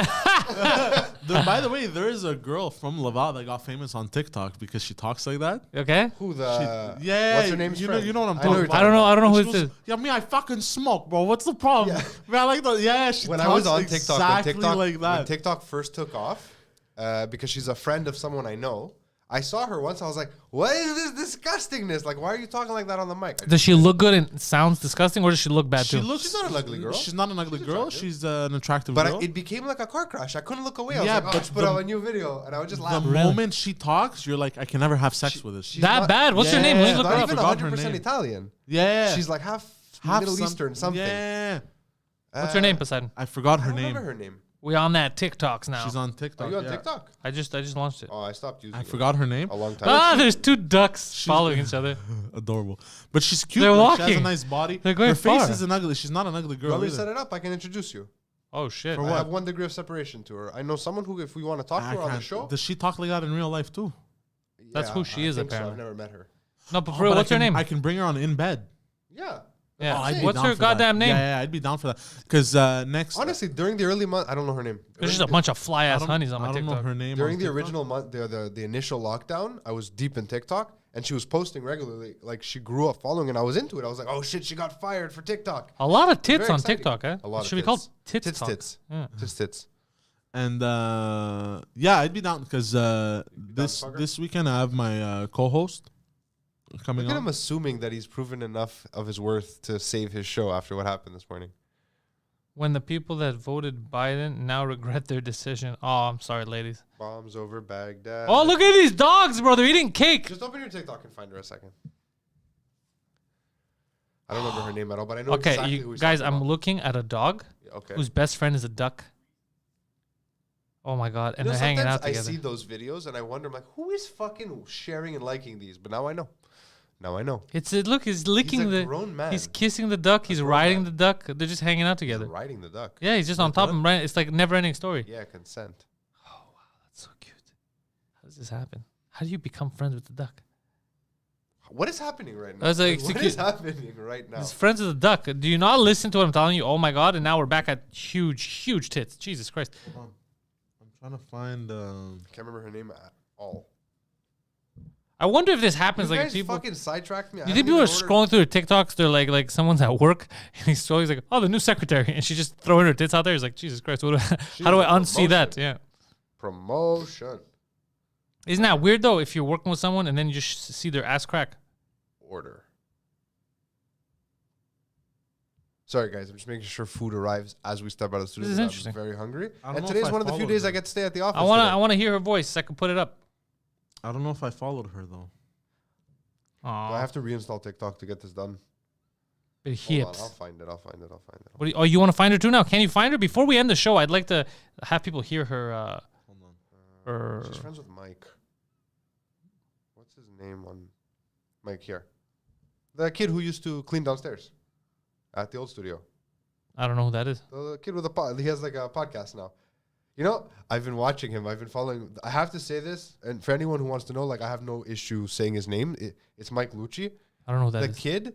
Yeah. by the way, there is a girl from Laval that got famous on TikTok because she talks like that. Okay. Who the? Yeah, What's her name? you know what I'm I know talking you're about. I don't know. I don't know who She this goes, is. Yeah, me, I fucking smoke, bro. What's the problem? Yeah. Man, I like the she When talks I was on TikTok, exactly when TikTok, like when that. TikTok first took off, because she's a friend of someone I know. I saw her once. I was like, "What is this disgustingness? Like, why are you talking like that on the mic?" Does she look good and sounds disgusting, or does she look bad She too? looks. She's not an ugly girl. She's not an ugly girl. attractive. She's an attractive But girl. it became like a car crash. I couldn't look away. I Yeah, was like, but just put out a new video, and I would just the laugh. moment she talks, you're like, I can never have sex with this. she's that not- bad? What's her name? Let me Yeah, look Not her up. even forgot her 100% name. Italian. Yeah, She's like half Middle Eastern something. Yeah, What's her name, Poseidon? I forgot I her don't name. remember her name. We on that TikToks now. She's on TikTok. Are you on yeah. TikTok? I just launched it. Oh, I stopped using I it forgot her name. a long time. Ah, there's two ducks following each other. Adorable, but she's cute. They're like, She has walking. a nice body. They're going her face far. isn't ugly. She's not an ugly girl. Want me to either. set it up? I can introduce you. Oh shit. I have 1 degree of separation to her. I know someone who, if we want to talk to I her on the can't- show, Does she talk like that in real life too? That's who she is, think so. apparently. I've never met her. No, but Oh, for real, but what's her name? I can bring her on in bed. Yeah. Yeah. I'd be What's down her for that. goddamn name? Yeah, I'd be down for that. Because next, Honestly, during the early month, I don't know her name. There's just a bunch of fly ass honeys on my I don't know TikTok. her name. During on the TikTok. original month, the initial lockdown, I was deep in TikTok, and she was posting regularly. Like she grew up following, and I was into it. I was like, oh shit, she got fired for TikTok. A lot of tits Very on exciting. TikTok, eh? A lot Should of be called tits. tits. Talk. Tits. Yeah. Tits. And yeah, I'd be down because this weekend I have my co-host coming Look at on. him assuming that he's proven enough of his worth to save his show after what happened this morning. When the people that voted Biden now regret their decision. Oh, I'm sorry, ladies. Bombs over Baghdad. Oh, look at these dogs, bro. They're eating cake. Just open your TikTok and find her a second. I don't remember her name at all, but I know Okay, exactly who you he's guys, talking I'm about. looking at a dog Okay. whose best friend is a duck. Oh my god, and You know, they're hanging out sometimes together. I see those videos and I wonder, I'm like, who is fucking sharing and liking these? But now I know. Look, he's licking He's a the. grown man. He's kissing the duck. He's grown riding man. the duck. They're just hanging out He's together. riding the duck. Yeah, he's just on top of him. Right, it's like a never-ending story. Yeah, consent. That's so cute. How does this happen? How do you become friends with the duck? What is happening right now? I was like, What is happening right now? He's friends with the duck. Do you not listen to what I'm telling you? Oh my god! And now we're back at huge tits. Jesus Christ! Hold on. I'm trying to find. Can't remember her name at all. I wonder if this happens. You Like guys people. fucking sidetracked me. You think people are scrolling through their TikToks? They're like someone's at work and he's like, oh, the new secretary, and she's just throwing her tits out there. He's like, Jesus Christ, how do I unsee that? Yeah. Promotion. Isn't that weird though? If you're working with someone and then you just see their ass crack. Order. Sorry, guys. I'm just making sure food arrives as we step out of the studio. This is I'm interesting. very hungry. I don't And know today's if I one of the few followed days her. I get to stay at the office. I wanna today. hear her voice. So I can put it up. I don't know if I followed her though. Do I Oh, have to reinstall TikTok to get this done. but Hold on, hips. I'll find it. What do you, oh, you want to find her too now? Can you find her before we end the show? I'd like to have people hear her. Hold on. Her. She's friends with Mike. What's his name on Mike here? The kid who used to clean downstairs at the old studio. I don't know who that is. The kid with a pod. He has like a podcast now. You know, I've been watching him. I've been following. I have to say this, and for anyone who wants to know, like, I have no issue saying his name. It's Mike Lucci. I don't know who that The is. kid,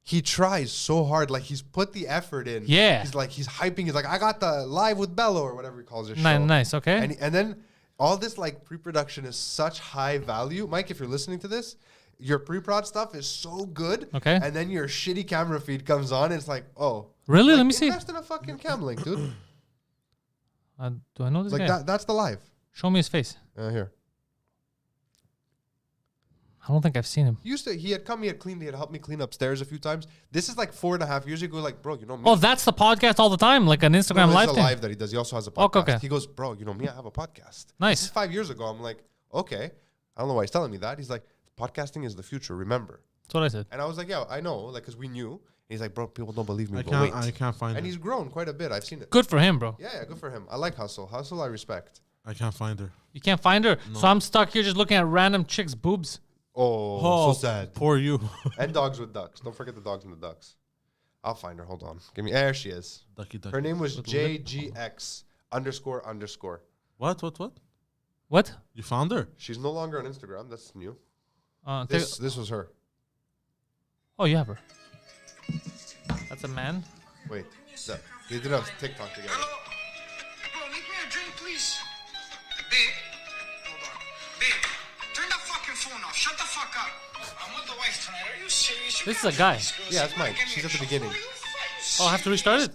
he tries so hard. Like, he's put the effort in. Yeah. He's hyping. He's like, I got the Live with Bello or whatever he calls his show. Nice. Okay. And then all this like pre-production is such high value. Mike, if you're listening to this, your pre-prod stuff is so good. Okay. And then your shitty camera feed comes on. And it's like, oh. Really? Like, Let me see. invest in a fucking cam link, dude. Do I know this Like guy? that's the live. Show me his face. Here. I don't think I've seen him. He had helped me clean upstairs a few times. This is like 4.5 years ago. Like, bro, you know me. Oh, that's the podcast all the time, like an Instagram No, live it's a thing. live that he does. He also has a podcast. Okay. He goes, bro, you know me, I have a podcast. Nice. This is 5 years ago. I'm like, okay. I don't know why he's telling me that. He's like, podcasting is the future. Remember. That's what I said. And I was like, yeah, I know, like, because we knew. And he's like, bro, people don't believe me. I But wait. can't find And her. he's grown quite a bit. I've seen it. Good for him, bro. Yeah, good for him. I like hustle. Hustle, I respect. I can't find her. You can't find her, so I'm stuck here just looking at random chicks' boobs. Oh, so sad. Poor you. And dogs with ducks. Don't forget the dogs and the ducks. I'll find her. Hold on. There she is. Ducky. Her name was JGX __. What? What? You found her? She's no longer on Instagram. That's new. Take- This was her. oh, you have her. That's a man. Wait. They did a TikTok together. Hello? Bro, make me a drink, please. Babe. Hold on. Babe, turn that fucking phone off. Shut the fuck up. I'm with the wife tonight. Are you serious? This is a guy. Yeah, that's Mike. She's at the beginning. Oh, I have to restart it?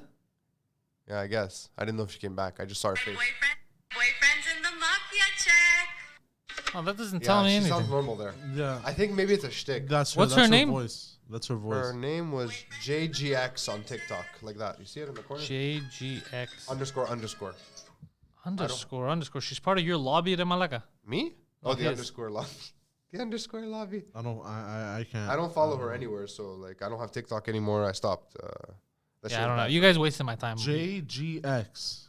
Yeah, I guess. I didn't know if she came back. I just saw her face. Boyfriend's in the mafia check. Oh, that doesn't tell me she anything. sounds normal there. Yeah. I think maybe it's a shtick. That's What's her name? Voice. That's her voice. Her name was JGX on TikTok, like that. You see it in the corner? JGX __. She's part of your lobby at Malaga. Me? Oh, the his. underscore lobby. The underscore lobby. I can't. I don't follow her anywhere, so like I don't have TikTok anymore. I stopped. That shit Yeah, I don't know. back. You guys wasted my time. JGX.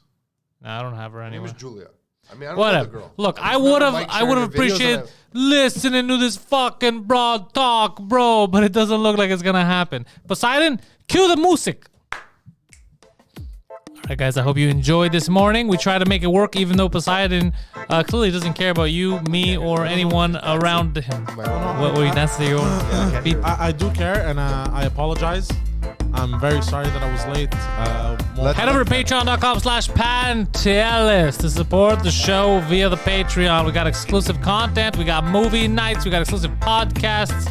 No, I don't have her Her name anywhere. was Julia. I mean, I don't know the Whatever. girl. Look, I just would remember have, Mike I sharing would her have videos and appreciated listening to this fucking broad talk, bro. But it doesn't look like it's gonna happen. Poseidon, cue the music. All right, guys. I hope you enjoyed this morning. We try to make it work, even though Poseidon clearly doesn't care about you, me, or anyone around him. What were you dancing to your own beat? I do care, and I apologize. I'm very sorry that I was late. Head over to patreon.com/Pantelis to support the show via the Patreon. We got exclusive content. We got movie nights. We got exclusive podcasts.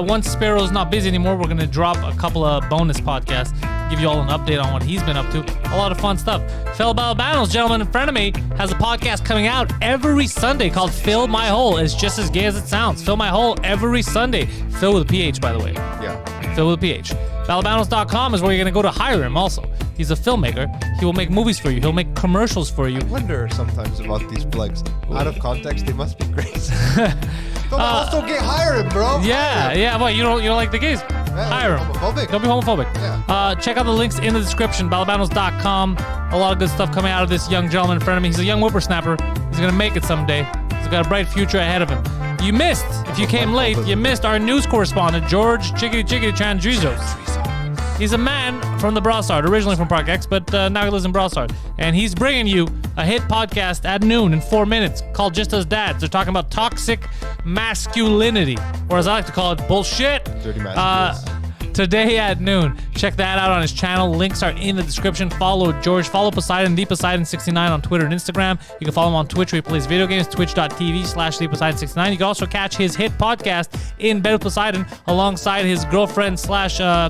Once Sparrow's not busy anymore, we're going to drop a couple of bonus podcasts, give you all an update on what he's been up to. A lot of fun stuff. Phil Balabanos, gentleman in front of me, has a podcast coming out every Sunday called Fill My Hole. It's just as gay as it sounds. Fill My Hole every Sunday. Phil with a PH, by the way. Yeah. Phil with a PH. Balabanos.com is where you're going to go to hire him also. He's a filmmaker. He will make movies for you. He'll make commercials for you. I wonder sometimes about these plugs. Out of context, they must be crazy. Don't also hire him, bro. Yeah. Well, you don't like the gays? Hire him. Homophobic. Don't be homophobic. Yeah. Check out the links in the description. Balabanos.com. A lot of good stuff coming out of this young gentleman in front of me. He's a young whippersnapper. He's gonna make it someday. He's got a bright future ahead of him. You missed, if you came late, you missed our news correspondent, George Chickity Chandrizos. He's a man from the Brossard, originally from Park X, but now he lives in Brossard. And he's bringing you a hit podcast at noon in 4 minutes called Just Us Dads. They're talking about toxic masculinity, or as I like to call it, bullshit. Dirty masculinity. Today at noon. Check that out on his channel. Links are in the description. Follow George. Follow Poseidon, ThePoseidon69 on Twitter and Instagram. You can follow him on Twitch where he plays video games, twitch.tv/ThePoseidon69. You can also catch his hit podcast, In Bed with Poseidon, alongside his girlfriend /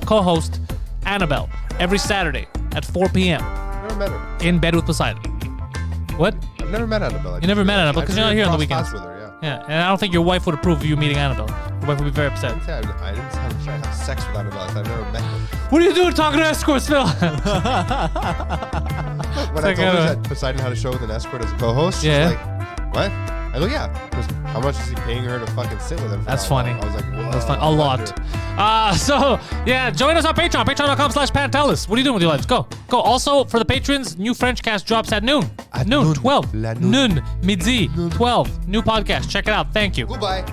co-host, Annabelle, every Saturday at 4 p.m. Never met her. In Bed with Poseidon. What? I've never met Annabelle. You never met Annabelle because you're not here on the weekends. With her, Yeah, and I don't think your wife would approve of you meeting Annabelle. Your wife would be very upset. I didn't say I'm trying to have sex with Annabelle. I've never met her. What are you doing talking to escorts, Phil? When I told her that Poseidon had a show with an escort as a co-host, she's like, what? I go, yeah. Because how much is he paying her to fucking sit with him? That's funny. I was like, whoa. That's fun. A lot. So, yeah, join us on Patreon. Patreon.com/Pantelis. What are you doing with your lives? Go. Also, for the patrons, new French cast drops at noon. At noon. 12. La noon. Noon. Midi. 12. New podcast. Check it out. Thank you. Goodbye.